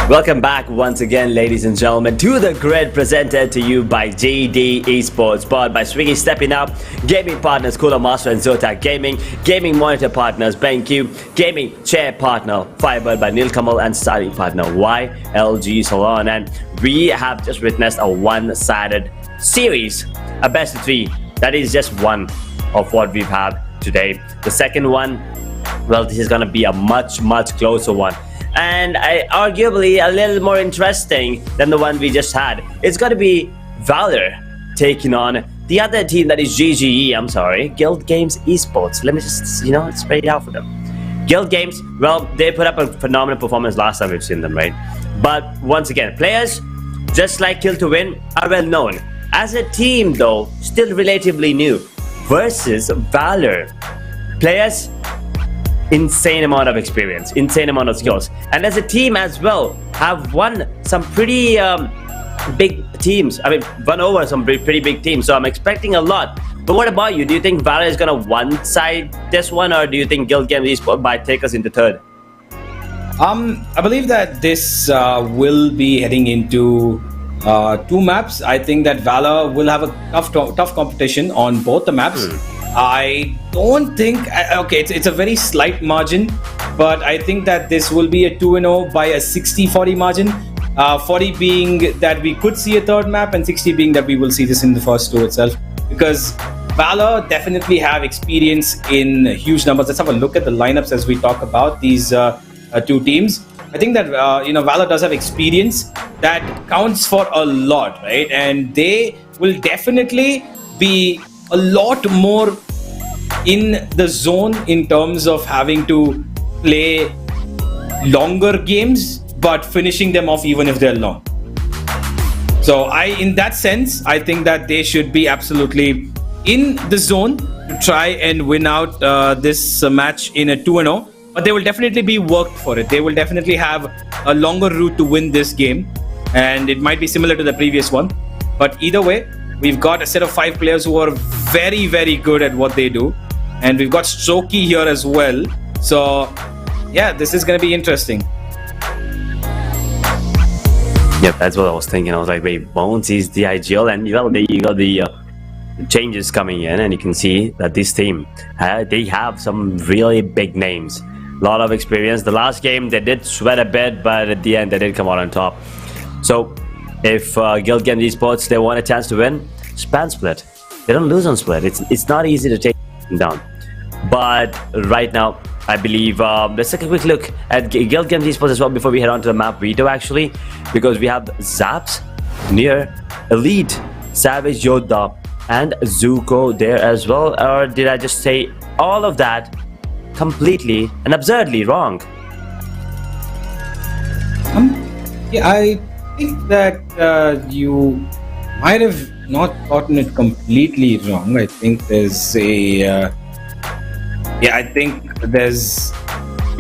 Welcome back once again, ladies and gentlemen, to the grid presented to you by GD Esports, powered by Swiggy Stepping Up, gaming partners Cooler Master and Zotac Gaming, gaming monitor partners BenQ, gaming chair partner Firebird by Neil Kamal, and starting partner YLG Salon. And we have just witnessed a one-sided series, a best of 3. That is just one of what we've had today. The second one, well, this is going to be a much closer one. And arguably a little more interesting than the one we just had. It's going to be Valor taking on the other team, that is Guild Games Esports. Let me just, spell it out for them. Guild Games, well, they put up a phenomenal performance last time we've seen them, right? But once again, players, just like KillToWin, are well known. As a team, though, still relatively new. Versus Valor. Players, insane amount of experience, insane amount of skills, and as a team as well have won some pretty big teams. I mean, won over some pretty big teams, so I'm expecting a lot. But what about you? Do you think Valor is gonna one-side this one, or do you think Guild Games Esports might take us into third? I believe that this will be heading into 2 maps. I think that Valor will have a tough competition on both the maps. I don't think, okay, it's a very slight margin, but I think that this will be a 2-0 by a 60-40 margin. 40 being that we could see a third map, and 60 being that we will see this in the first 2 itself. Because Valor definitely have experience in huge numbers. Let's have a look at the lineups as we talk about these 2 teams. I think that Valor does have experience that counts for a lot, right? And they will definitely be a lot more in the zone in terms of having to play longer games, but finishing them off even if they're long. So in that sense, I think that they should be absolutely in the zone to try and win out this match in a 2-0. But they will definitely be worked for it. They will definitely have a longer route to win this game, and it might be similar to the previous one. But either way, we've got a set of 5 players who are very good at what they do. And we've got Strokey here as well. So, yeah, this is going to be interesting. Yep, that's what I was thinking. I was like, wait, Bones is the IGL, and well, there you got the changes coming in, and you can see that this team, they have some really big names. A lot of experience. The last game, they did sweat a bit, but at the end, they did come out on top. So, if Guild Games Esports, they want a chance to win, span split. They don't lose on split. It's not easy to take them down. But right now, I believe, let's take a quick look at Guild Games Esports as well before we head on to the map veto, actually, because we have Zaps, Near, Elite, Savage, Yoda, and Zuko there as well. Or did I just say all of that completely and absurdly wrong? Yeah, I think that you might have not gotten it completely wrong. I think there's a I think there's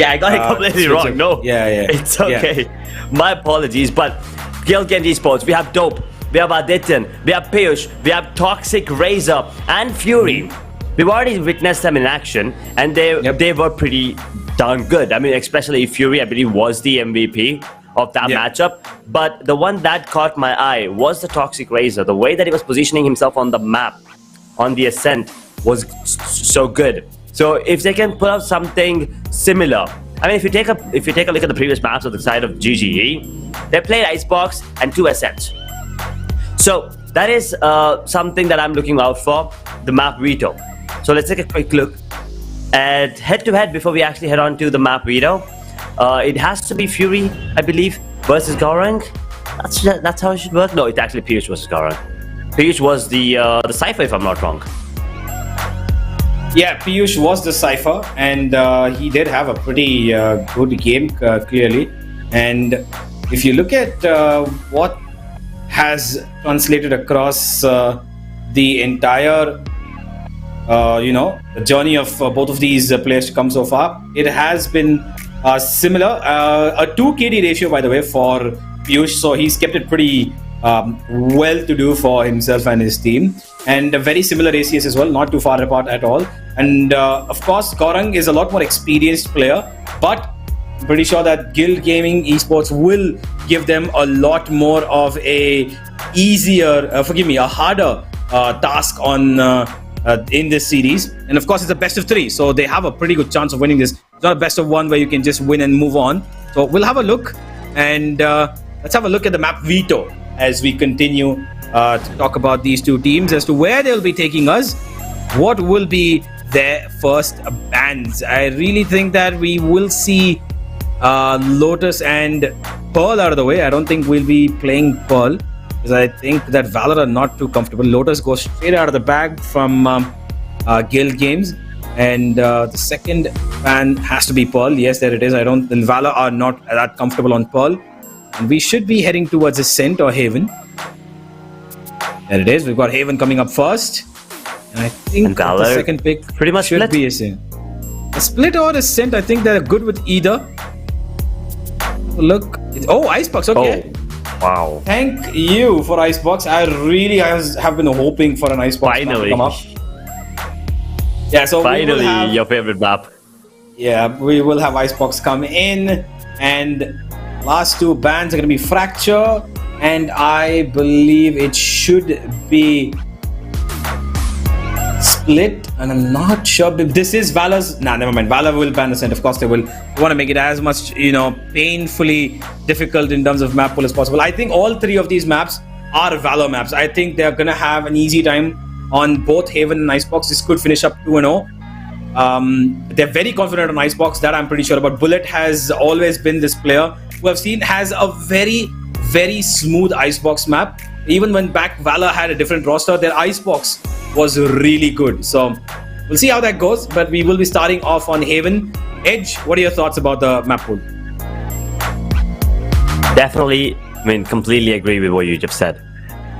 I got it completely wrong. No, it's okay. Yeah. My apologies. But Guild Games Esports, we have Dope, we have Adityan, we have Piyush, we have Toxic Razor and Fury. We've already witnessed them in action, and they were pretty darn good. I mean, especially Fury, I believe, was the MVP of that matchup. But the one that caught my eye was the Toxic Razor. The way that he was positioning himself on the map, on the ascent, was so good. So if they can put out something similar, I mean, if you take a look at the previous maps on the side of GGE, they played Icebox and 2 ascents. So that is something that I'm looking out for, the map veto. So let's take a quick look at head-to-head before we actually head on to the map veto. It has to be Fury, I believe, versus Gaurang. That's how it should work. No, it's actually Piyush versus Gaurang. Piyush was the Cypher, if I'm not wrong. Yeah, Piyush was the Cypher, and he did have a pretty good game, clearly. And if you look at what has translated across the entire, the journey of both of these players to come so far, it has been similar. A 2 KD ratio, by the way, for Piyush, so he's kept it pretty well to do for himself and his team. And a very similar ACS as well, not too far apart at all. And of course, Gaurang is a lot more experienced player, but I'm pretty sure that Guild Gaming Esports will give them a lot more of a harder task on in this series. And of course, it's a best of 3, so they have a pretty good chance of winning this. It's not a best of 1 where you can just win and move on. So we'll have a look, and let's have a look at the map veto as we continue to talk about these two teams as to where they'll be taking us. What will be their first bans? I really think that we will see Lotus and Pearl out of the way. I don't think we'll be playing Pearl, because I think that Valor are not too comfortable. Lotus goes straight out of the bag from Guild Games, and the second ban has to be Pearl. Yes, there it is. And Valor are not that comfortable on Pearl, and we should be heading towards Ascent or Haven. There it is. We've got Haven coming up first, and I think Valor, the second pick pretty much should split. be Ascent. A split or Ascent, I think they're good with either. Look, Icebox. Okay. Oh, wow. Thank you for Icebox. I really have been hoping for an Icebox map to Finally. come up. Yeah, so Finally, your favorite map. we will have Icebox come in, and last 2 bans are going to be Fracture, and I believe it should be Split, and I'm not sure if this is Valor's. Nah, never mind. Valor will ban Ascent. Of course they will. They want to make it as much, painfully difficult in terms of map pool as possible. I think all 3 of these maps are Valor maps. I think they're going to have an easy time on both Haven and Icebox. This could finish up 2-0. They're very confident on Icebox, that I'm pretty sure about. Bullet has always been this player who I've seen has a very, very smooth Icebox map. Even when back Valor had a different roster, their Icebox was really good. So we'll see how that goes, but we will be starting off on Haven. Edge, what are your thoughts about the map pool? Definitely, completely agree with what you just said.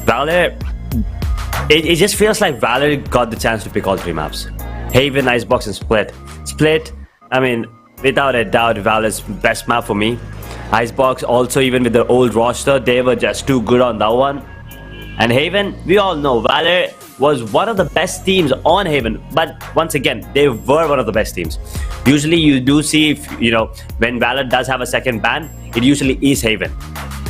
Valor, it just feels like Valor got the chance to pick all 3 maps. Haven, Icebox, and Split. Split, without a doubt, Valor's best map for me. Icebox, also, even with their old roster, they were just too good on that one. And Haven, we all know Valor was one of the best teams on Haven, but once again, they were one of the best teams. Usually you do see, when Valor does have a second ban, it usually is Haven.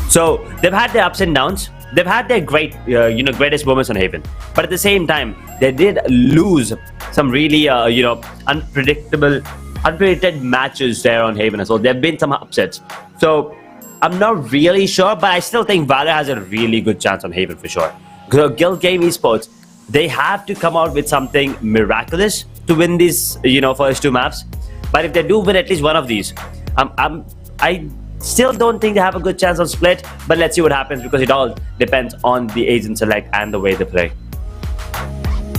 So they've had their ups and downs. They've had their greatest moments on Haven, but at the same time, they did lose some really, unpredicted matches there on Haven as well. There have been some upsets. So I'm not really sure, but I still think Valor has a really good chance on Haven for sure. Because Guild Game Esports, they have to come out with something miraculous to win these, first 2 maps. But if they do win at least one of these, I still don't think they have a good chance on Split. But let's see what happens, because it all depends on the agent select and the way they play.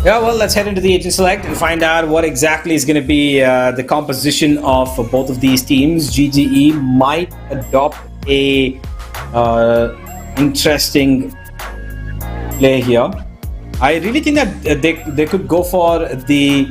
Yeah, well, let's head into the agent select and find out what exactly is going to be the composition of both of these teams. GGE might adopt a interesting play here. I really think that they could go for the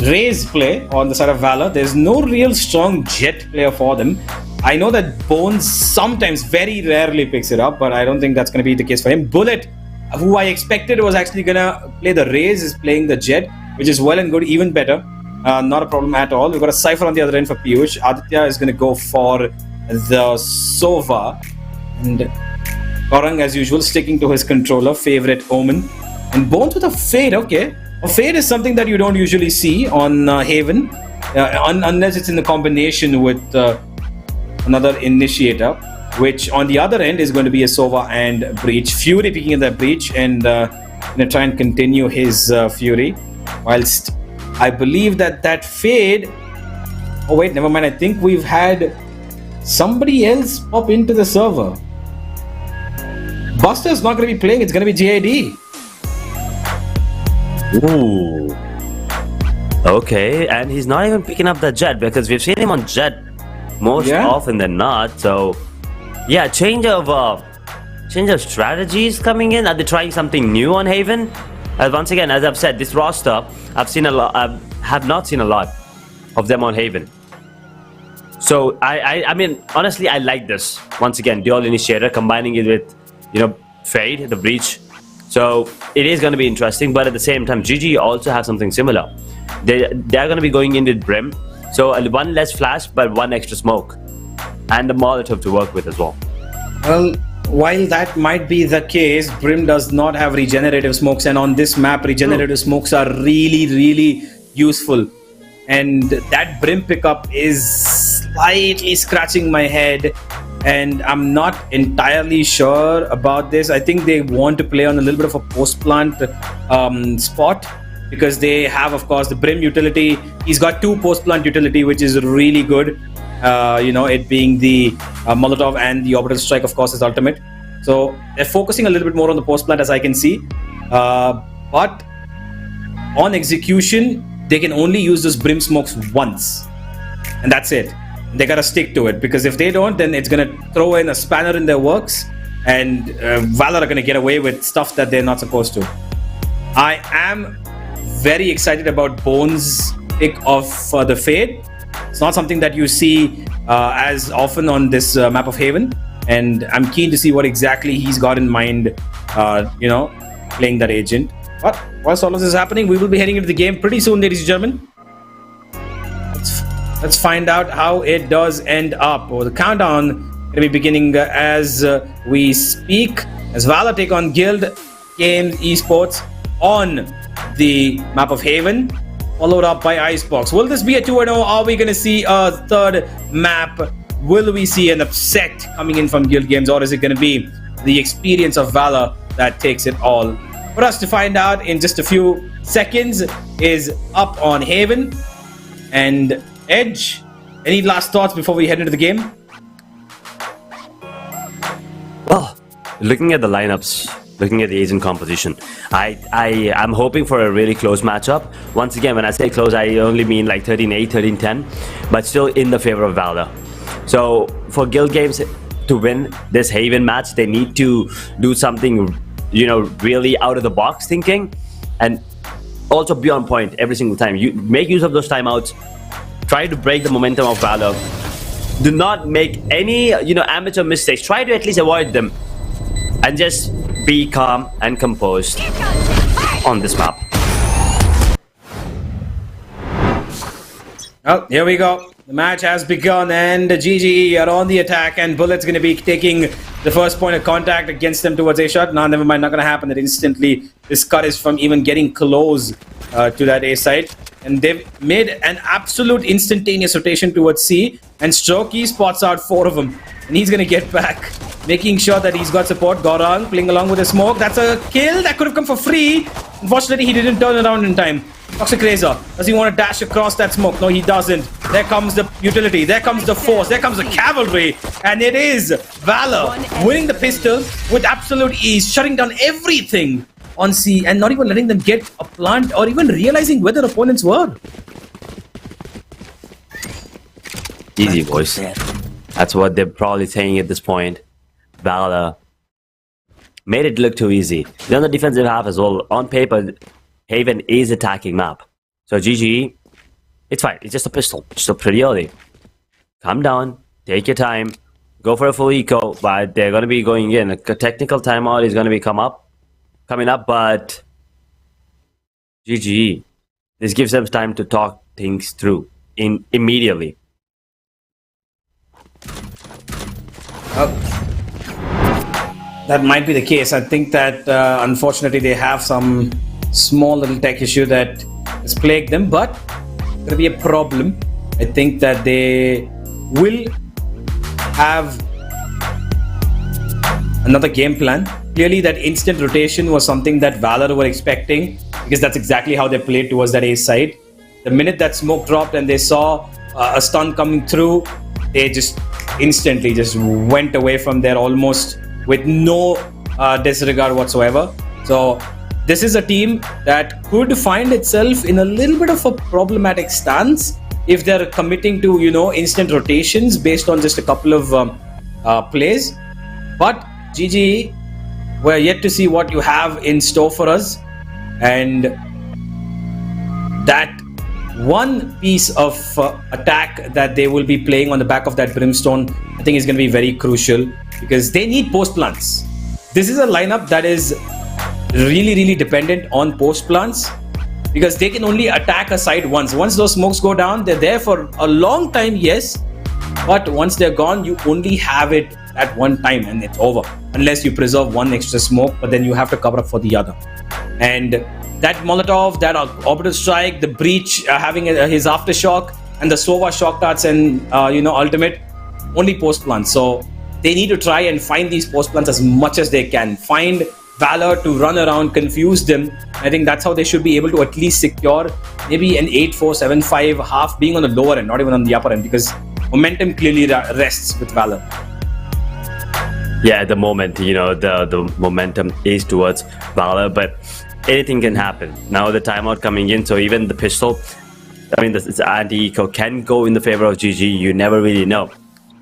Raze play on the side of Valor. There's no real strong Jet player for them. I know that Bones sometimes, very rarely picks it up, but I don't think that's going to be the case for him. Bullet, who I expected was actually going to play the Raze, is playing the Jet, which is well and good, even better. Not a problem at all. We've got a Cypher on the other end for Piyush. Aditya is going to go for the Sova. And Korang, as usual, sticking to his controller, favorite Omen. And Bones with a Fade, okay. A Fade is something that you don't usually see on Haven, unless it's in the combination with another Initiator, which on the other end is going to be a Sova and Breach. Fury picking in that Breach and going to try and continue his Fury. Whilst I believe that Fade... Oh wait, never mind. I think we've had somebody else pop into the server. Buster's not going to be playing. It's going to be JID. Ooh. Okay, and he's not even picking up the Jet, because we've seen him on Jet most often than not. So, yeah, change of strategies coming in. Are they trying something new on Haven? Once again, as I've said, this roster, I've seen a lot. I have not seen a lot of them on Haven. So I mean, honestly, I like this. Once again, dual Initiator, combining it with, Fade, the Breach. So it is going to be interesting, but at the same time, GG also have something similar. They're going to be going in with Brim. So one less flash, but one extra smoke, and the Molotov to work with as well. Well, while that might be the case, Brim does not have regenerative smokes, and on this map, regenerative smokes are really useful. And that Brim pickup is slightly scratching my head, and I'm not entirely sure about this. I think they want to play on a little bit of a post-plant spot, because they have, of course, the Brim utility. He's got 2 post-plant utility, which is really good. It being the Molotov and the Orbital Strike, of course, is ultimate. So they're focusing a little bit more on the post-plant, as I can see. But on execution, they can only use those Brim smokes once. And that's it. They gotta stick to it, because if they don't, then it's gonna throw in a spanner in their works, and Valor are gonna get away with stuff that they're not supposed to. I am very excited about Bones' pick of the Fade. It's not something that you see as often on this map of Haven, and I'm keen to see what exactly he's got in mind, playing that agent. But whilst all of this is happening, we will be heading into the game pretty soon, ladies and gentlemen. Let's find out how it does end up. Well, the countdown going to be beginning as we speak, as Valor take on GD Esports on the map of Haven, followed up by Icebox. Will this be a 2-0? Are we going to see a third map? Will we see an upset coming in from Guild Games, or is it going to be the experience of Valor that takes it all? For us to find out in just a few seconds is up on Haven. And Edge, any last thoughts before we head into the game? Well, looking at the lineups, looking at the agent composition, I'm hoping for a really close matchup. Once again, when I say close, I only mean like 13-8, 13-10, but still in the favor of Valor. So for Guild Games to win this Haven match, they need to do something, really out of the box thinking, and also be on point every single time. You make use of those timeouts. Try to break the momentum of Valor. Do not make any, amateur mistakes. Try to at least avoid them, and just be calm and composed on this map. Well, here we go. The match has begun, and GGE are on the attack, and Bullet's going to be taking the first point of contact against them towards A shot. No, never mind, not going to happen. It instantly discourages from even getting close to that A site. And they've made an absolute instantaneous rotation towards C, and Strokey spots out 4 of them, and he's going to get back, making sure that he's got support. Gorang playing along with the smoke. That's a kill that could have come for free. Unfortunately, he didn't turn around in time. Toxic Razor, does he want to dash across that smoke? No, he doesn't. There comes the utility, there comes the force, there comes the cavalry, and it is Valor winning the pistol with absolute ease, shutting down everything on C, and not even letting them get a plant or even realizing where their opponents were. Easy, boys. That's what they're probably saying at this point. Valor made it look too easy. They're on the defensive half as well. On paper, Haven is attacking map. So GG, it's fine. It's just a pistol. It's still pretty early. Calm down. Take your time. Go for a full eco. But they're going to be going in. A technical timeout is going to be coming up. But GG. This gives them time to talk things through immediately. That might be the case. I think that unfortunately they have some small little tech issue that has plagued them, but it's going to be a problem. I think that they will have another game plan. Clearly that instant rotation was something that Valor were expecting, because that's exactly how they played towards that A side. The minute that smoke dropped and they saw a stun coming through, they just instantly just went away from there almost with no disregard whatsoever. So this is a team that could find itself in a little bit of a problematic stance if they're committing to, instant rotations based on just a couple of plays. But GG, we're yet to see what you have in store for us, and that one piece of attack that they will be playing on the back of that Brimstone, I think is going to be very crucial, because they need post plants. This is a lineup that is really dependent on post plants, because they can only attack a site once. Once those smokes go down, they're there for a long time, yes, but once they're gone, you only have it at one time and it's over, unless you preserve one extra smoke, but then you have to cover up for the other. And that Molotov, that orbital strike, the breach having his aftershock, and the Sova shock darts and ultimate, only post plants. So they need to try and find these post plants as much as they can. Find Valor to run around, confuse them. I think that's how they should be able to at least secure maybe an 8-4, 7-5, half being on the lower end, not even on the upper end, because momentum clearly rests with Valor. Yeah, at the moment, the momentum is towards Valor, but anything can happen. Now the timeout coming in, so even the pistol, this anti-eco can go in the favor of GG. You never really know.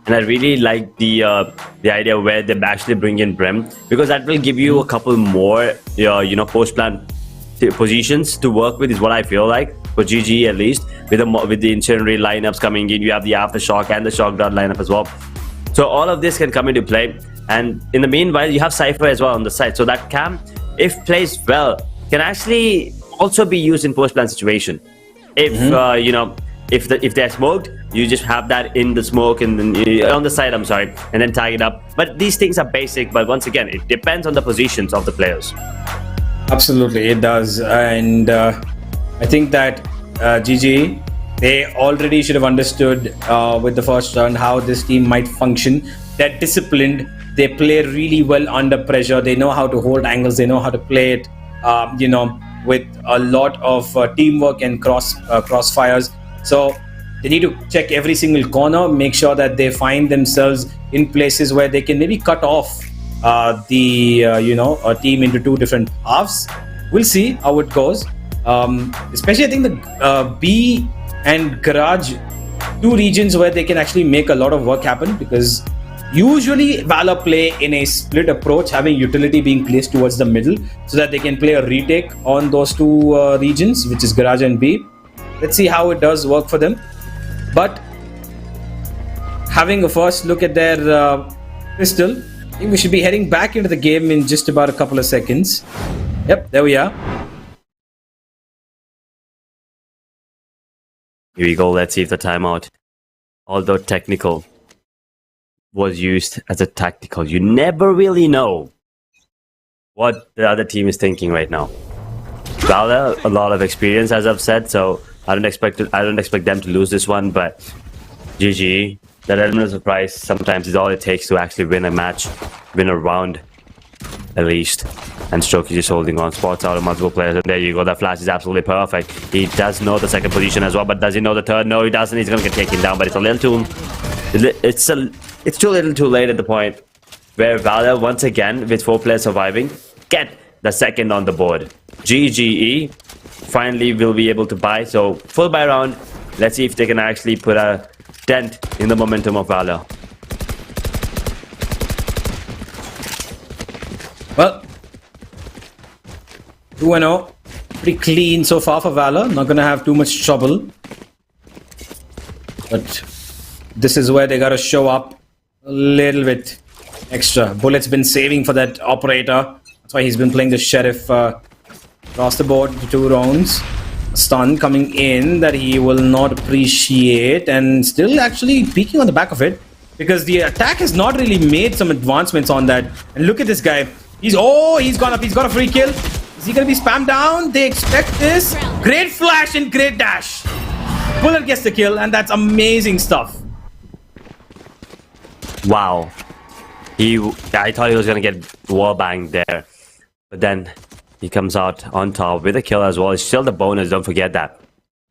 And I really like the idea where they actually bring in Brim, because that will give you a couple more post-plant positions to work with, is what I feel like, for GG at least, with the incendiary lineups coming in. You have the aftershock and the shock dart lineup as well. So all of this can come into play. And in the meanwhile, you have Cypher as well on the side. So that cam, if plays well, can actually also be used in post-plant situation. If if they're smoked, you just have that in the smoke and then on the side, and then tag it up. But these things are basic, but once again, it depends on the positions of the players. Absolutely, it does. And I think that GG, they already should have understood with the first round how this team might function. They're disciplined. They play really well under pressure. They know how to hold angles. They know how to play it, with a lot of teamwork and crossfires. So they need to check every single corner, make sure that they find themselves in places where they can maybe cut off a team into two different halves. We'll see how it goes. Especially, I think the B and Garage, two regions where they can actually make a lot of work happen, because usually Valor play in a split approach, having utility being placed towards the middle so that they can play a retake on those two regions, which is Garage and B. Let's see how it does work for them. But having a first look at their pistol, I think we should be heading back into the game in just about a couple of seconds. Yep, there we are. Here we go. Let's see if the timeout, although technical, was used as a tactical. You never really know what the other team is thinking right now. Valor, a lot of experience, as I've said, so I don't expect them to lose this one. But GG, that element of surprise sometimes is all it takes to actually win a match, win a round, at least. And Strokey just holding on, spots out of multiple players, and there you go. That flash is absolutely perfect. He does know the second position as well, but does he know the third? No, he doesn't. He's gonna get taken down, but it's a little too. It's too little too late at the point where Valor, once again, with 4 players surviving, get the second on the board. GGE finally will be able to buy. So full buy round. Let's see if they can actually put a dent in the momentum of Valor. Well, 2-0. Pretty clean so far for Valor. Not going to have too much trouble. But this is where they got to show up a little bit extra. Bullet's been saving for that operator. That's why he's been playing the Sheriff across the board for 2 rounds. A stun coming in that he will not appreciate, and still actually peeking on the back of it, because the attack has not really made some advancements on that. And look at this guy. He's gone up. He's got a free kill. Is he going to be spammed down? They expect this. Great flash and great dash. Bullet gets the kill, and that's amazing stuff. Wow. I thought he was going to get wall banged there. But then he comes out on top with a kill as well. It's still the bonus, don't forget that.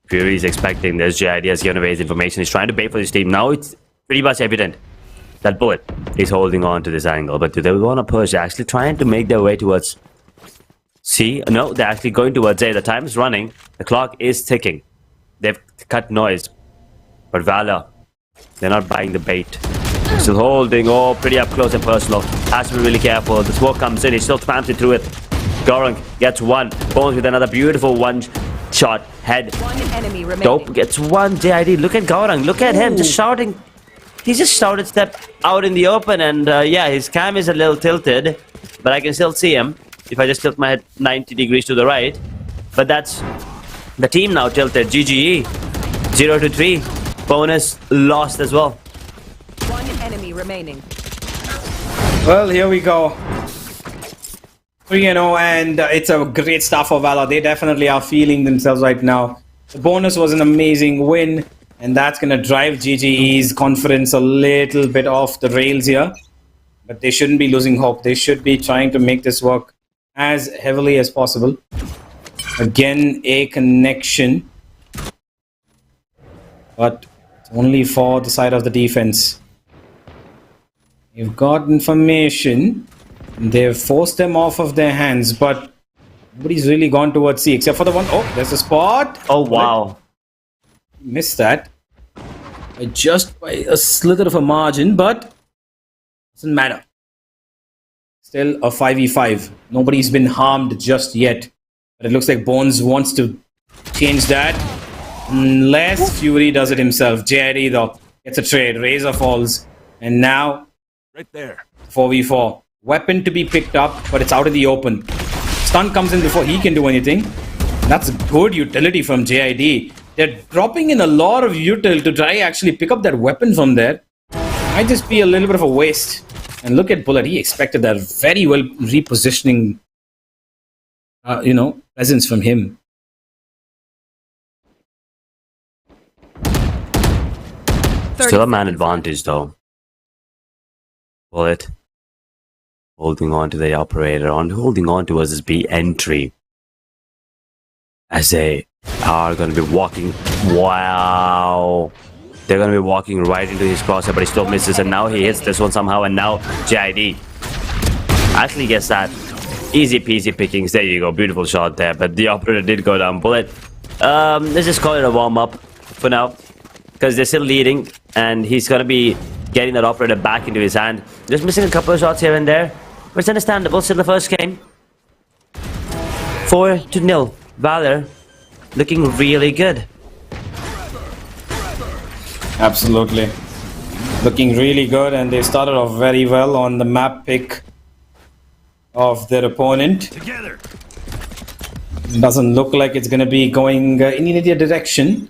Fury is expecting this. JID has given away his information. He's trying to bait for his team. Now it's pretty much evident that Bullet is holding on to this angle. But do they want to push? They're actually trying to make their way towards C. No, they're actually going towards A. The time is running. The clock is ticking. They've cut noise. But Valor, they're not buying the bait. Still holding, pretty up close and personal. Has to be really careful. The smoke comes in, he still spams it through it. Gorung gets one. Bones with another beautiful one-shot head. One enemy remaining. Dope gets one. JID, look at Gorung. Look at him, just shouting. He just shouted step out in the open, and yeah, his cam is a little tilted, but I can still see him if I just tilt my head 90 degrees to the right. But that's The team now tilted. GGE. 0-3. Bonus lost as well. One enemy remaining. Well, here we go. 3-0, and it's a great start for Valor. They definitely are feeling themselves right now. The bonus was an amazing win, and that's going to drive GGE's confidence a little bit off the rails here. But they shouldn't be losing hope. They should be trying to make this work as heavily as possible. Again, a connection. But it's only for the side of the defense. You've got information. They've forced them off of their hands, but nobody's really gone towards C except for the one. Oh, there's a spot. Oh, wow. Missed that. Just by a slither of a margin, but doesn't matter. Still a 5v5. Nobody's been harmed just yet. But it looks like Bones wants to change that. Unless Fury does it himself. JID though gets a trade. Razor falls. And now Right there. 4v4. Weapon to be picked up, but it's out in the open. Stun comes in before he can do anything. That's good utility from JID. They're dropping in a lot of util to try actually pick up that weapon from there. Might just be a little bit of a waste. And look at Bullet. He expected that very well repositioning, presence from him. Still a man advantage though. Bullet. Holding on to the operator, holding on towards this B entry. As they are going to be walking. Wow. They're going to be walking right into his crosshair, but he still misses. And now he hits this one somehow. And now JID actually gets that. Easy peasy pickings. There you go. Beautiful shot there. But the operator did go down. Bullet. Let's just call it a warm up for now. Because they're still leading. And he's going to be getting that operator back into his hand. Just missing a couple of shots here and there. But it's understandable. Still the first game. 4-0. Valor looking really good. Absolutely. Looking really good, and they started off very well on the map pick of their opponent. Together. Doesn't look like it's going to be going in any direction.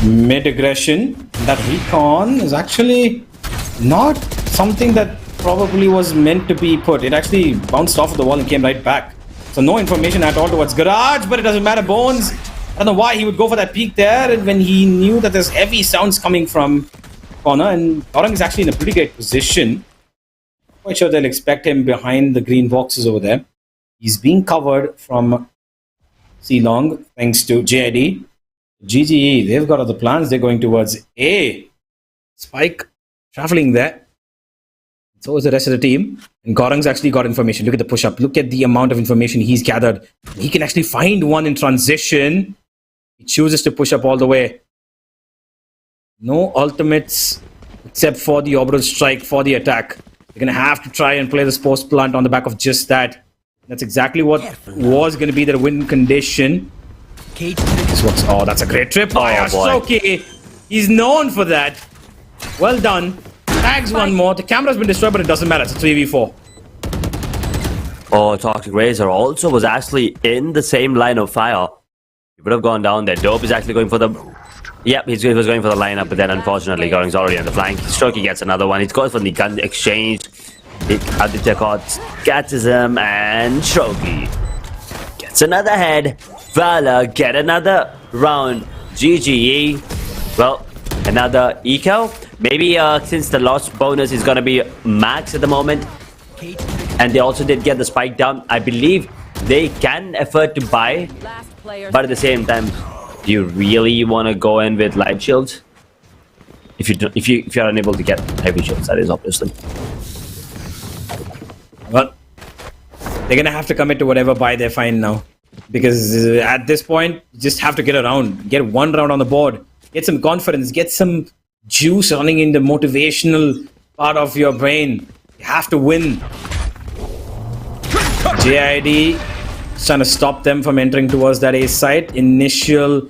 Mid aggression. That recon is actually not something that probably was meant to be put. It actually bounced off of the wall and came right back. So no information at all towards Garage, but it doesn't matter. Bones, I don't know why he would go for that peek there, and when he knew that there's heavy sounds coming from corner, and Orang is actually in a pretty great position. Quite sure they'll expect him behind the green boxes over there. He's being covered from C-Long thanks to JID. GGE, they've got other plans. They're going towards A. Spike traveling there. So is the rest of the team. And Gorang's actually got information. Look at the push-up. Look at the amount of information he's gathered. He can actually find one in transition. He chooses to push up all the way. No ultimates except for the orbital strike for the attack. They're going to have to try and play the sports plant on the back of just that. That's exactly what was going to be their win condition. Oh, that's a great trip by Ashoki. He's known for that. Well done. Tags one more. The camera's been destroyed, but it doesn't matter. It's a 3v4. Oh, Toxic Razor also was actually in the same line of fire. He would have gone down there. Dope is actually going for the... Yep, he was going for the lineup, but then unfortunately, Goring's already on the flank. Strokey gets another one. He's going for the gun exchange. Aditya catches him, and Strokey gets another head. Valor get another round. GGE. Well, another eco. Maybe since the lost bonus is going to be max at the moment. And they also did get the spike down. I believe they can afford to buy. But at the same time, do you really want to go in with light shields? If you're unable to get heavy shields, that is obviously. Well, they're going to have to commit to whatever buy they find now. Because at this point, you just have to get around. Get one round on the board. Get some confidence. Get some juice running in the motivational part of your brain. You have to win. JID is trying to stop them from entering towards that A site. Initial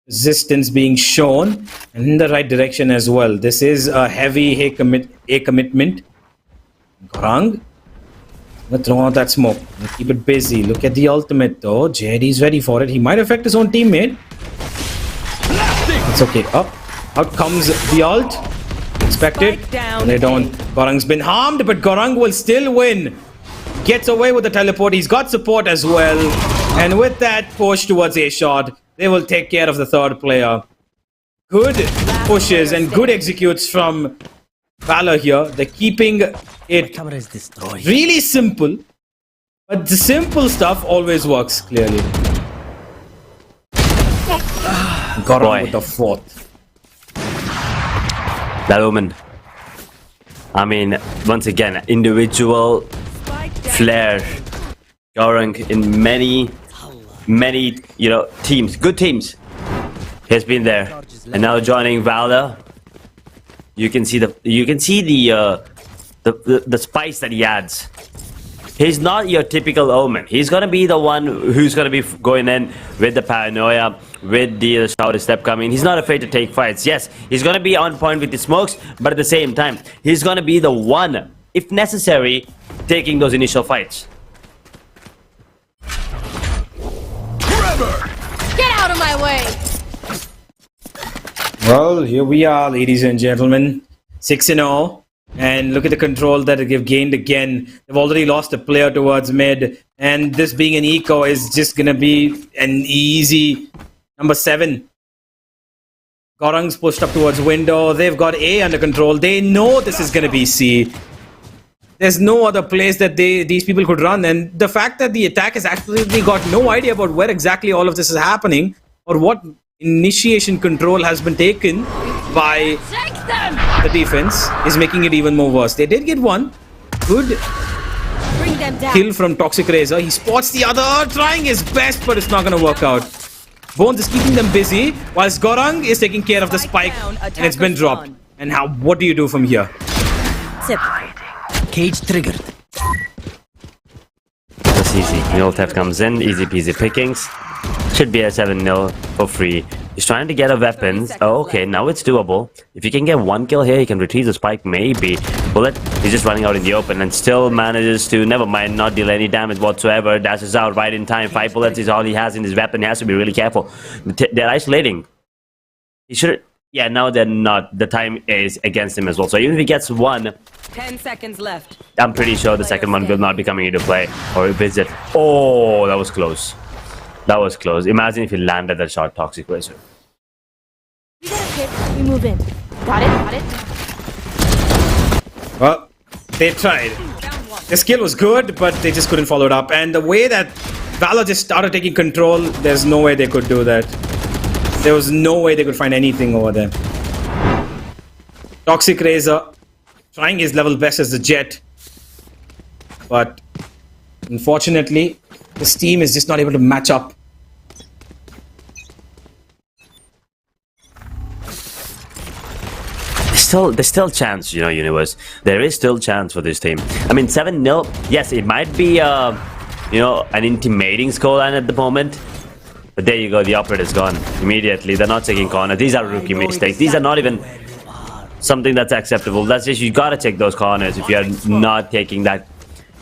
resistance being shown. And in the right direction as well. This is a heavy A commitment. Gorang Gonna throw out that smoke. Gonna keep it busy. Look at the ultimate though. JD's ready for it. He might affect his own teammate. It's okay. Up. Out comes the ult. Expected. Spike down They don't. A. Gorang's been harmed, but Gorang will still win. Gets away with the teleport. He's got support as well. And with that push towards A shot, they will take care of the third player. Good pushes and good executes from Valor here. They're keeping it Camera is destroyed. really simple. But the simple stuff always works, clearly. Gorang Boy. with the fourth. That woman. I mean, once again, individual flair. Gorang in many, teams, good teams. He's been there, and now joining Valor. You can see the spice that he adds. He's not your typical Omen. He's gonna be the one who's gonna be going in with the paranoia, with the shower step coming. He's not afraid to take fights. Yes, he's gonna be on point with the smokes, but at the same time, he's gonna be the one, if necessary, taking those initial fights. Get out of my way! Well, here we are, ladies and gentlemen. 6-0. And look at the control that they've gained again. They've already lost a player towards mid. And this being an eco is just going to be an easy number 7. Gorang's pushed up towards window. They've got A under control. They know this is going to be C. There's no other place that these people could run. And the fact that the attack has absolutely got no idea about where exactly all of this is happening or what initiation control has been taken by the defense is making it even more worse. They did get one good Bring them down. kill from Toxic Razor. He spots the other, trying his best, but it's not going to work out. Bones is keeping them busy, whilst Gorang is taking care of the spike, and it's been dropped. And what do you do from here? Tip. Cage triggered. That's easy. Mule theft comes in, easy peasy pickings. Should be a 7-0 for free. He's trying to get a weapon. Oh, okay, now it's doable. If he can get one kill here, he can retrieve the spike, maybe. Bullet, he's just running out in the open and still manages to, never mind, not deal any damage whatsoever. Dashes out right in time. 5 bullets is all he has in his weapon. He has to be really careful. They're isolating. He should... Yeah, now they're not. The time is against him as well. So even if he gets one, 10 seconds left. I'm pretty sure the second one will not be coming into play or visit. Oh, that was close. That was close. Imagine if he landed that shot, Toxic Razor. We got a hit. We move in. Got it? Got it? Well, they tried. The skill was good, but they just couldn't follow it up. And the way that Valor just started taking control, there's no way they could do that. There was no way they could find anything over there. Toxic Razor trying his level best as the Jet. But unfortunately, this team is just not able to match up. There's still chance, Universe. There is still chance for this team. I mean, 7-0. Yes, it might be, an intimidating scoreline at the moment. But there you go, the operator's gone immediately. They're not taking corner. These are rookie mistakes. These are not even something that's acceptable. That's just, you gotta take those corners if you're not taking that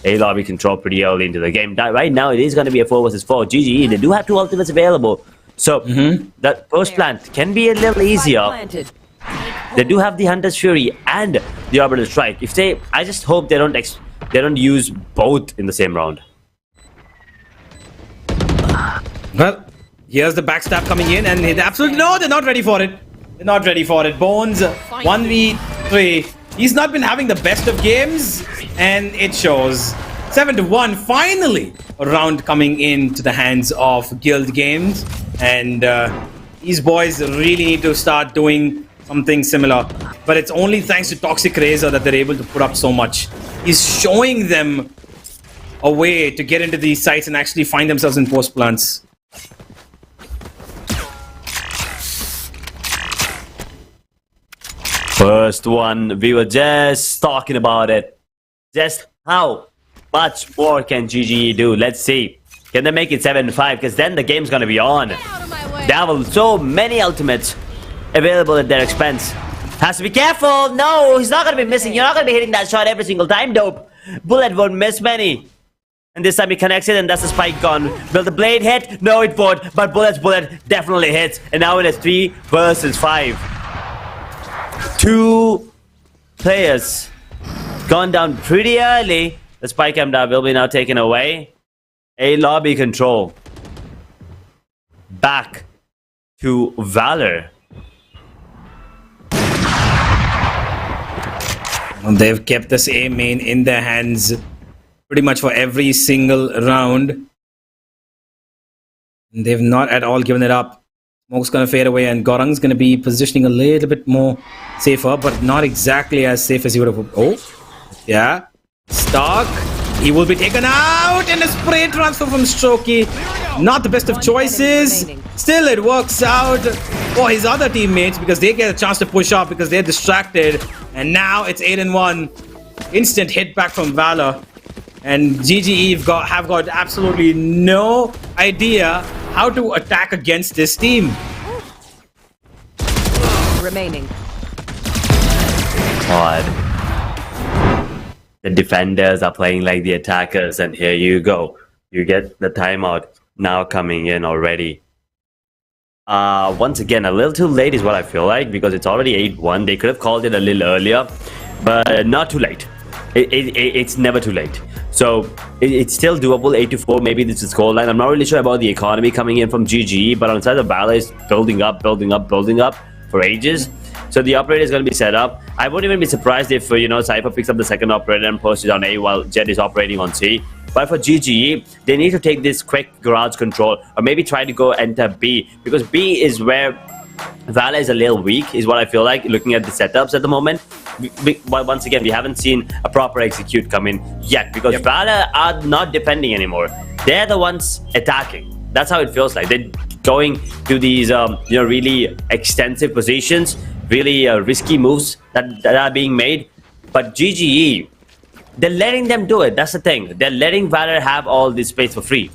A lobby control pretty early into the game. Right now, it is going to be a 4 versus 4. GGE, they do have 2 ultimates available. So, that post plant can be a little easier. They do have the Hunter's Fury and the Orbital Strike. I just hope they don't use both in the same round. Well, here's the backstab coming in, and no, they're not ready for it. They're not ready for it. Bones, 1v3. He's not been having the best of games, and it shows. 7-1, finally, a round coming into the hands of Guild Games, and these boys really need to start doing something similar. But it's only thanks to Toxic Razor that they're able to put up so much. He's showing them a way to get into these sites and actually find themselves in post plants. First one, we were just talking about it. Just how much more can GGE do? Let's see. Can they make it 7-5? Because then the game's gonna be on. They have so many ultimates available at their expense. Has to be careful. No, he's not gonna be missing. You're not gonna be hitting that shot every single time, dope. Bullet won't miss many. And this time he connects it, and that's the spike gone. Will the blade hit? No, it won't. But bullet definitely hits. And now it is 3 versus 5. 2 players gone down pretty early. The spike cam down will be now taken away. A lobby control. Back to Valor. And they've kept this A main in their hands pretty much for every single round. And they've not at all given it up. Smoke's gonna fade away, and Gorang's gonna be positioning a little bit more safer, but not exactly as safe as he would have. Oh, yeah. Stark. He will be taken out in a spray transfer from Strokey. Not the best of choices. Still, it works out for his other teammates because they get a chance to push up because they're distracted. And now it's 8-1. Instant hit back from Valor. And GGE have got absolutely no idea how to attack against this team. Remaining. God. The defenders are playing like the attackers, and here you go. You get the timeout now coming in already. Once again, a little too late is what I feel like, because it's already 8-1. They could have called it a little earlier, but not too late. It's never too late. So it's still doable. 8-4, maybe this is scoreline. I'm not really sure about the economy coming in from GGE, but on the side of Valor is building up for ages. So the operator is going to be set up. I wouldn't even be surprised if Cypher picks up the second operator and posts it on A while Jet is operating on C. But for GGE, they need to take this quick garage control, or maybe try to go enter B, because B is where Valor is a little weak, is what I feel like, looking at the setups at the moment. But once again, we haven't seen a proper execute come in yet, because Valor are not defending anymore. They're the ones attacking. That's how it feels like. They're going to these really extensive positions, really risky moves that are being made. But GGE, they're letting them do it. That's the thing. They're letting Valor have all this space for free.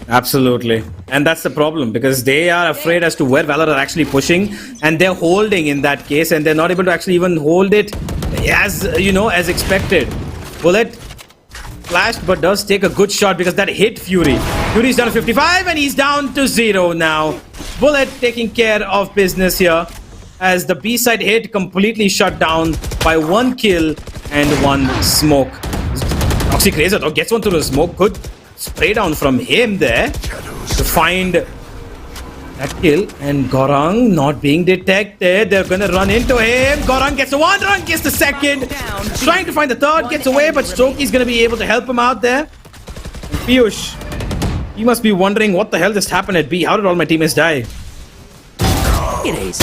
Absolutely. And that's the problem, because they are afraid as to where Valor are actually pushing, and they're holding in that case, and they're not able to actually even hold it as expected. Bullet flashed, but does take a good shot because that hit Fury. Fury's down to 55 and he's down to 0 now. Bullet taking care of business here as the B side hit completely shut down by 1 kill and 1 smoke. Toxic Razor though gets one through the smoke. Good spray down from him there to find that kill, and Gorang not being detected. They're gonna run into him. Gorang gets the 1 run, gets the 2nd. Trying to find the 3rd, gets away, but Strokey's gonna be able to help him out there. And Piyush, he must be wondering what the hell just happened at B. How did all my teammates die? It is.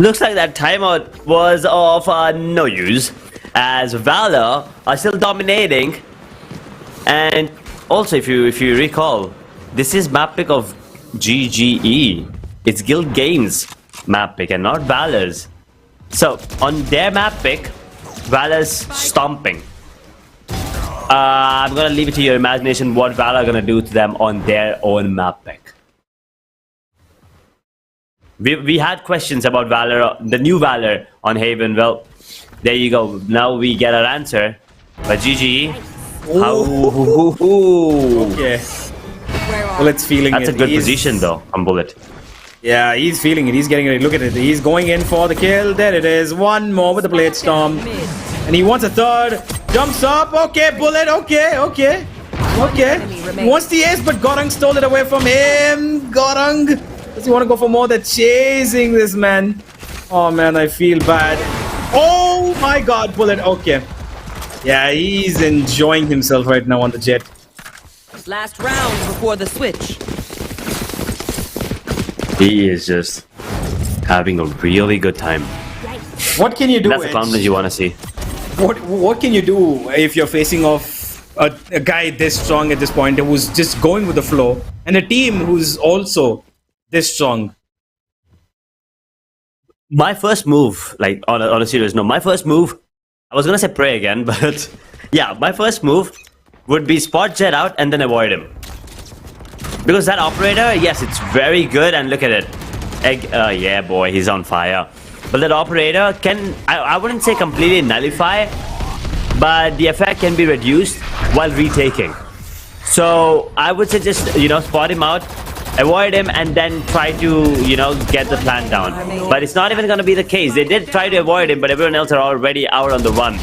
Looks like that timeout was of no use, as Valor are still dominating. And also, if you recall, this is map pick of GGE. It's Guild Games map pick and not Valor's. So on their map pick, Valor's stomping. I'm gonna leave it to your imagination what Valor are gonna do to them on their own map pick. We had questions about Valor, the new Valor on Haven. Well, there you go. Now we get our answer. But GGE, Okay. Bullet's feeling that's it. a good position though on Bullet. Yeah, he's feeling it. He's getting it. Look at it. He's going in for the kill. There it is. 1 more with the Blade Storm. And he wants a 3rd. Jumps up. Okay, Bullet. Okay. He wants the ace, but Gorang stole it away from him. Gorang, does he want to go for more? They're chasing this man. Oh man, I feel bad. Oh my god, Bullet. Okay. Yeah, he's enjoying himself right now on the jet. Last round before the switch. He is just having a really good time. What can you do? That's the confidence you want to see. What can you do if you're facing off a guy this strong at this point, who's just going with the flow, and a team who's also this strong? My first move, like on a serious note, my first move, I was gonna say pray again, but yeah, my first move would be spot Jet out and then avoid him. Because that operator, yes, it's very good, and look at it. Yeah, boy, he's on fire. but that operator can, I wouldn't say completely nullify, but the effect can be reduced while retaking. So I would say just, spot him out, avoid him, and then try to, get the plan down. But it's not even going to be the case. They did try to avoid him, but everyone else are already out on the run.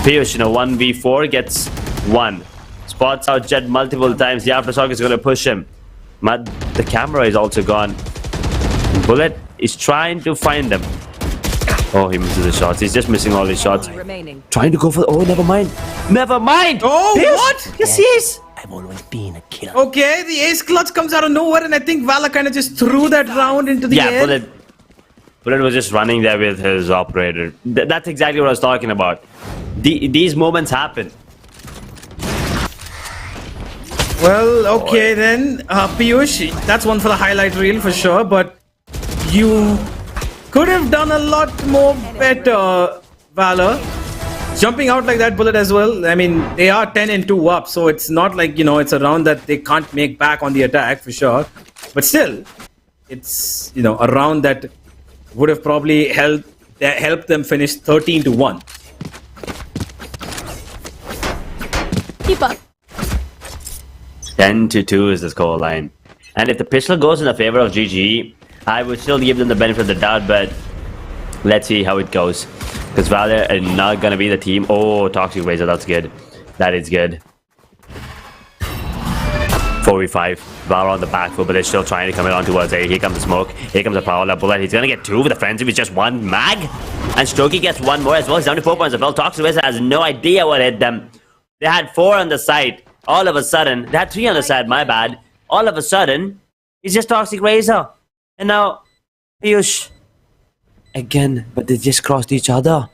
Piyush, 1v4 gets 1. Spots out Jet multiple times. The Aftershock is going to push him. But the camera is also gone. Bullet is trying to find them. Oh, he misses the shots. He's just missing all his shots. Remaining. Trying to go for... Oh, never mind. Never mind. Oh, Piyush. what? Yes, he is. I've always been a killer. Okay, the ace clutch comes out of nowhere, and I think Valor kind of just threw that round into the air. Bullet was just running there with his operator. That's exactly what I was talking about. These moments happen. Well, okay then, Piyush, that's one for the highlight reel for sure, but you could have done a lot more better, Valor. Jumping out like that, Bullet, as well. I mean, they are 10 and 2 up, so it's not like, it's a round that they can't make back on the attack for sure. But still, it's, a round that would have probably helped them finish 13 to 1. Keep up. 10 to 2 is the scoreline. And if the pistol goes in the favor of GG, I would still give them the benefit of the doubt, but let's see how it goes. Because Valor are not going to be the team. Oh, Toxic Razor, that's good. That is good. 4v5. Valor on the back foot, but they're still trying to come on towards A. Here comes the smoke. Here comes the Prowler Bullet. He's going to get 2 with the frenzy with just 1 mag. And Strokey gets 1 more as well. He's down to 4 points as well. Toxic Razor has no idea what hit them. They had 4 on the side. All of a sudden, they had 3 on the side, my bad. All of a sudden, it's just Toxic Razor. And now, Piyush. Again, but they just crossed each other.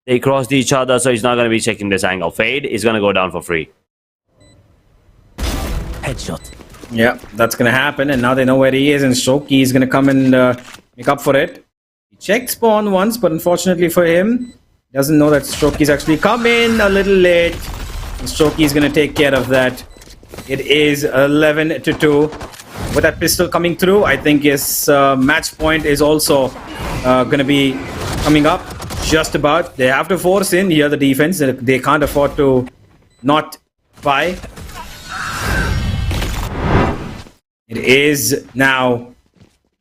They crossed each other, so he's not going to be checking this angle. Fade is going to go down for free. Headshot. Yeah, that's going to happen, and now they know where he is, and Strokey is going to come and make up for it. He checked spawn once, but unfortunately for him, he doesn't know that Strokey's actually come in a little late. Strokey is going to take care of that. It is 11 to 2. With that pistol coming through, I think his match point is also going to be coming up just about. They have to force in here the defense. They can't afford to not buy. It is now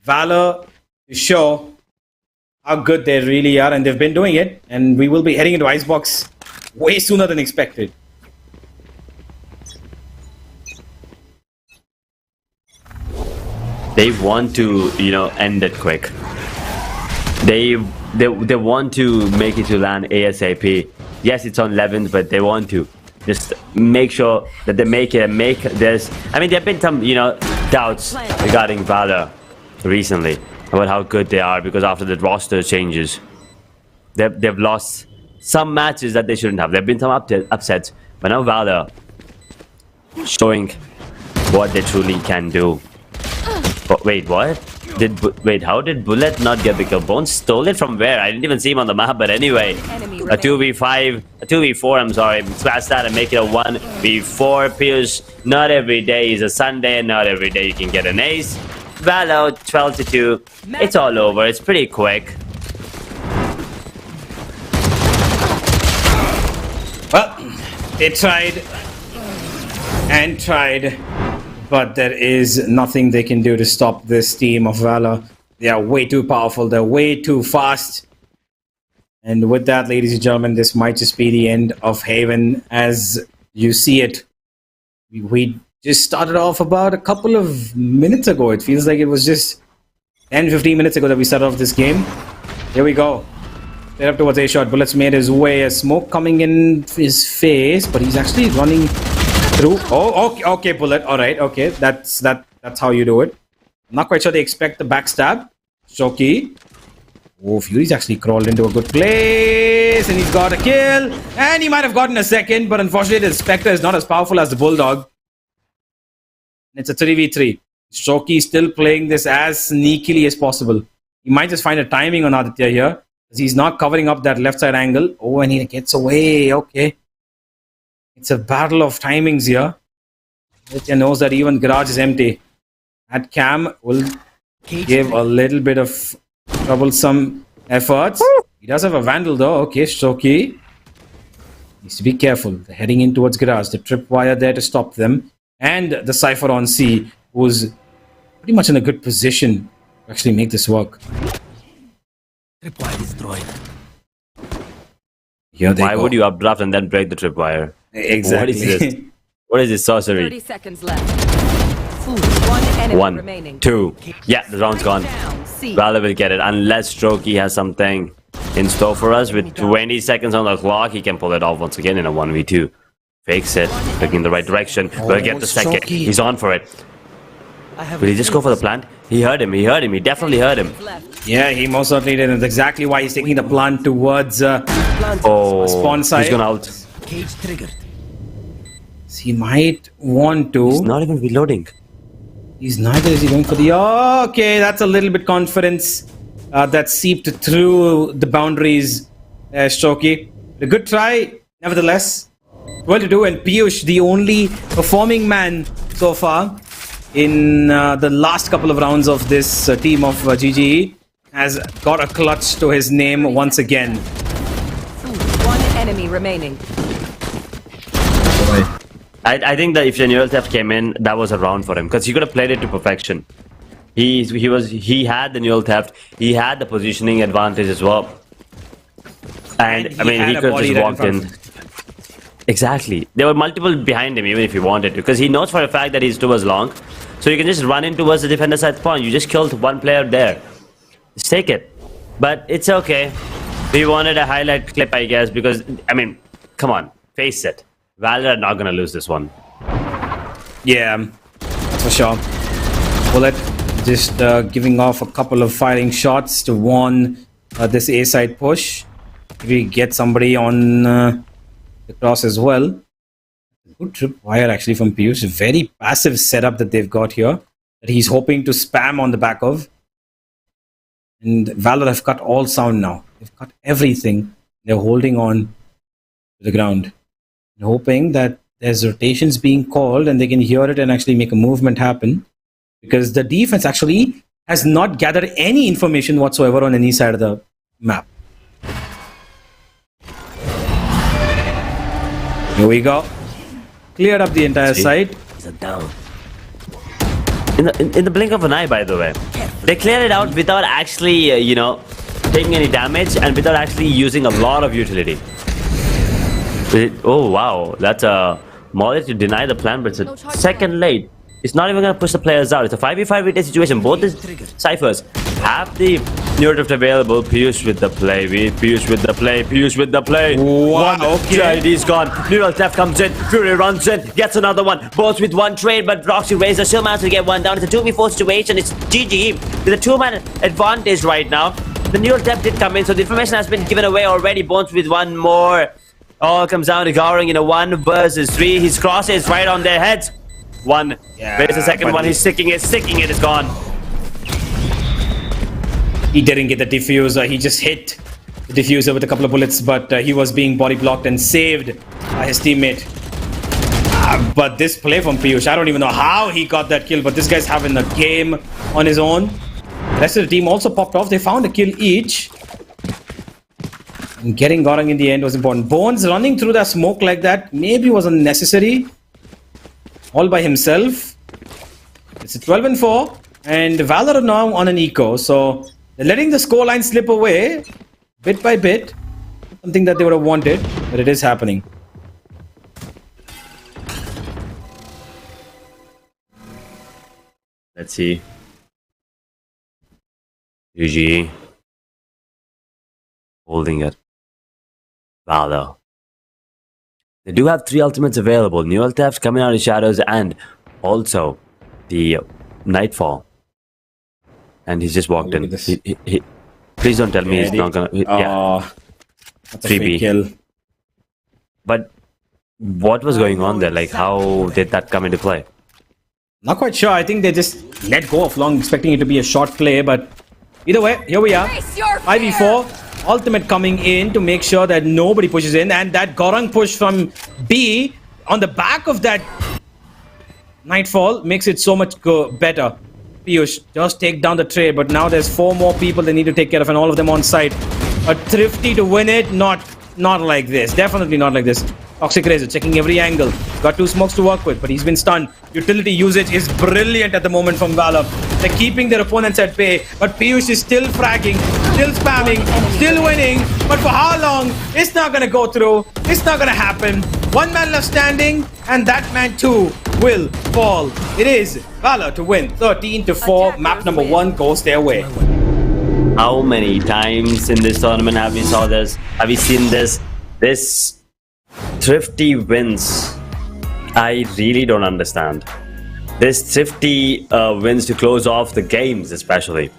Valor to show how good they really are, and they've been doing it. And we will be heading into Icebox way sooner than expected. They want to, end it quick. They want to make it to land ASAP. Yes, it's on 11th, but they want to just make sure that they make it. Make this. I mean, there have been some, doubts regarding Valor recently about how good they are, because after the roster changes, they've lost some matches that they shouldn't have. There have been some upsets, but now Valor showing what they truly can do. But wait, what? How did Bullet not get the kill? Bones stole it from where? I didn't even see him on the map, but anyway. A 2v5, a 2v4, I'm sorry. Scratch that and make it a 1v4. Piyush, not every day is a Sunday, not every day you can get an ace. Valor, 12 to 2. It's all over, it's pretty quick. Well, they tried and tried, but there is nothing they can do to stop this team of Valor. They are way too powerful. They're way too fast. And with that, ladies and gentlemen, this might just be the end of Haven as you see it. We just started off about a couple of minutes ago. It feels like it was just 10-15 minutes ago that we started off this game. Here we go. Straight up towards A-shot. Bullets made his way. A smoke coming in his face, but he's actually running through. Oh, okay, Bullet. All right, okay. That's how you do it. I'm not quite sure they expect the backstab. Shoki. Oh, Fury's actually crawled into a good place, and he's got a kill. And he might have gotten a second, but unfortunately the Spectre is not as powerful as the Bulldog. It's a 3v3. Shoki still playing this as sneakily as possible. He might just find a timing on Aditya here, because he's not covering up that left side angle. Oh, and he gets away. Okay. It's a battle of timings here. Aditya knows that even garage is empty. That cam will give a little bit of troublesome efforts. He does have a Vandal though. Okay, Shoki needs to be careful. They're heading in towards garage. The tripwire there to stop them. And the Cypher on C, who's pretty much in a good position to actually make this work. Tripwire destroyed. Here they Why go. would you updraft and then break the tripwire? Exactly. What is this? What is this 30 sorcery? seconds left. One enemy 1, remaining. 2. Yeah, the round's gone. Down. C. Valor will get it unless Strokey has something in store for us. With 20 seconds on the clock, he can pull it off once again in a 1v2. Fakes it, looking in the right direction. We'll get the second. Strokey. He's on for it. Will he just go for the plant? He heard him. He heard him. He definitely heard him. Left. Yeah, he most certainly did. And that's exactly why he's taking the plant towards Oh, spawn side. he's gonna out. Cage triggered. He might want to. He's not even reloading. He's neither is he going for the. Okay, that's a little bit confidence that seeped through the boundaries. Shoki, a good try, nevertheless. Well to do, and Piyush, the only performing man so far in the last couple of rounds of this team of GGE, has got a clutch to his name once again. One enemy remaining. I think that if the neural theft came in, that was a round for him because he could have played it to perfection. He had the neural theft. He had the positioning advantage as well. And I mean, he could have just walked in. Exactly. There were multiple behind him, even if he wanted to, because he knows for a fact that he's towards long. So you can just run in towards the defender side spawn. You just killed one player there. Just take it. But it's okay. We wanted a highlight clip, I guess, because I mean, come on, face it. Valor are not gonna lose this one. Yeah, that's for sure. Bullet just giving off a couple of firing shots to warn this A side push. Maybe get somebody on the cross as well. Good tripwire actually from Piyush. Very passive setup that they've got here that he's hoping to spam on the back of. And Valor have cut all sound now. They've cut everything. They're holding on to the ground. Hoping that there's rotations being called and they can hear it and actually make a movement happen, because the defense actually has not gathered any information whatsoever on any side of the map. Here we go. Cleared up the entire site. He's a down. In the blink of an eye, by the way, they cleared it out without actually, taking any damage and without actually using a lot of utility. Oh wow, that's a Molly to deny the plan, but it's a second late. It's not even gonna push the players out. It's a 5v5 retail situation. Both the ciphers have the neurotift available. Piyush with the play. Piyush with the play. Piyush with the play. Wow, One okay. JD's gone. Neural theft comes in. Fury runs in. Gets another one. Both with one trade, but Roxy Razor still managed to get one down. It's a 2v4 situation. It's GG with a 2-man advantage right now. The neural theft did come in, so the information has been given away already. Bones with one more. All comes down to Gowring in a 1 versus 3. His cross is right on their heads. One. Yeah, Where's the second but one? He's sticking it. It's gone. He didn't get the diffuser. He just hit the diffuser with a couple of bullets, but he was being body blocked and saved by his teammate. But this play from Piyush, I don't even know how he got that kill, but this guy's having a game on his own. The rest of the team also popped off. They found a kill each. And getting Gorang in the end was important. Bones running through that smoke like that maybe was unnecessary. All by himself. It's a 12-4. And Valor are now on an eco. So they're letting the scoreline slip away bit by bit. Something that they would have wanted, but it is happening. Let's see. GG. Holding it. Valor. They do have 3 ultimates available. Neural Theft, Coming Out of Shadows, and also the Nightfall. And he's just walked in. Please don't tell me he's not gonna... That's a free kill. But what was going on there? Like, how did that come into play? Not quite sure. I think they just let go of long, expecting it to be a short play. But either way, here we are. 5v4. Ultimate coming in to make sure that nobody pushes in. And that Gorang push from B on the back of that Nightfall makes it so much better. Piyush just take down the trade, but now there's 4 more people they need to take care of, and all of them on site. A Thrifty to win it, not like this. Definitely not like this. Toxic Razor checking every angle. Got 2 smokes to work with, but he's been stunned. Utility usage is brilliant at the moment from Valor. They're keeping their opponents at bay, but Piyush is still fragging, still spamming, still winning. But for how long? It's not gonna go through. It's not gonna happen. 1 man left standing, and that man too will fall. It is Valor to win 13-4. Map number 1 goes their way. How many times in this tournament have we saw this? Have we seen this? This Thrifty wins. I really don't understand. This Thrifty wins to close off the games, especially.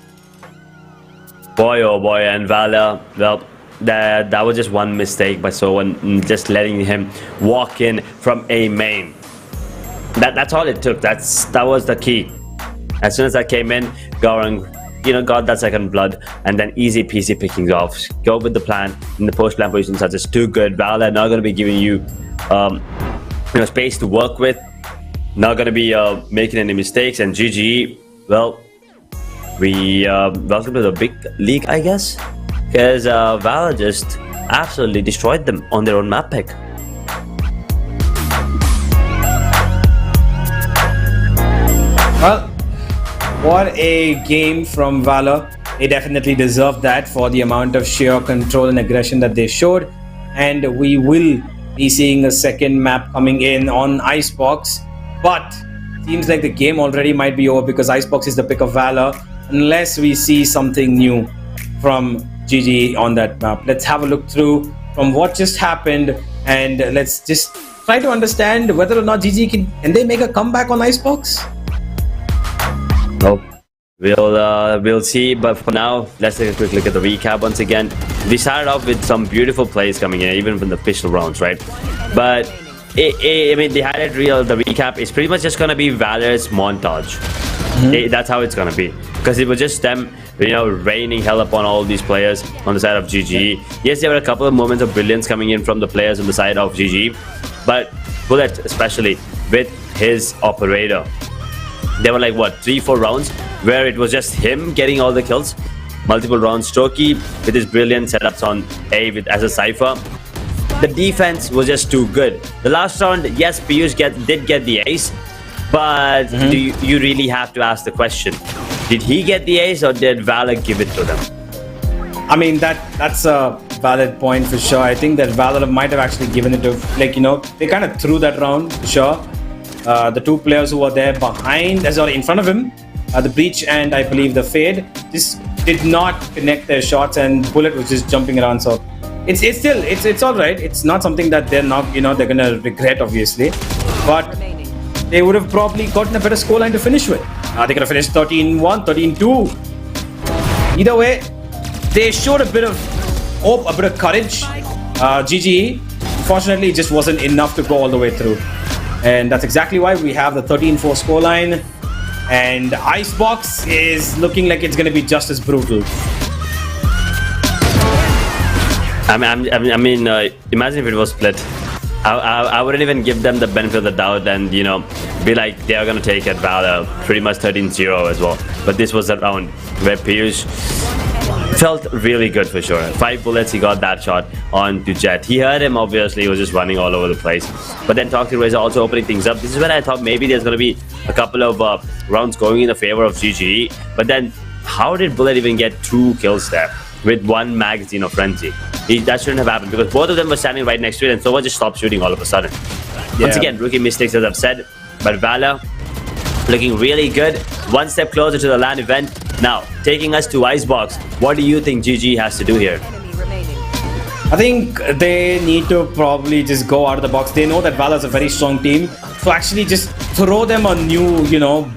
Boy, oh boy, and Valor, well, that was just one mistake by someone just letting him walk in from A main. That's all it took. That was the key. As soon as I came in, Gaurang, got that second blood, and then easy peasy picking off. Go with the plan in the post plan positions are just too good. Valor not going to be giving you, space to work with. Not going to be making any mistakes. And GG, well, we welcome to the big league, I guess, because Valor just absolutely destroyed them on their own map pick. Well, what a game from Valor. They definitely deserve that for the amount of sheer control and aggression that they showed. And we will be seeing a second map coming in on Icebox. But seems like the game already might be over because Icebox is the pick of Valor, unless we see something new from GG on that map. Let's have a look through from what just happened, and let's just try to understand whether or not GG can they make a comeback on Icebox? Nope. We'll see, but for now, let's take a quick look at the recap once again. We started off with some beautiful plays coming in, even from the official rounds, right? But I mean, the highlight reel, the recap is pretty much just gonna be Valor's montage. That's how it's gonna be, because it was just them, raining hell upon all these players on the side of GG. Yes, there were a couple of moments of brilliance coming in from the players on the side of GG, but Bullet, especially with his operator, there were like what 3-4 rounds where it was just him getting all the kills. Multiple rounds. Strokey with his brilliant setups on A as a Cypher. The defense was just too good. The last round, yes, Piyush did get the ace, but do you really have to ask the question, did he get the ace or did Valor give it to them? I mean, that's a valid point for sure. I think that Valor might have actually given it to, they kind of threw that round for sure. The 2 players who were there in front of him, the Breach and I believe the Fade, just did not connect their shots, and Bullet was just jumping around. So it's all right. It's not something that they're not, they're gonna regret, obviously, but they would have probably gotten a better scoreline to finish with. They could have finished 13-1, 13-2. Either way, they showed a bit of hope, a bit of courage. GG, fortunately, it just wasn't enough to go all the way through. And that's exactly why we have the 13-4 scoreline. And Icebox is looking like it's going to be just as brutal. I mean, imagine if it was split. I wouldn't even give them the benefit of the doubt and, be like, they are going to take it Valor pretty much 13-0 as well. But this was a round where Piyush felt really good for sure. 5 bullets, he got that shot onto Jet. He heard him, obviously, he was just running all over the place. But then Toxic Razor also opening things up. This is when I thought maybe there's going to be a couple of rounds going in the favor of GG. But then, how did Bullet even get 2 kills there with 1 magazine of Frenzy? That shouldn't have happened because both of them were standing right next to it and someone just stopped shooting all of a sudden. Once again, rookie mistakes, as I've said. But Valor looking really good. 1 step closer to the LAN event. Now, taking us to Icebox, what do you think GG has to do here? I think they need to probably just go out of the box. They know that Valor is a very strong team. So actually just throw them a new,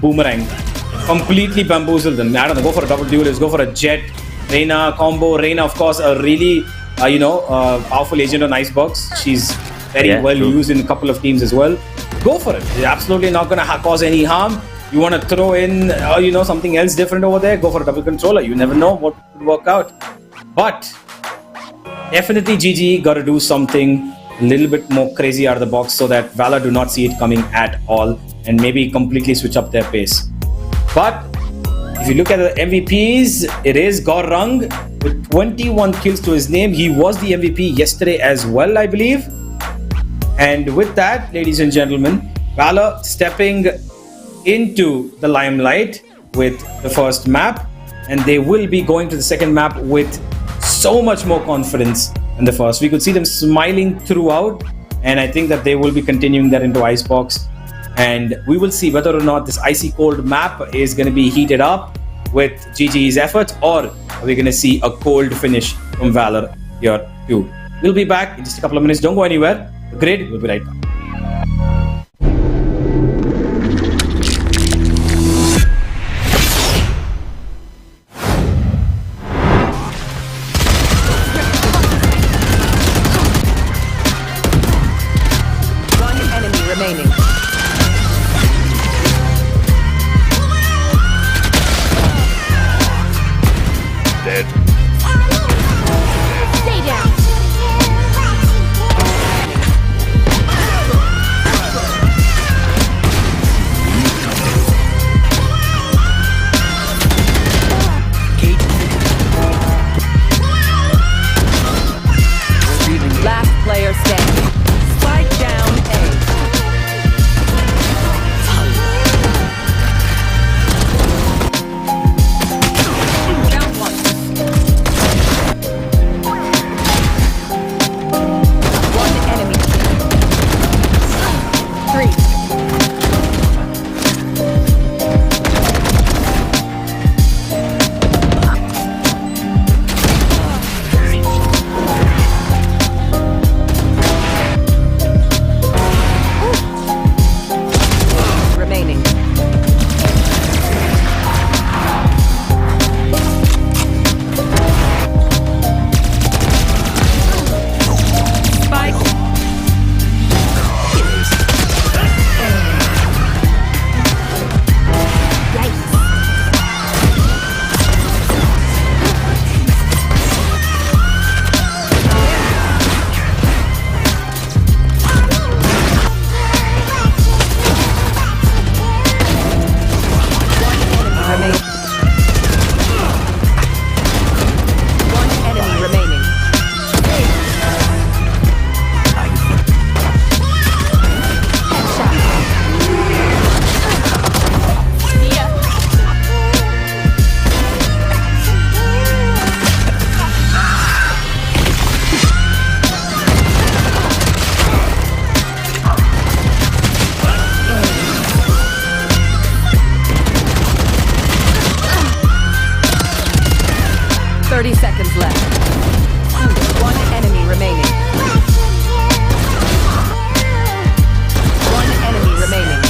boomerang. Completely bamboozle them. I don't know, go for a double duelist, go for a Jet, Reyna combo. Reyna, of course, a really, powerful agent on Icebox. She's very well used in a couple of teams as well. Go for it. You're absolutely not going to cause any harm. You want to throw in, something else different over there, go for a double controller. You never know what would work out. But definitely GG got to do something a little bit more crazy out of the box so that Valor do not see it coming at all and maybe completely switch up their pace. But if you look at the MVPs, it is Gorung with 21 kills to his name. He was the MVP yesterday as well, I believe. And with that, ladies and gentlemen, Valor stepping into the limelight with the first map, and they will be going to the second map with so much more confidence than the first. We could see them smiling throughout, and I think that they will be continuing that into Icebox. And we will see whether or not this icy cold map is going to be heated up with GG's efforts, or are we going to see a cold finish from Valor here too. We'll be back in just a couple of minutes. Don't go anywhere. The grid will be right back. One enemy remaining. Dead. Stay down. Cage Last player standing. Spike down A. Down one. One enemy. Three. Remaining. Spike. Remaining. One enemy remaining. Headshot. 30 seconds left. One enemy remaining. One enemy remaining.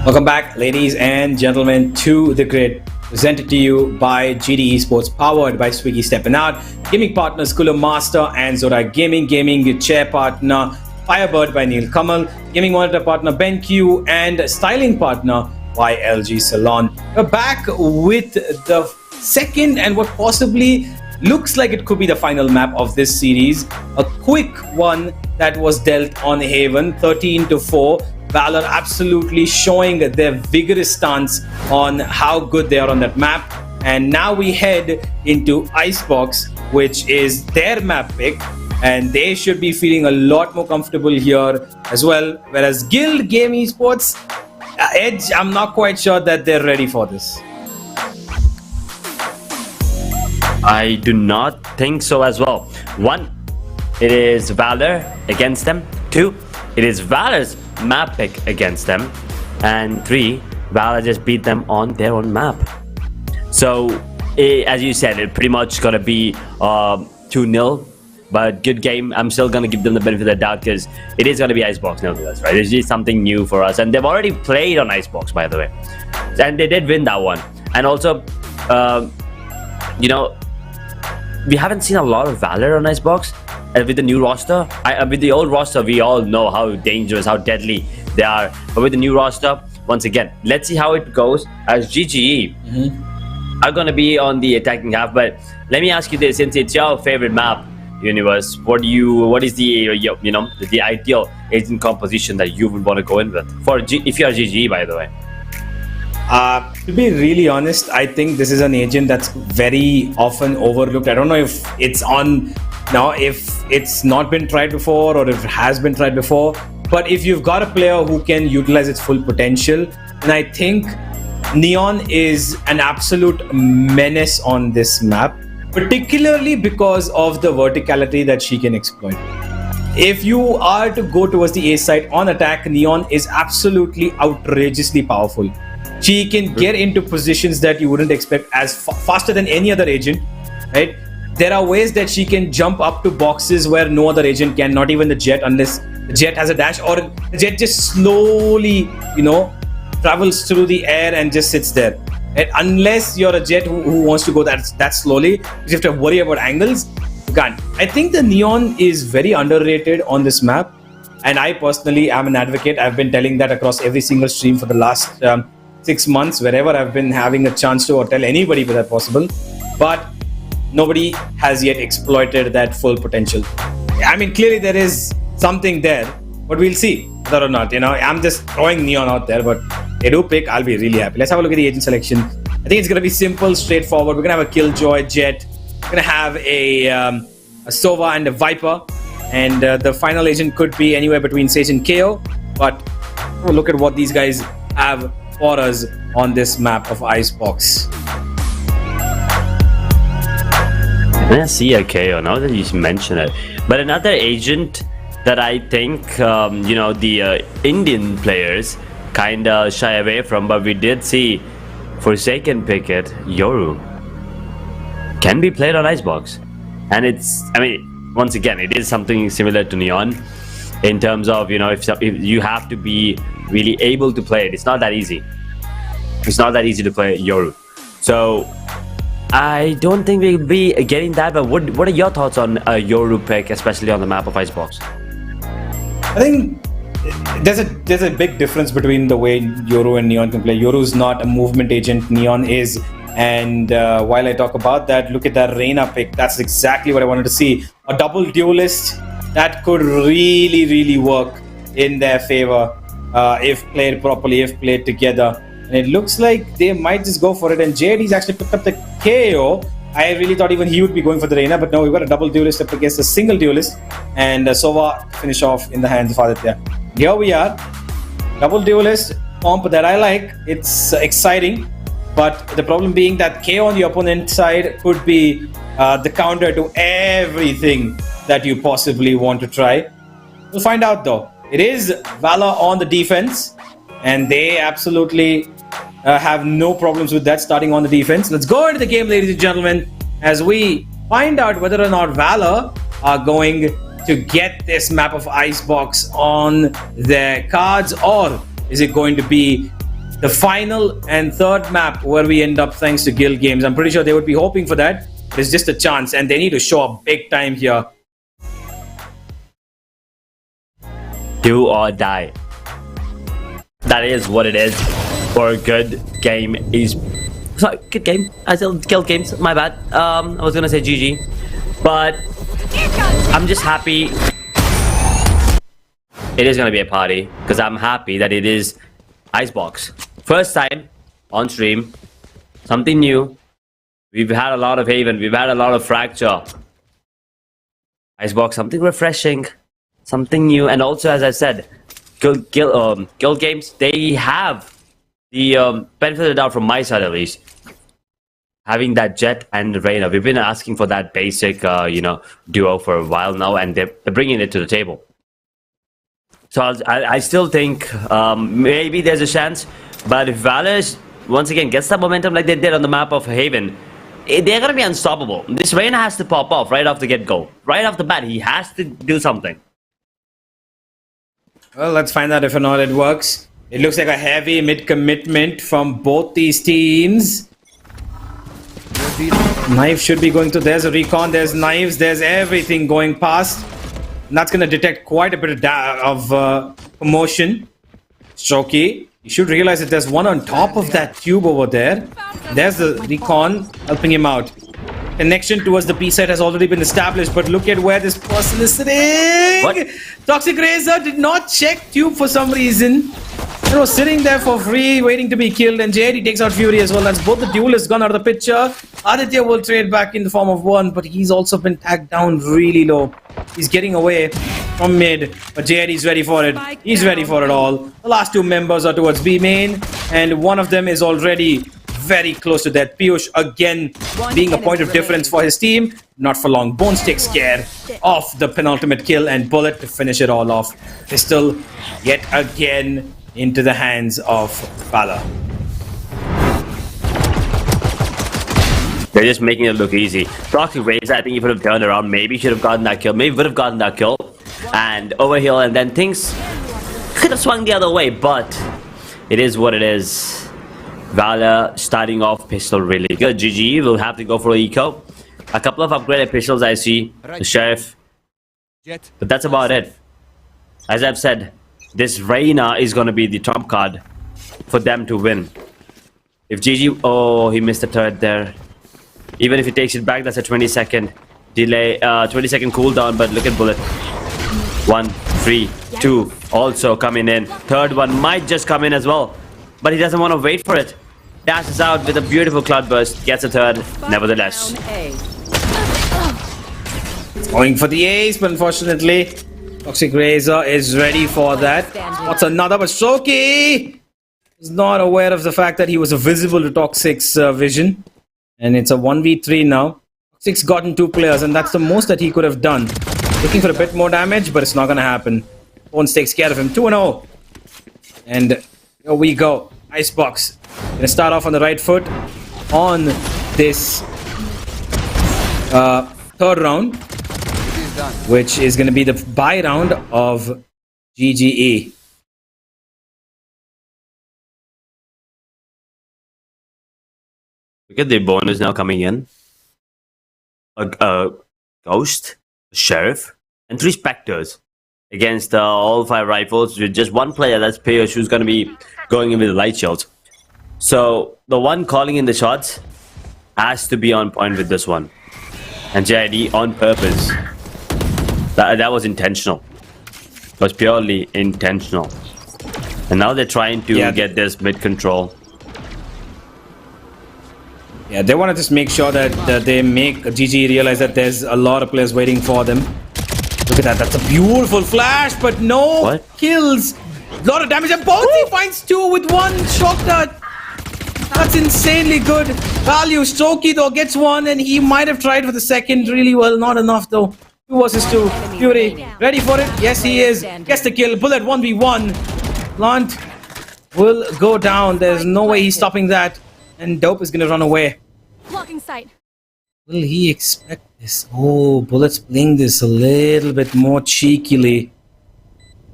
Welcome back, ladies and gentlemen, to The Grid, presented to you by GD Esports, powered by Swiggy Stepping Out, gaming partners Cooler Master and Zora Gaming, gaming chair partner Firebird by Neil Kamal, gaming monitor partner BenQ, and styling partner YLG Salon. We're back with the second and what possibly looks like it could be the final map of this series. A quick one that was dealt on Haven, 13-4. Valor absolutely showing their vigorous stance on how good they are on that map. And now we head into Icebox, which is their map pick, and they should be feeling a lot more comfortable here as well. Whereas Guild Game Esports, Edge, I'm not quite sure that they're ready for this. I do not think so as well. 1, it is Valor against them. 2, it is Valor's map pick against them. And 3, Valor just beat them on their own map. So, as you said, it pretty much gonna be 2-0. But good game. I'm still gonna give them the benefit of the doubt because it is gonna be Icebox nevertheless, right? It's just something new for us, and they've already played on Icebox, by the way, and they did win that one. And also, you know, we haven't seen a lot of Valor on Icebox. And with the new roster, with the old roster, we all know how dangerous, how deadly they are. But with the new roster, once again, let's see how it goes as GGE are going to be on the attacking half. But let me ask you this, since it's your favorite map, Universe, what is the the ideal agent composition that you would want to go in with if you are GGE, by the way? To be really honest, I think this is an agent that's very often overlooked. I don't know if it's on now, if it's not been tried before or if it has been tried before. But if you've got a player who can utilize its full potential, then I think Neon is an absolute menace on this map, particularly because of the verticality that she can exploit. If you are to go towards the A side on attack, Neon is absolutely outrageously powerful. She can get into positions that you wouldn't expect as faster than any other agent, right? There are ways that she can jump up to boxes where no other agent can, not even the Jet, unless the Jet has a dash, or the Jet just slowly, travels through the air and just sits there. And unless you're a Jet who wants to go that slowly, you have to worry about angles. You can't. I think the Neon is very underrated on this map, and I personally am an advocate. I've been telling that across every single stream for the last 6 months, wherever I've been having a chance to, or tell anybody where that's possible. But nobody has yet exploited that full potential. I mean, clearly there is something there, but we'll see whether or not. I'm just throwing Neon out there, but they do pick, I'll be really happy. Let's have a look at the agent selection. I think it's going to be simple, straightforward. We're going to have a Killjoy, Jet. We're going to have a Sova and a Viper. And the final agent could be anywhere between Sage and KO. But we'll look at what these guys have for us on this map of Icebox. I see a KO now that you mention it. But another agent that I think the Indian players kind of shy away from, but we did see Forsaken pick it, Yoru can be played on Icebox. And once again, it is something similar to Neon in terms of, if you have to be really able to play it. It's not that easy. It's not that easy to play Yoru. So I don't think we'll be getting that, but what are your thoughts on a Yoru pick, especially on the map of Icebox? I think there's a big difference between the way Yoru and Neon can play. Yoru's not a movement agent, Neon is. And while I talk about that, look at that Reyna pick. That's exactly what I wanted to see. A double duelist that could really, really work in their favor if played properly, if played together. And it looks like they might just go for it. And JD's actually picked up the KO. I really thought even he would be going for the Reyna, but no, we've got a double duelist up against a single duelist. And Sova finish off in the hands of Aditya. Here we are. Double duelist comp that I like. It's exciting. But the problem being that KO on the opponent side could be the counter to everything that you possibly want to try. We'll find out though. It is Valor on the defense, and they absolutely have no problems with that, starting on the defense. Let's go into the game, ladies and gentlemen, as we find out whether or not Valor are going to get this map of Icebox on their cards, or is it going to be the final and third map where we end up thanks to Guild Games. I'm pretty sure they would be hoping for that. It's just a chance, and they need to show up big time here. Do or die. That is what it is for a good game. Sorry, good game. I still Guild Games. My bad. I was gonna say GG, but I'm just happy. It is gonna be a party because I'm happy that it is Icebox. First time on stream, something new. We've had a lot of Haven, we've had a lot of Fracture. Icebox, something refreshing, something new, and also, as I said, Guild Games, they have the benefit of the doubt from my side at least. Having that Jet and Reyna, we've been asking for that basic, duo for a while now, and they're bringing it to the table. So I still think maybe there's a chance, but if Valor once again gets that momentum like they did on the map of Haven, they're going to be unstoppable. This Reyna has to pop off right off the get-go. Right off the bat, he has to do something. Well, let's find out if or not it works. It looks like a heavy mid-commitment from both these teams. Knife should be going to. There's a recon. There's knives. There's everything going past. And that's going to detect quite a bit of commotion. Strokey, you should realize that there's one on top of that tube over there. There's the recon helping him out. Connection towards the B side has already been established, but look at where this person is sitting. What? Toxic Razor did not check tube for some reason. It was sitting there for free, waiting to be killed, and JD takes out Fury as well. That's both the duelists gone out of the picture. Aditya will trade back in the form of one, but he's also been tagged down really low. He's getting away from mid, but JD's ready for it. He's ready for it all. The last two members are towards B main, and one of them is already very close to that. Piyush again being a point of difference for his team. Not for long. Bones takes care of the penultimate kill, and Bullet to finish it all off. Pistol yet again into the hands of Valor. They're just making it look easy. Toxic Razor, I think he would have turned around. Maybe should have gotten that kill. Maybe would have gotten that kill. And overheal, and then things could have swung the other way. But it is what it is. Valor starting off pistol really good. GG will have to go for eco. A couple of upgraded pistols I see. The Sheriff. But that's about it. As I've said, this Reina is going to be the trump card for them to win. If GG... Oh, he missed the turret there. Even if he takes it back, that's a 20-second delay, 20-second cooldown. But look at Bullet. 1, 3, 2 also coming in. Third one might just come in as well. But he doesn't want to wait for it. Dashes out with a beautiful cloudburst. Gets a third, nevertheless. Going for the ace, but unfortunately, Toxic Razor is ready for that. What's another? But Shoki is not aware of the fact that he was visible to Toxic's vision. And it's a 1v3 now. Toxic's gotten 2 players, and that's the most that he could have done. Looking for a bit more damage, but it's not going to happen. Bones takes care of him. 2-0. And here we go. Icebox. Gonna start off on the right foot on this third round, which is gonna be the bye round of GGE. Look at the bonus now coming in. A Ghost, a Sheriff, and 3 Spectres against all 5 rifles with just one player, that's Piyush, who's going to be going in with the light shields. So the one calling in the shots has to be on point with this one. And JD on purpose. That was intentional. It was purely intentional. And now they're trying to get this mid control. Yeah, they want to just make sure that they make GG realize that there's a lot of players waiting for them. Look at that. That's a beautiful flash, but no kills. A lot of damage, and Bouncy finds 2 with 1 shot. That's insanely good value. Strokey though gets 1, and he might have tried for the second really well. Not enough though. 2 versus 2. Fury ready for it? Yes, he is. Gets the kill. Bullet 1v1. Plant will go down. There's no way he's stopping that. And Dope is gonna run away. Blocking sight. Will he expect this? Oh, Bullet's playing this a little bit more cheekily.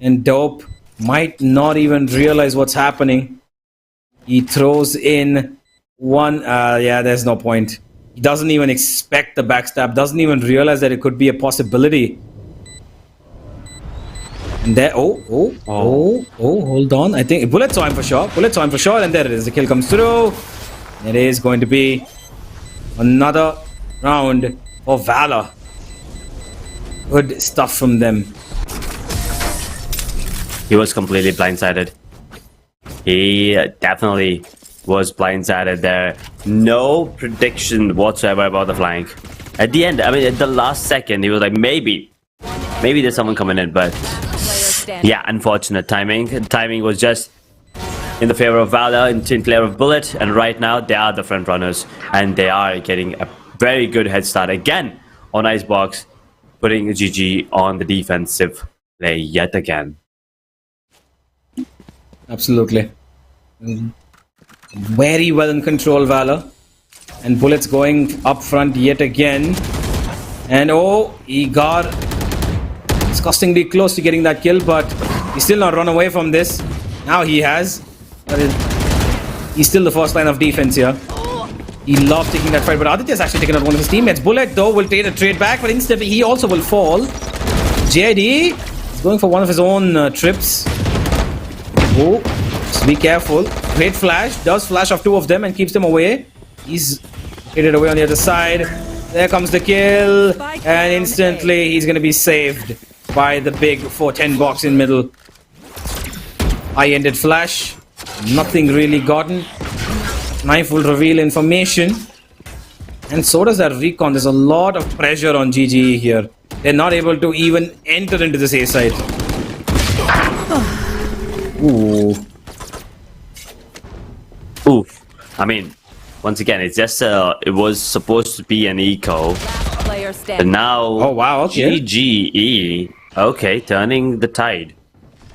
And Dope might not even realize what's happening. He throws in 1. Yeah, there's no point. He doesn't even expect the backstab. Doesn't even realize that it could be a possibility. And there, hold on. I think Bullet saw him for sure. Bullet saw him for sure, and there it is. The kill comes through. It is going to be another round for Valor. Good stuff from them. He was completely blindsided. He definitely was blindsided there. No prediction whatsoever about the flank. At the end, I mean, at the last second, he was like, maybe there's someone coming in, but yeah, unfortunate timing. Timing was just in the favor of Valor, in favor of Bullet, and right now they are the front runners, and they are getting a very good head start again on Icebox, putting GG on the defensive play yet again. Absolutely. Very well in control, Valor. And Bullet's going up front yet again. And oh, he got disgustingly close to getting that kill, but he's still not run away from this. Now he has. He's still the first line of defense here. He loves taking that fight, but Aditya's actually taken out one of his teammates. Bullet, though, will take a trade back, but instantly he also will fall. JD is going for one of his own trips. Oh, just be careful. Great flash. Does flash off two of them and keeps them away. He's hit it away on the other side. There comes the kill. And instantly he's going to be saved by the big 410 box in middle. High-ended flash. Nothing really gotten. Knife will reveal information. And so does that recon. There's a lot of pressure on GGE here. They're not able to even enter into this A site. Ooh. Oof. I mean, once again, it's just it was supposed to be an eco. Player But standing. now, Oh, wow, okay. GGE, okay, turning the tide.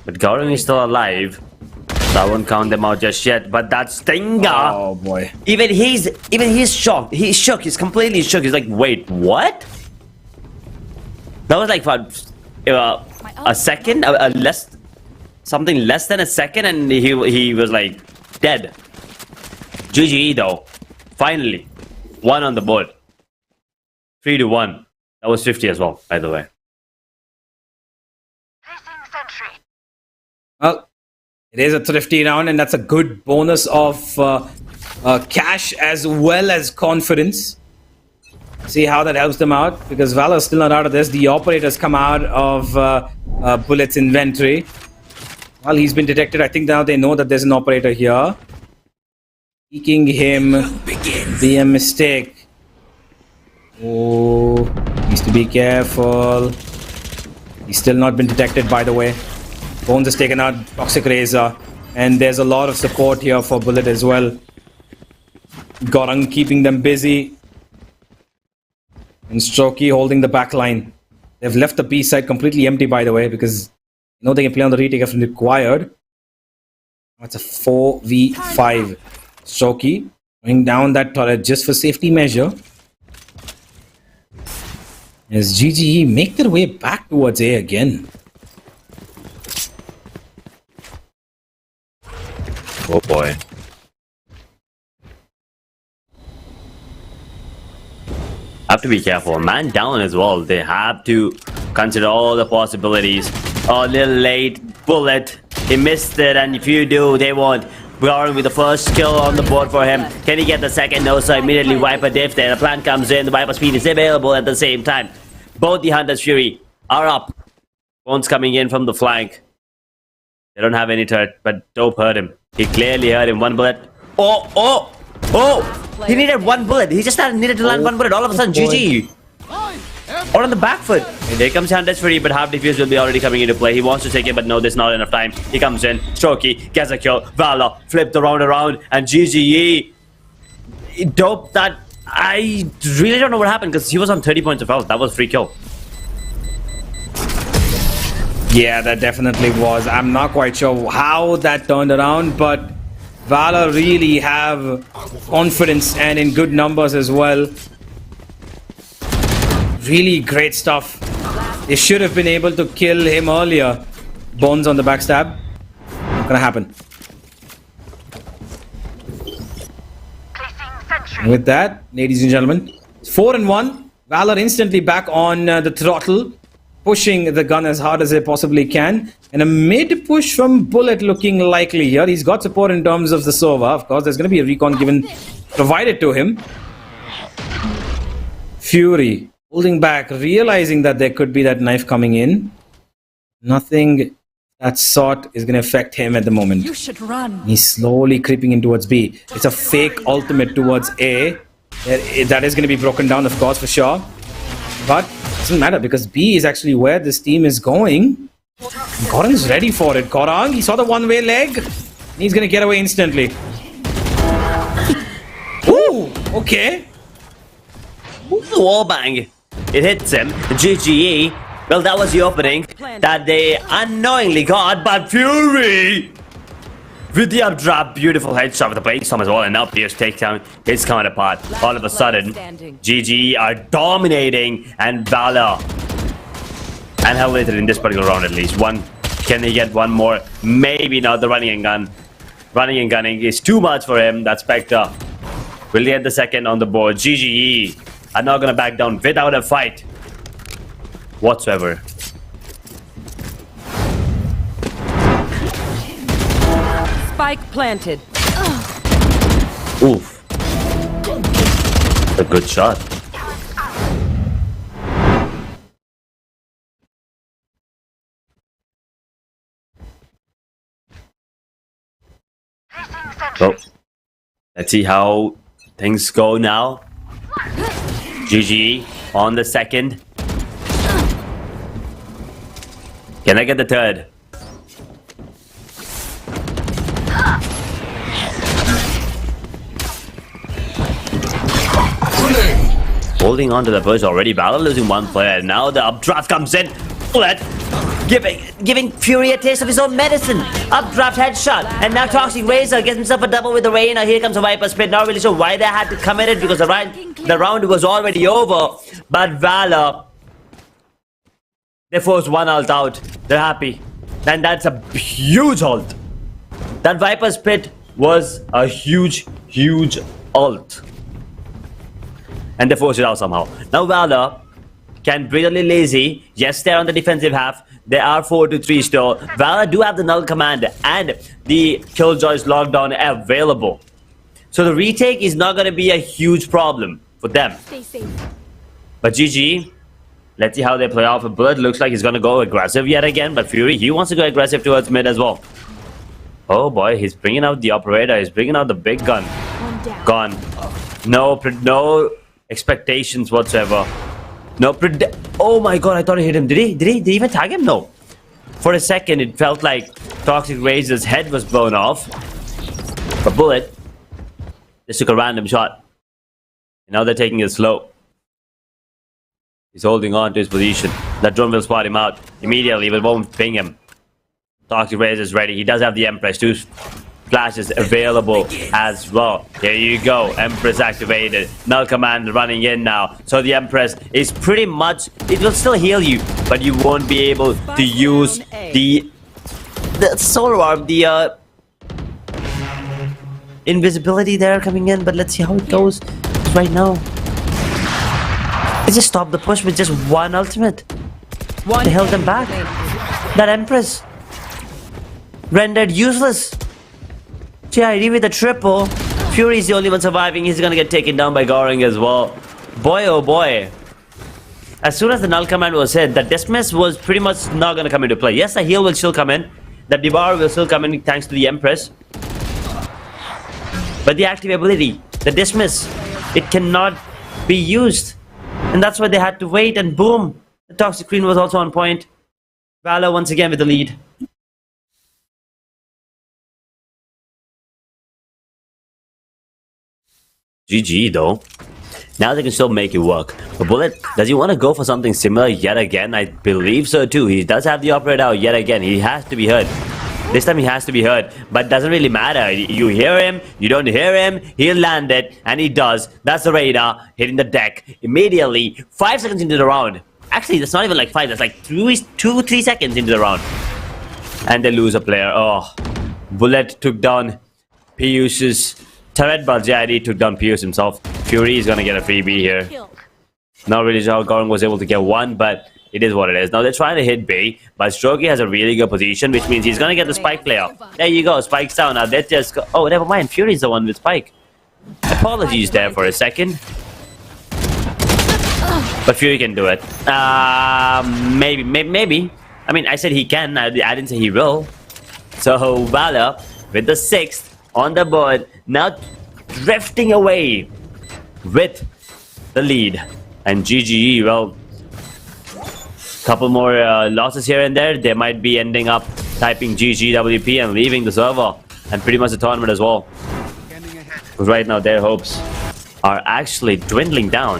But Goblin is still alive, so I won't count them out just yet. But that Stinger, Oh, boy. even he's shocked. He's shook. He's completely shook. He's like, wait, what? That was like for a second, something less than a second, and he was like dead. GGE though, finally, one on the board. 3-1. That was 50 as well, by the way. Well, it is a thrifty round, and that's a good bonus of cash as well as confidence. See how that helps them out, because Valor's still not out of this. The operators come out of Bullet's inventory. Well, he's been detected. I think now they know that there's an operator here. Peeking him be a mistake. Oh, needs to be careful. He's still not been detected, by the way. Bones has taken out Toxic Razor, and there's a lot of support here for Bullet as well. Gorang keeping them busy. And Strokey holding the back line. They've left the B side completely empty, by the way, because you know they can play on the retake if required. That's a 4v5. Strokey going down that turret just for safety measure. As GGE make their way back towards A again. Oh boy. Have to be careful. Man down as well. They have to consider all the possibilities. Oh, a little late. Bullet. He missed it, and if you do, they won't. Valorant with the first kill on the board for him. Can he get the second? No, so immediately Viper diff there. The plan comes in. The Viper speed is available at the same time. Both the Hunter's Fury are up. Bones coming in from the flank. They don't have any turret, but Dope heard him. He clearly heard him. One bullet. Oh, oh, oh! He needed one bullet. He just needed to land one bullet. All of a sudden, GG. Or on the back foot. And here comes Hunter's Fury, but half defuse will be already coming into play. He wants to take it, but no, there's not enough time. He comes in. Strokey gets a kill. Valor flipped the round around, and GGE. Dope that. I really don't know what happened, because he was on 30 points of health. That was free kill. Yeah, that definitely was. I'm not quite sure how that turned around, but Valor really have confidence and in good numbers as well. Really great stuff. They should have been able to kill him earlier. Bones on the backstab. Not gonna happen. And with that, ladies and gentlemen, 4-1. Valor instantly back on the throttle, pushing the gun as hard as they possibly can. And a mid push from Bullet looking likely here. He's got support in terms of the Sova. Of course, there's going to be a recon given, provided to him. Fury holding back, realizing that there could be that knife coming in. Nothing that sort is going to affect him at the moment. You should run. He's slowly creeping in towards B. It's a fake ultimate towards A. That is going to be broken down, of course, for sure. But it doesn't matter, because B is actually where this team is going. Gorang's ready for it. Gorang, he saw the one-way leg. He's going to get away instantly. Ooh, okay. Wall bang. It hits him. GGE. Well, that was the opening that they unknowingly got, but Fury with the updraft, beautiful headshot with the Blazestorm as well, and now Pierce takedown his counterpart. All of a sudden, GGE are dominating, and Valor and held it in this particular round at least. Can he get one more? Maybe not. The running and gun. Running and gunning is too much for him. That Spectre Will get the second on the board. GGE are not gonna back down without a fight whatsoever. Spike planted. Oof. A good shot. So, let's see how things go now. GG on the second. Can I get the third? Holding on to the push already. Valor losing one player. Now the updraft comes in. Bullet giving Fury a taste of his own medicine. Updraft headshot. And now Toxic Razor gets himself a double with the rain. Now here comes a Viper Spit. Not really sure why they had to commit it because the round was already over. But Valor, they forced one ult out. They're happy. And that's a huge ult. That Viper Spit was a huge ult. And they forced it out somehow. Now Valor can breathe a little lazy. Yes, they're on the defensive half. They are 4-3 still. Valor do have the null command and the Killjoy's lockdown available. So the retake is not going to be a huge problem for them. Stay safe. But GG, let's see how they play off. Bullet looks like he's going to go aggressive yet again. But Fury, he wants to go aggressive towards mid as well. Oh boy, he's bringing out the operator. He's bringing out the big gun. Gone. No expectations whatsoever. Oh my god, I thought he hit him. Did he even tag him? No. For a second, it felt like Toxic Razor's head was blown off. But Bullet just took a random shot. And now they're taking it slow. He's holding on to his position. That drone will spot him out immediately, but won't ping him. Toxic Razor's ready. He does have the Empress. 2 flashes available as well. Here you go. Empress activated. Null command running in now. So the Empress is pretty much... It will still heal you, but you won't be able to use the solar orb, the invisibility there coming in. But let's see how it goes right now. They just stopped the push with just one ultimate. They held them back. That Empress rendered useless. GID with a triple. Fury's the only one surviving. He's gonna get taken down by Goring as well. Boy, oh boy. As soon as the null command was hit, the dismiss was pretty much not gonna come into play. Yes, the heal will still come in. The devour will still come in thanks to the Empress. But the active ability, the dismiss, it cannot be used. And that's why they had to wait, and boom. The Toxic Queen was also on point. Valor once again with the lead. GG though. Now they can still make it work. But Bullet, does he want to go for something similar yet again? I believe so too. He does have the operator out yet again. He has to be heard. This time he has to be heard. But it doesn't really matter. You hear him, you don't hear him, he'll land it, and he does. That's the radar hitting the deck immediately. 5 seconds into the round. Actually, that's not even like 5. That's like 2-3 seconds into the round. And they lose a player. Oh. Bullet took down Piyush's turret, but GID took down Piyush himself. Fury is gonna get a freebie here. Not really sure how Goring was able to get one, but it is what it is. Now they're trying to hit B, but Strokey has a really good position, which means he's gonna get the spike player. There you go, spike's down. Now let's just go. Oh, never mind. Fury's the one with spike. Apologies there for a second. But Fury can do it. Maybe. I mean, I said he can. I didn't say he will. So Valor with the 6th on the board, now drifting away with the lead. And GGE, well, couple more losses here and there. They might be ending up typing GGWP and leaving the server and pretty much the tournament as well. Because right now their hopes are actually dwindling down,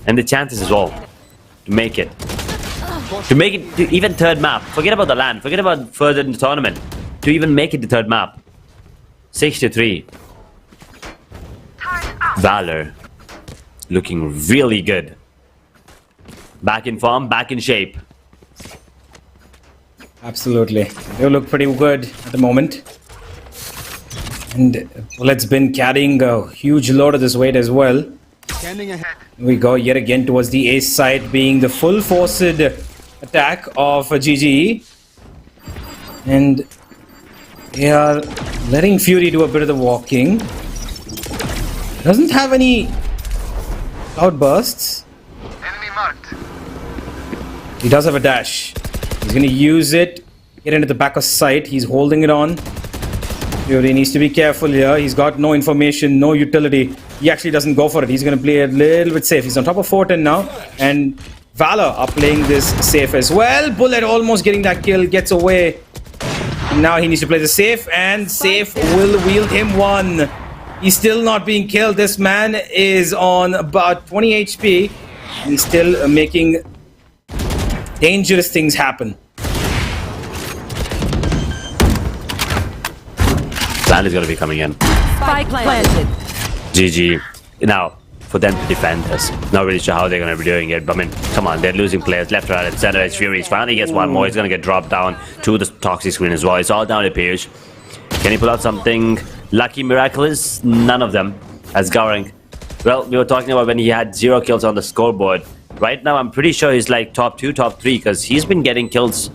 and the chances as well to make it to even third map. Forget about the land, forget about further in the tournament, to even make it to third map. 6-3. Valor looking really good. Back in form, back in shape. Absolutely. They look pretty good at the moment. And Bullet's been carrying a huge load of this weight as well. Standing ahead. We go yet again towards the ace side, being the full-forced attack of GGE. And they are letting Fury do a bit of the walking. Doesn't have any outbursts. Enemy marked. He does have a dash. He's going to use it. Get into the back of sight. He's holding it on. Fury needs to be careful here. He's got no information, no utility. He actually doesn't go for it. He's going to play a little bit safe. He's on top of 410 now. And Valor are playing this safe as well. Bullet almost getting that kill. Gets away. Now he needs to play the safe. And safe will wield him one. He's still not being killed. This man is on about 20 HP. He's still making dangerous things happen. Plan is going to be coming in. Spike planted. GG. Now, for them to defend us. Not really sure how they're going to be doing it, but I mean, come on, they're losing players left, right, and center. It's Fury. Finally gets one more. He's going to get dropped down to the toxic screen as well. It's all down to Piyush. Can he pull out something lucky, miraculous? None of them. As Gaurang. Well, we were talking about when he had 0 kills on the scoreboard. Right now, I'm pretty sure he's like top 2, top 3, because he's been getting kills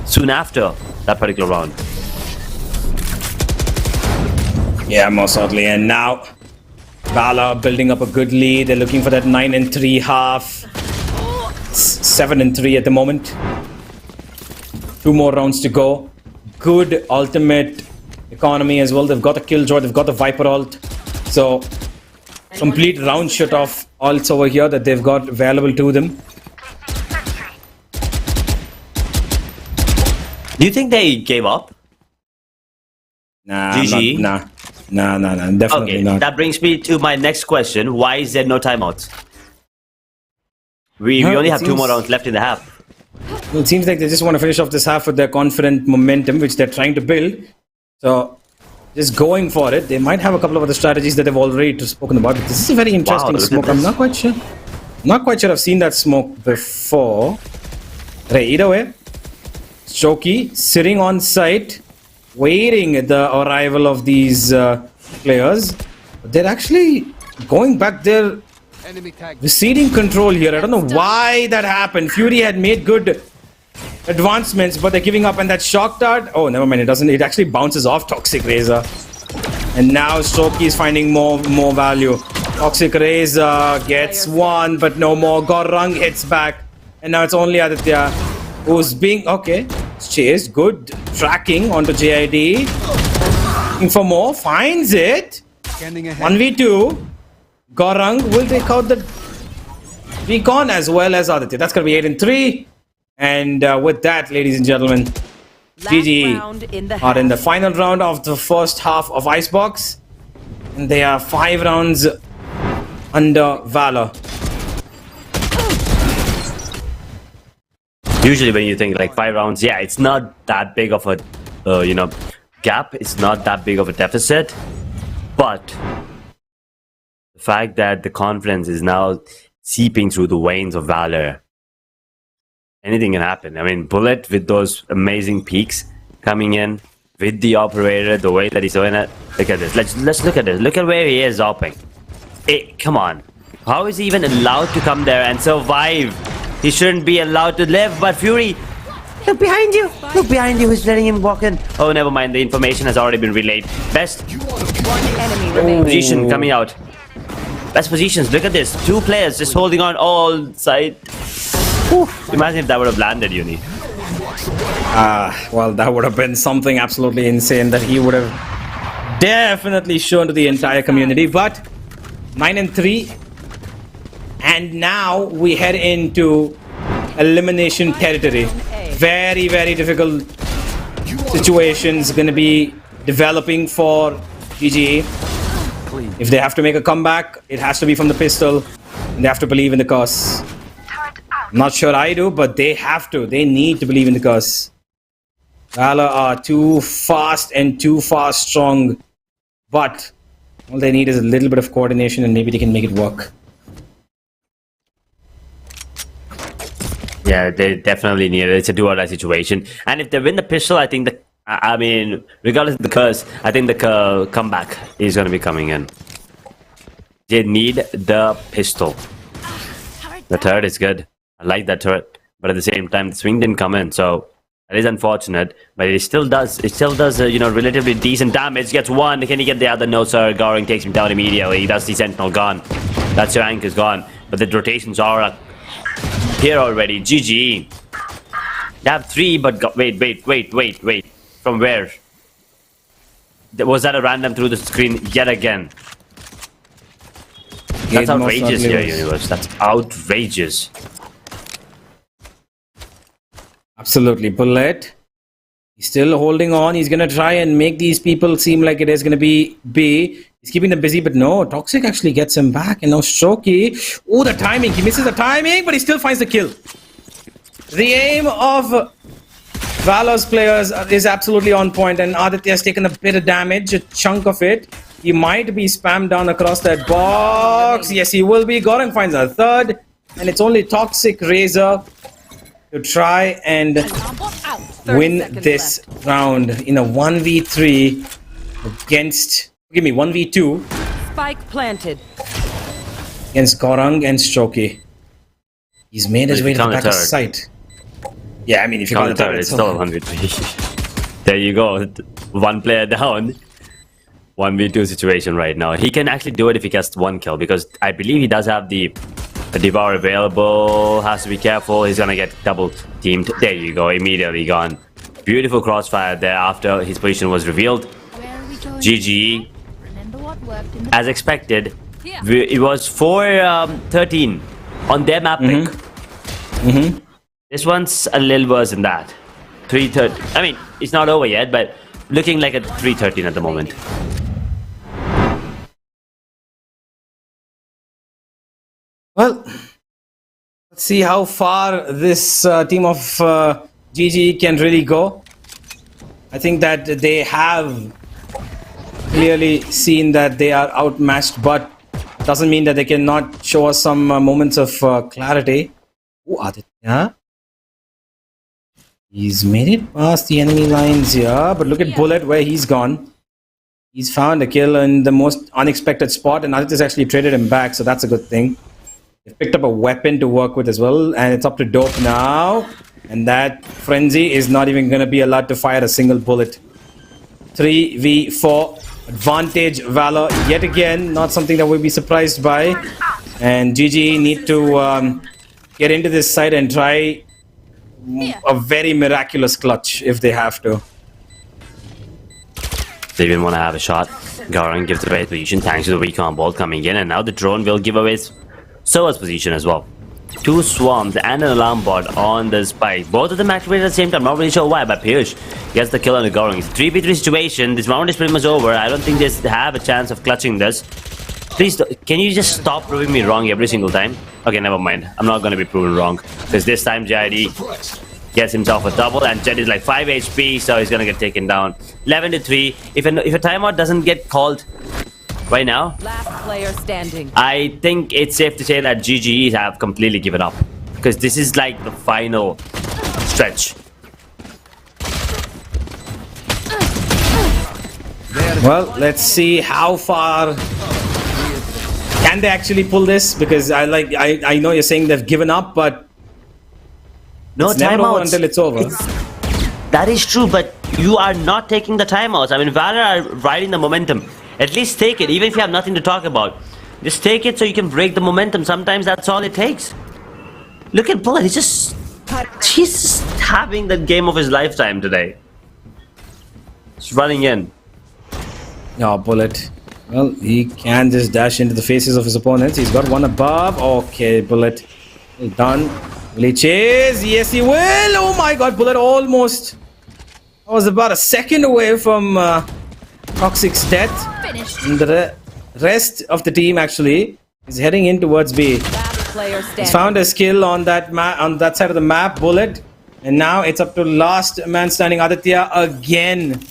soon after that particular round. Yeah, most certainly. And now, Valor building up a good lead. They're looking for that 9-3 half. 7-3 at the moment. 2 more rounds to go. Good ultimate economy as well. They've got the Killjoy, they've got the Viper ult. So, complete round shut off ults over here that they've got available to them. Do you think they gave up? Nah, GG? Nah, definitely Okay, not. that brings me to my next question. Why is there no timeouts? We No, only it have 2 seems- more rounds left in the half. Well, it seems like they just want to finish off this half with their confident momentum, which they're trying to build. So, just going for it. They might have a couple of other strategies that they've already spoken about. But this is a very interesting look at smoke. I'm this. not quite sure. Not quite sure I've seen that smoke before. Right, either way, Shoki sitting on site, waiting at the arrival of these players. But they're actually going back there. Enemy tag. Receding control here. I don't know why that happened. Fury had made good advancements, but they're giving up. And that shock dart. Oh, never mind. It doesn't. It actually bounces off Toxic Razor. And now Shoki is finding more value. Toxic Razor gets one, but no more. Gorang hits back. And now it's only Aditya who's being... Okay. Chased. Good tracking onto JID. Looking for more. Finds it. Standing ahead. 1v2. Gorang will take out the Recon as well as Aditya. That's going to be 8-3. And with that, ladies and gentlemen, GG round in the are in the half. final round of the first half of Icebox. And they are 5 rounds under Valor. Usually when you think like 5 rounds, yeah, it's not that big of a, gap. It's not that big of a deficit. But the fact that the confidence is now seeping through the veins of Valor, anything can happen. I mean, Bullet with those amazing peaks coming in, with the operator, the way that he's doing it. Look at this. Let's look at this. Look at where he is hopping. Come on. How is he even allowed to come there and survive? He shouldn't be allowed to live, but Fury, look behind you. Look behind you. Who's letting him walk in? Oh, never mind. The information has already been relayed. Best One enemy remaining. position coming out. Best positions. Look at this. 2 players just holding on all side. Whew. Imagine if that would have landed, Uni. Well, that would have been something absolutely insane that he would have definitely shown to the entire community. But 9-3. And now we head into elimination territory. Very, very difficult situations going to be developing for GGE. If they have to make a comeback, it has to be from the pistol. And they have to believe in the curse. I'm not sure I do, but they have to. They need to believe in the curse. Valor are too fast and too far strong. But all they need is a little bit of coordination and maybe they can make it work. Yeah, they definitely need it. It's a do-or-die situation. And if they win the pistol, I think I mean, regardless of the curse, I think the comeback is going to be coming in. They need the pistol. The turret is good. I like that turret, but at the same time, the swing didn't come in, so that is unfortunate. But it still does. It still does, relatively decent damage. Gets one. Can he get the other? No, sir. Goring takes him down immediately. That's the sentinel gone. That's your anchor's gone. But the rotations are here already. GG. They have 3, but wait. From where? Was that a random through the screen yet again? That's outrageous here, Universe. That's outrageous. Absolutely. Bullet. He's still holding on. He's going to try and make these people seem like it is going to be B. He's keeping them busy, but no. Toxic actually gets him back. And now Shoki. Oh, the timing. He misses the timing, but he still finds the kill. The aim of Valor's players is absolutely on point, and Aditya has taken a bit of damage, a chunk of it. He might be spammed down across that box. Yes, he will be. Goran finds a third, and it's only Toxic Razor to try and win this round in a 1v3 against, 1v2 Spike planted. against Gorang and Shoki. He's made his way to the back of site. Yeah, I mean, if you count the turret, it's still 1v3. There you go. One player down. 1v2 situation right now. He can actually do it if he gets 1 kill, because I believe he does have the Devour available. Has to be careful. He's gonna get double teamed. There you go. Immediately gone. Beautiful crossfire there after his position was revealed. GG. As expected, it was 4-13 on their map pick. This one's a little worse than that. 3-13. I mean, it's not over yet, but looking like a 3-13 at the moment. Well, let's see how far this team of GG can really go. I think that they have clearly seen that they are outmatched, but doesn't mean that they cannot show us some moments of clarity. Oh, Aditya. He's made it past the enemy lines here, but look at Bullet where he's gone. He's found a kill in the most unexpected spot, and Aditya's actually traded him back, so that's a good thing. They've picked up a weapon to work with as well, and it's up to Dope now. And that Frenzy is not even going to be allowed to fire a single bullet. 3v4. Advantage Valor yet again. Not something that we'll be surprised by. And GG need to get into this side and try a very miraculous clutch if they have to. They even want to have a shot. Goran gives away his position thanks to the recon ball coming in, and now the drone will give away Soa's position as well. 2 swarms and an alarm bot on the spike. Both of them activated at the same time. Not really sure why, but Piyush gets the kill on the Goran. It's 3v3 situation. This round is pretty much over. I don't think they have a chance of clutching this. Please, can you just stop proving me wrong every single time? Okay, never mind. I'm not going to be proven wrong. Because this time JID gets himself a double, and Jet is like 5 HP, so he's going to get taken down. 11-3. If a timeout doesn't get called right now, Last player standing. I think it's safe to say that GGEs have completely given up. Because this is like the final stretch. Well, let's see how far can they actually pull this, because I know you're saying they've given up, but no it's never over timeouts until it's over. That is true, but you are not taking the timeouts. I mean, Valor are riding the momentum. At least take it, even if you have nothing to talk about. Just take it so you can break the momentum. Sometimes that's all it takes. Look at Bullet. He's just having the game of his lifetime today. Just running in. Oh, Bullet. Well, he can just dash into the faces of his opponents. He's got one above. Okay, Bullet. Well done. Will he chase? Yes, he will. Oh my god, Bullet almost. I was about a second away from Toxic's death. And the rest of the team actually is heading in towards B. He's found a skill on that side of the map, Bullet. And now it's up to last man standing, Aditya, again.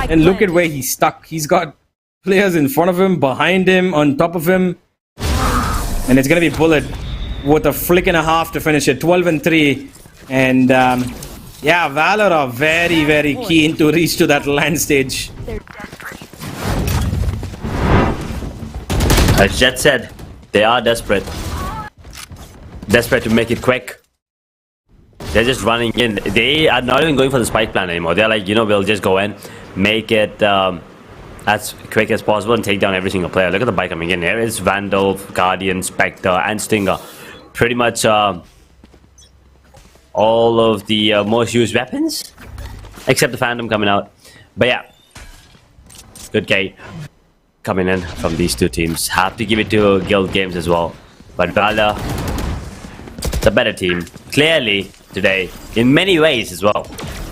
And look at where he's stuck. He's got players in front of him, behind him, on top of him. And it's going to be Bullet with a flick and a half to finish it. 12-3. And Yeah, Valor are very, very keen to reach to that land stage. As Jet said, they are desperate. Desperate to make it quick. They're just running in. They are not even going for the spike plan anymore. They're like, you know, we'll just go in, make it as quick as possible and take down every single player. Look at the bike coming in here. It's Vandal, Guardian, Spectre, and Stinger. Pretty much all of the most used weapons, except the Phantom coming out. But yeah, good game coming in from these two teams. Have to give it to Guild Games as well. But Valor, the better team, clearly today, in many ways as well.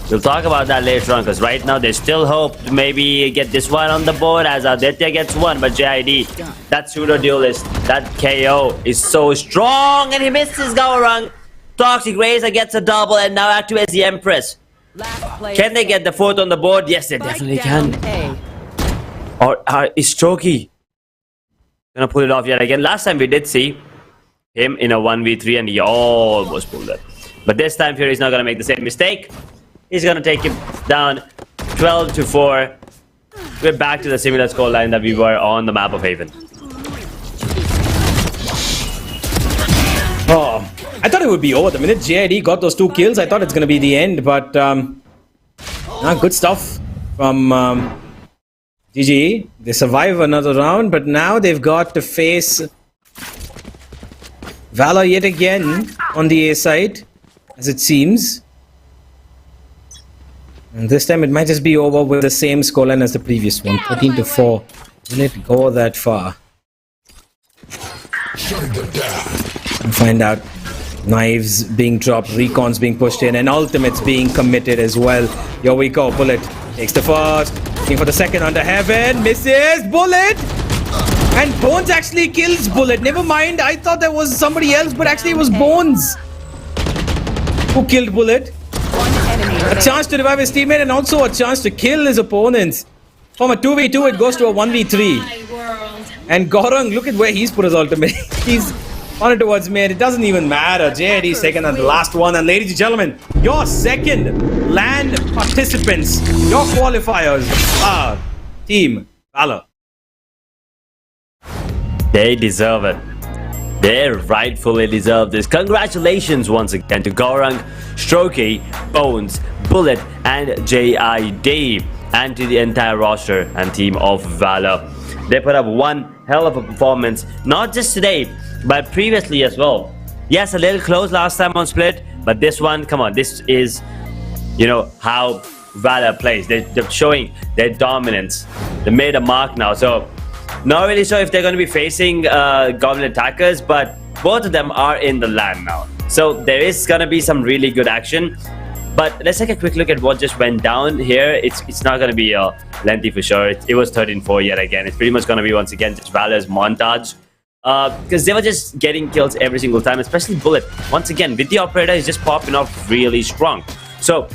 We'll talk about that later on, because right now they still hope to maybe get this one on the board as Aditya gets one, but JID, that pseudo duelist, that KO is so strong, and he misses Gaurang. Toxic Razor gets a double, and now activates the Empress. Can they get the fourth on the board? Yes, they definitely can. Or is Strokey gonna pull it off yet again? Last time we did see him in a 1v3 and he almost pulled it. But this time Fury's not gonna make the same mistake. He's gonna take him down 12-4. We're back to the similar scoreline that we were on the map of Haven. Oh, I thought it would be over. The minute JID got those 2 kills, I thought it's gonna be the end, but good stuff from GG. They survive another round, but now they've got to face Valor yet again on the A side, as it seems. And this time it might just be over with the same scoreline as the previous one, 13-4. Will it go that far? We'll find out. Knives being dropped, recons being pushed in, and ultimates being committed as well. Here we go. Bullet takes the first. Looking for the second under heaven. Misses. Bullet. And Bones actually kills Bullet. Never mind. I thought there was somebody else, but actually it was Bones who killed Bullet. A chance to revive his teammate and also a chance to kill his opponents. From a 2v2, it goes to a 1v3. And Gaurang, look at where he's put his ultimate. He's on it towards mid. It doesn't even matter. JID's taken the last one. And ladies and gentlemen, your second LAN participants, your qualifiers are Team Valor. They deserve it. They rightfully deserve this. Congratulations once again to Gaurang, Strokey, Bones, Bullet, and JID, and to the entire roster and team of Valor. They put up one hell of a performance, not just today, but previously as well. Yes, a little close last time on Split, but this one, come on, this is, you know, how Valor plays. They're showing their dominance. They made a mark now, so not really sure if they're going to be facing Goblin attackers, but both of them are in the LAN now. So there is going to be some really good action. But let's take a quick look at what just went down here. It's not going to be lengthy for sure. It was 13-4 yet again. It's pretty much going to be once again just Valor's montage. Because they were just getting kills every single time, especially Bullet. Once again, with the operator, he's just popping off really strong. So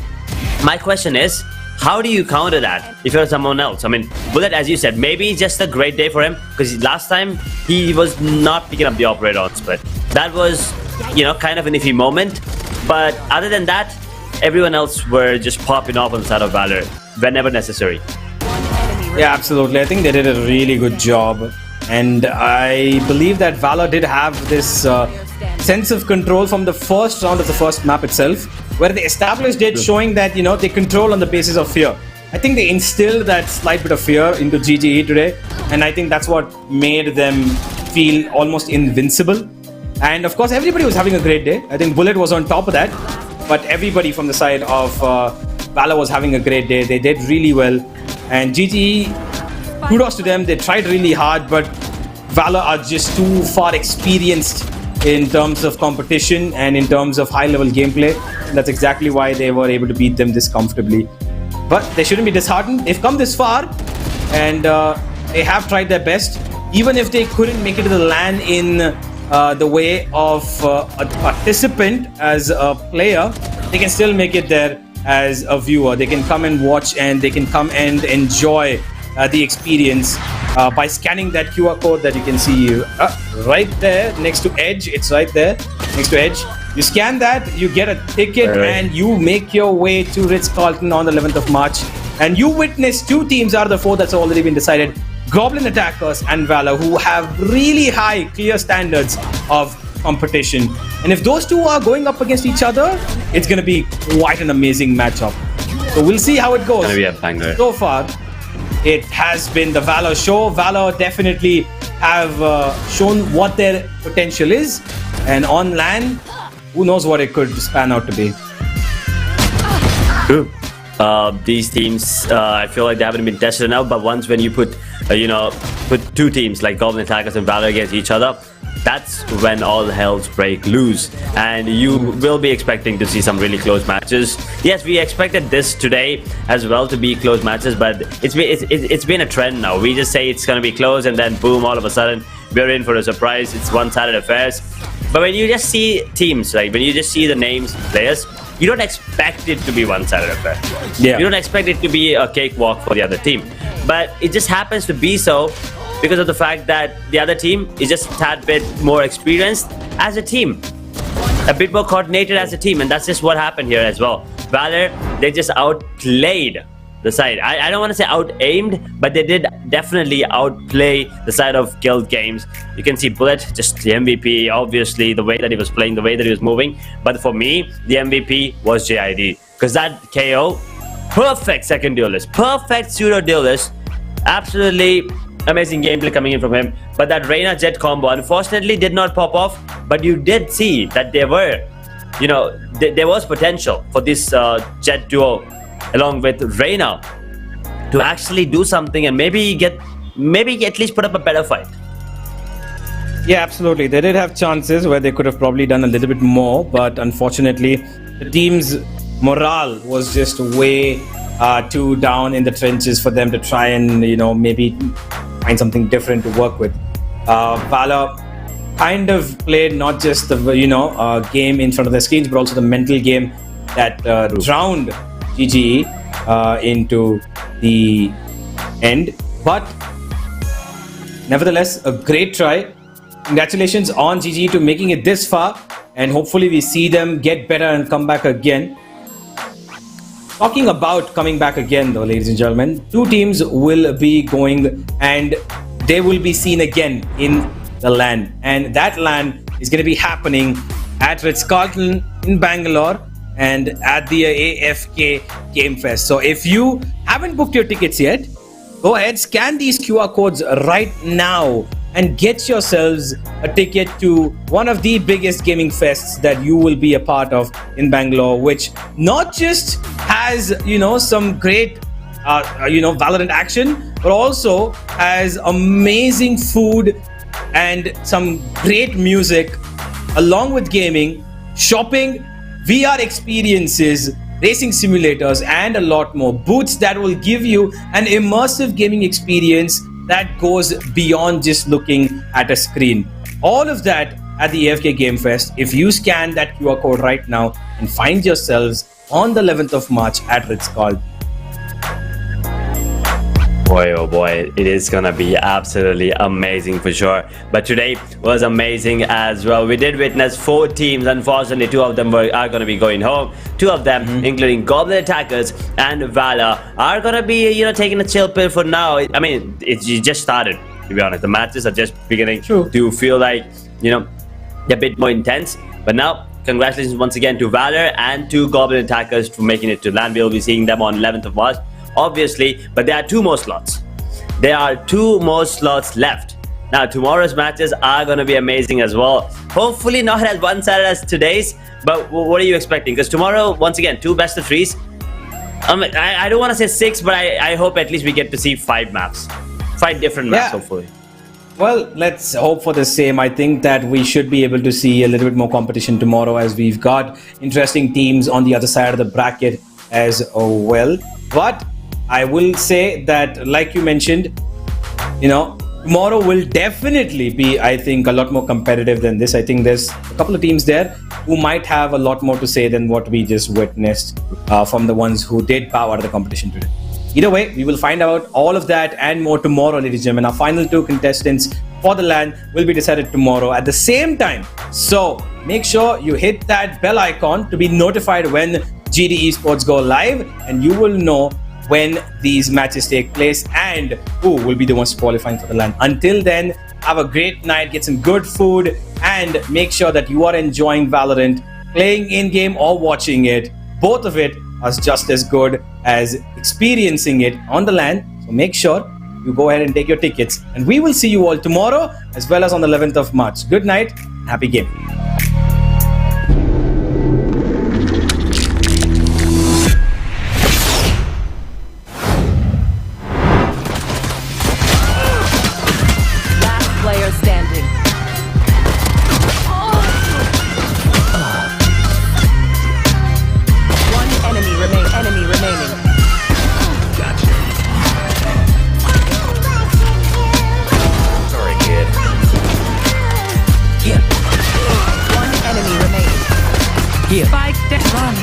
my question is, how do you counter that if you're someone else? I mean, Bullet, as you said, maybe just a great day for him, because last time he was not picking up the operator on Split. That was, you know, kind of an iffy moment. But other than that, everyone else were just popping off on the side of Valor whenever necessary. Yeah, absolutely. I think they did a really good job. And I believe that Valor did have this sense of control from the first round of the first map itself, where they established it, showing that, you know, they control on the basis of fear. I think they instilled that slight bit of fear into GGE today, and I think that's what made them feel almost invincible. And of course, everybody was having a great day. I think Bullet was on top of that, but everybody from the side of Valor was having a great day. They did really well, and GGE, kudos to them. They tried really hard, but Valor are just too far experienced in terms of competition and in terms of high-level gameplay. And that's exactly why they were able to beat them this comfortably. But they shouldn't be disheartened. They've come this far, and they have tried their best. Even if they couldn't make it to the LAN in the way of a participant as a player, they can still make it there as a viewer. They can come and watch, and they can come and enjoy the experience by scanning that QR code that you can see right there next to Edge. It's right there next to Edge. You scan that, you get a ticket, Right. and you make your way to Ritz-Carlton on the 11th of March. And you witness 2 teams out of the 4 that's already been decided. Goblin Attackers and Valor, who have really high, clear standards of competition. And if those 2 are going up against each other, it's going to be quite an amazing matchup. So we'll see how it goes. Gonna be a banger. So far, it has been the Valor show. Valor definitely have shown what their potential is. And on LAN, who knows what it could span out to be. True. These teams, I feel like they haven't been tested enough. But once when you put, put 2 teams like Goblin Attackers and Valor against each other, that's when all hells break loose, and you will be expecting to see some really close matches. Yes, we expected this today as well to be close matches, but it's been a trend now. We just say it's gonna be close, and then boom, all of a sudden we're in for a surprise. It's one-sided affairs. But when you just see teams, like when you just see the names, players, you don't expect it to be one-sided affair. Yeah. You don't expect it to be a cakewalk for the other team. But it just happens to be so because of the fact that the other team is just a tad bit more experienced as a team. A bit more coordinated as a team, and that's just what happened here as well. Valor, they just outplayed the side. I don't want to say out-aimed, but they did definitely outplay the side of Guild Games. You can see Bullet, just the MVP, obviously, the way that he was playing, the way that he was moving. But for me, the MVP was JID. Because that KO, perfect second duelist, perfect pseudo duelist, absolutely amazing gameplay coming in from him. But that Reyna Jet combo, unfortunately, did not pop off. But you did see that there were, there was potential for this Jet duo along with Reyna to actually do something and maybe at least put up a better fight. Yeah, absolutely. They did have chances where they could have probably done a little bit more, but unfortunately, the team's morale was just way too down in the trenches for them to try and, maybe find something different to work with. Valor kind of played not just the, game in front of the screens, but also the mental game that drowned GGE into the end. But nevertheless, a great try. Congratulations on GGE to making it this far, and hopefully we see them get better and come back again. Talking about coming back again though, ladies and gentlemen, 2 teams will be going and they will be seen again in the LAN, and that LAN is going to be happening at Ritz-Carlton in Bangalore and at the AFK Game Fest. So if you haven't booked your tickets yet, go ahead, scan these QR codes right now and get yourselves a ticket to one of the biggest gaming fests that you will be a part of in Bangalore, which not just has, some great, Valorant action, but also has amazing food and some great music, along with gaming, shopping, VR experiences, racing simulators, and a lot more. Booths that will give you an immersive gaming experience that goes beyond just looking at a screen. All of that at the AFK Game Fest. If you scan that QR code right now and find yourselves on the 11th of March at Ritz-Carlton. Boy, oh boy, it is gonna be absolutely amazing for sure. But today was amazing as well. We did witness 4 teams. Unfortunately, 2 of them are gonna be going home. 2 of them, including Goblin Attackers and Valor, are gonna be, taking a chill pill for now. I mean, it just started, to be honest. The matches are just beginning to feel like, they're a bit more intense. But now, congratulations once again to Valor and to Goblin Attackers for making it to LAN. We'll be seeing them on 11th of March. Obviously, but there are 2 more slots. There are 2 more slots left. Now, tomorrow's matches are going to be amazing as well. Hopefully not as one-sided as today's, but what are you expecting? Because tomorrow, once again, 2 best of 3s. I don't want to say 6, but I hope at least we get to see 5 maps. 5 different maps, hopefully. Well, let's hope for the same. I think that we should be able to see a little bit more competition tomorrow, as we've got interesting teams on the other side of the bracket as well. But I will say that, like you mentioned, tomorrow will definitely be, I think, a lot more competitive than this. I think there's a couple of teams there who might have a lot more to say than what we just witnessed from the ones who did bow out of the competition today. Either way, we will find out all of that and more tomorrow, ladies and gentlemen. Our final 2 contestants for the LAN will be decided tomorrow at the same time. So make sure you hit that bell icon to be notified when GD Esports go live, and you will know when these matches take place and who will be the ones qualifying for the LAN. Until then, have a great night, get some good food, and make sure that you are enjoying Valorant, playing in-game or watching it. Both of it are just as good as experiencing it on the LAN. So make sure you go ahead and take your tickets. And we will see you all tomorrow as well as on the 11th of March. Good night, happy gaming. Last player standing. One enemy remaining. Sorry, kid. Here. One enemy remaining. Here. Spike down.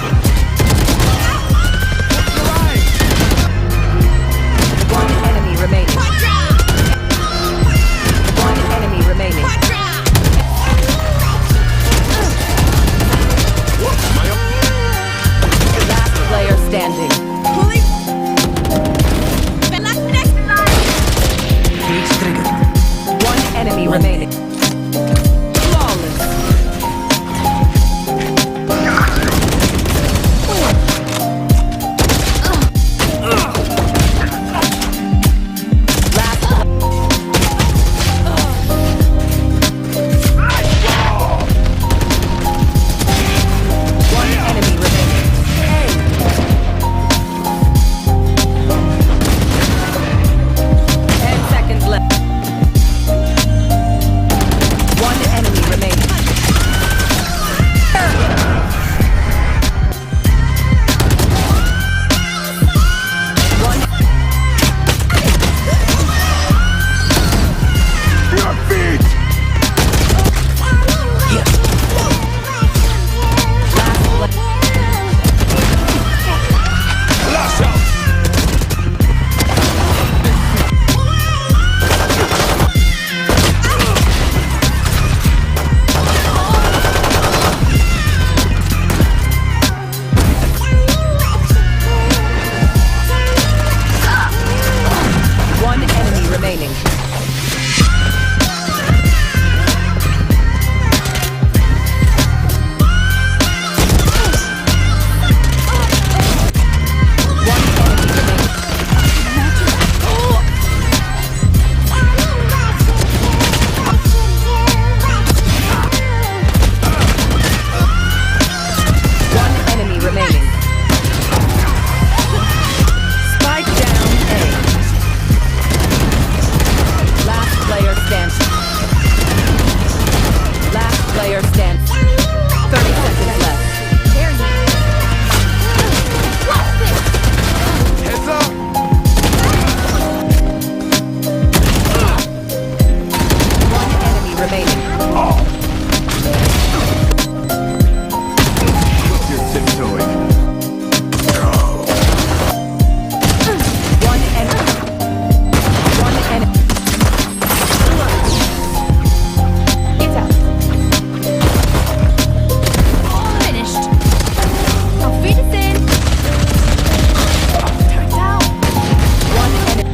One enemy remaining. One enemy remaining. Last player standing. Cage triggered. One enemy remaining. Flawless. One enemy remaining. 10 seconds left. One enemy remaining. One. One enemy remaining. One enemy remaining. One enemy remaining. Spike down A. Last player standing. Last player standing. 30 seconds left. Heads up! One enemy remaining. You're tiptoeing. One enemy. One enemy. Get out. Finished. Auf Wiedersehen. Turns out. One enemy.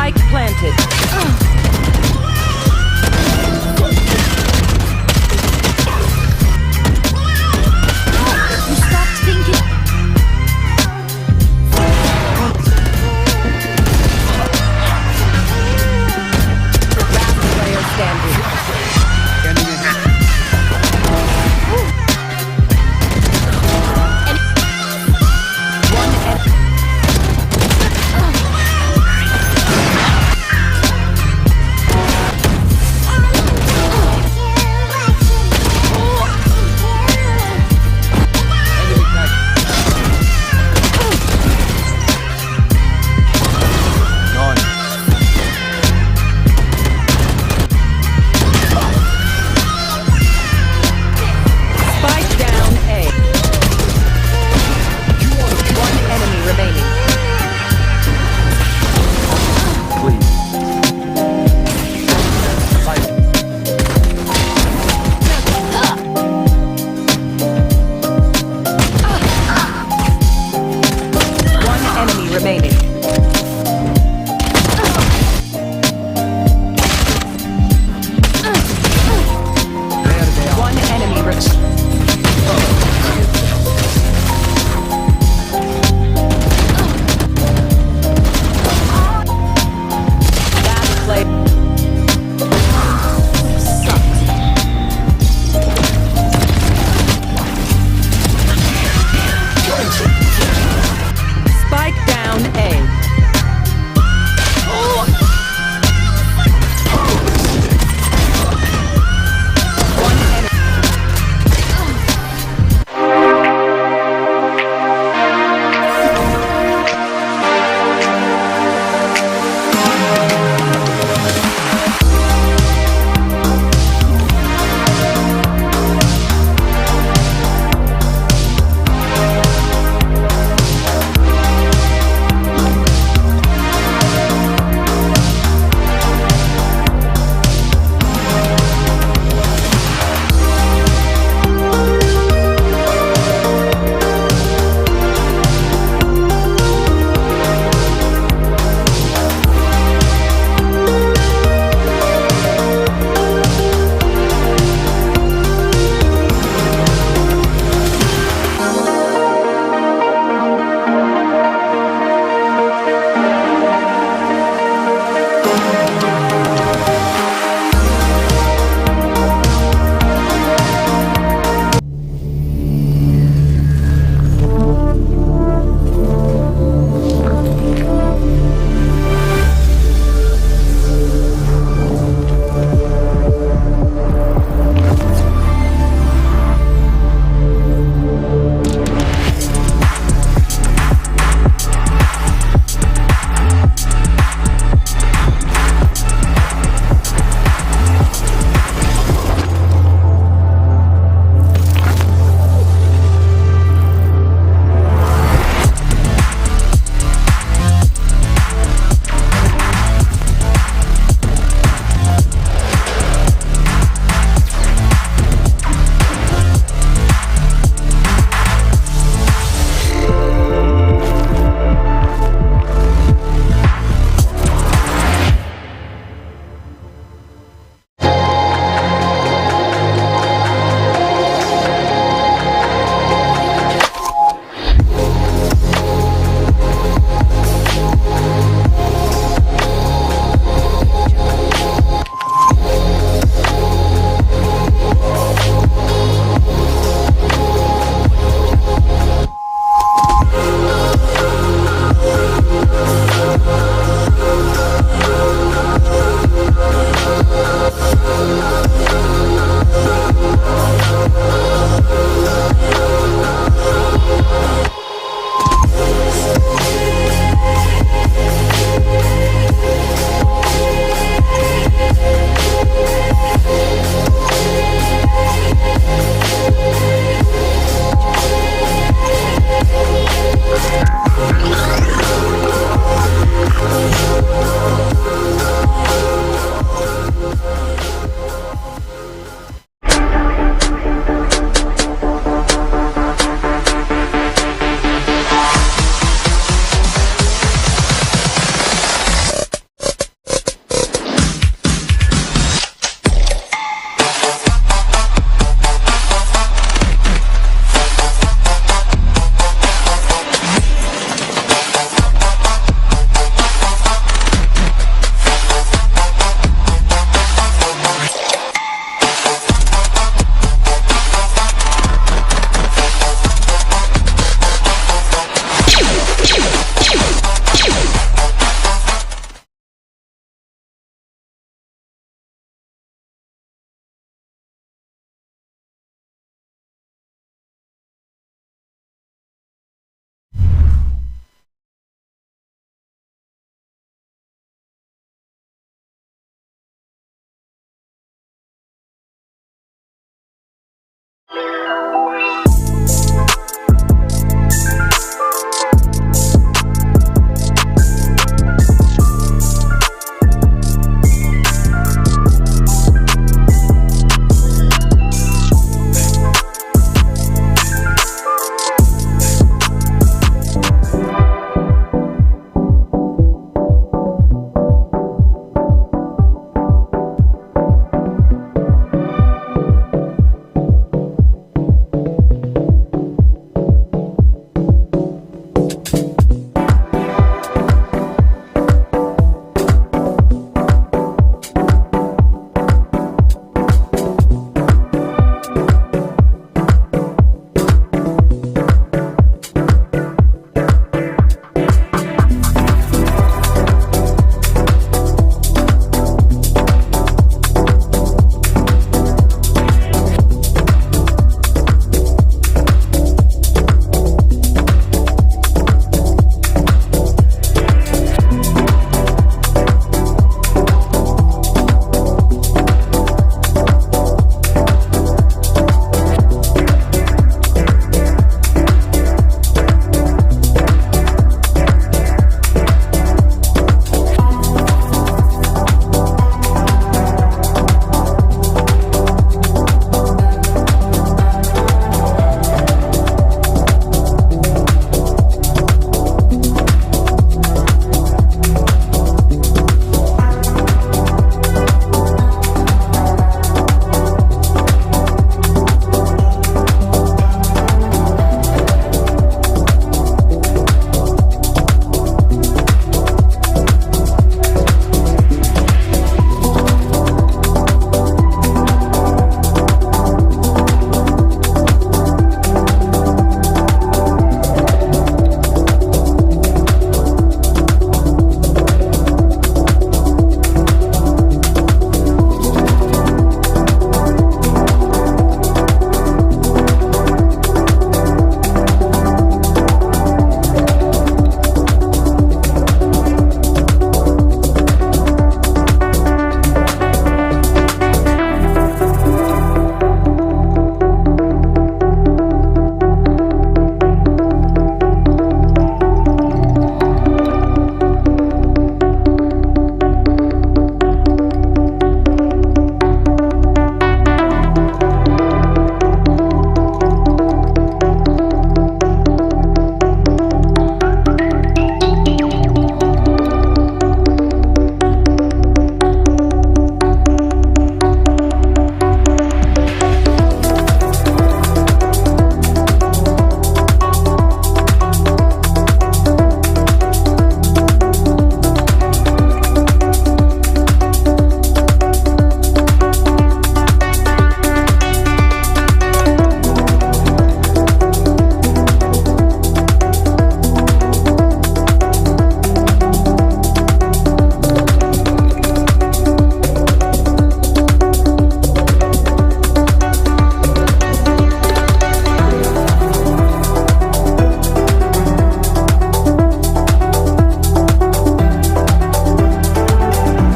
Spike planted. You stopped thinking. Player standing. One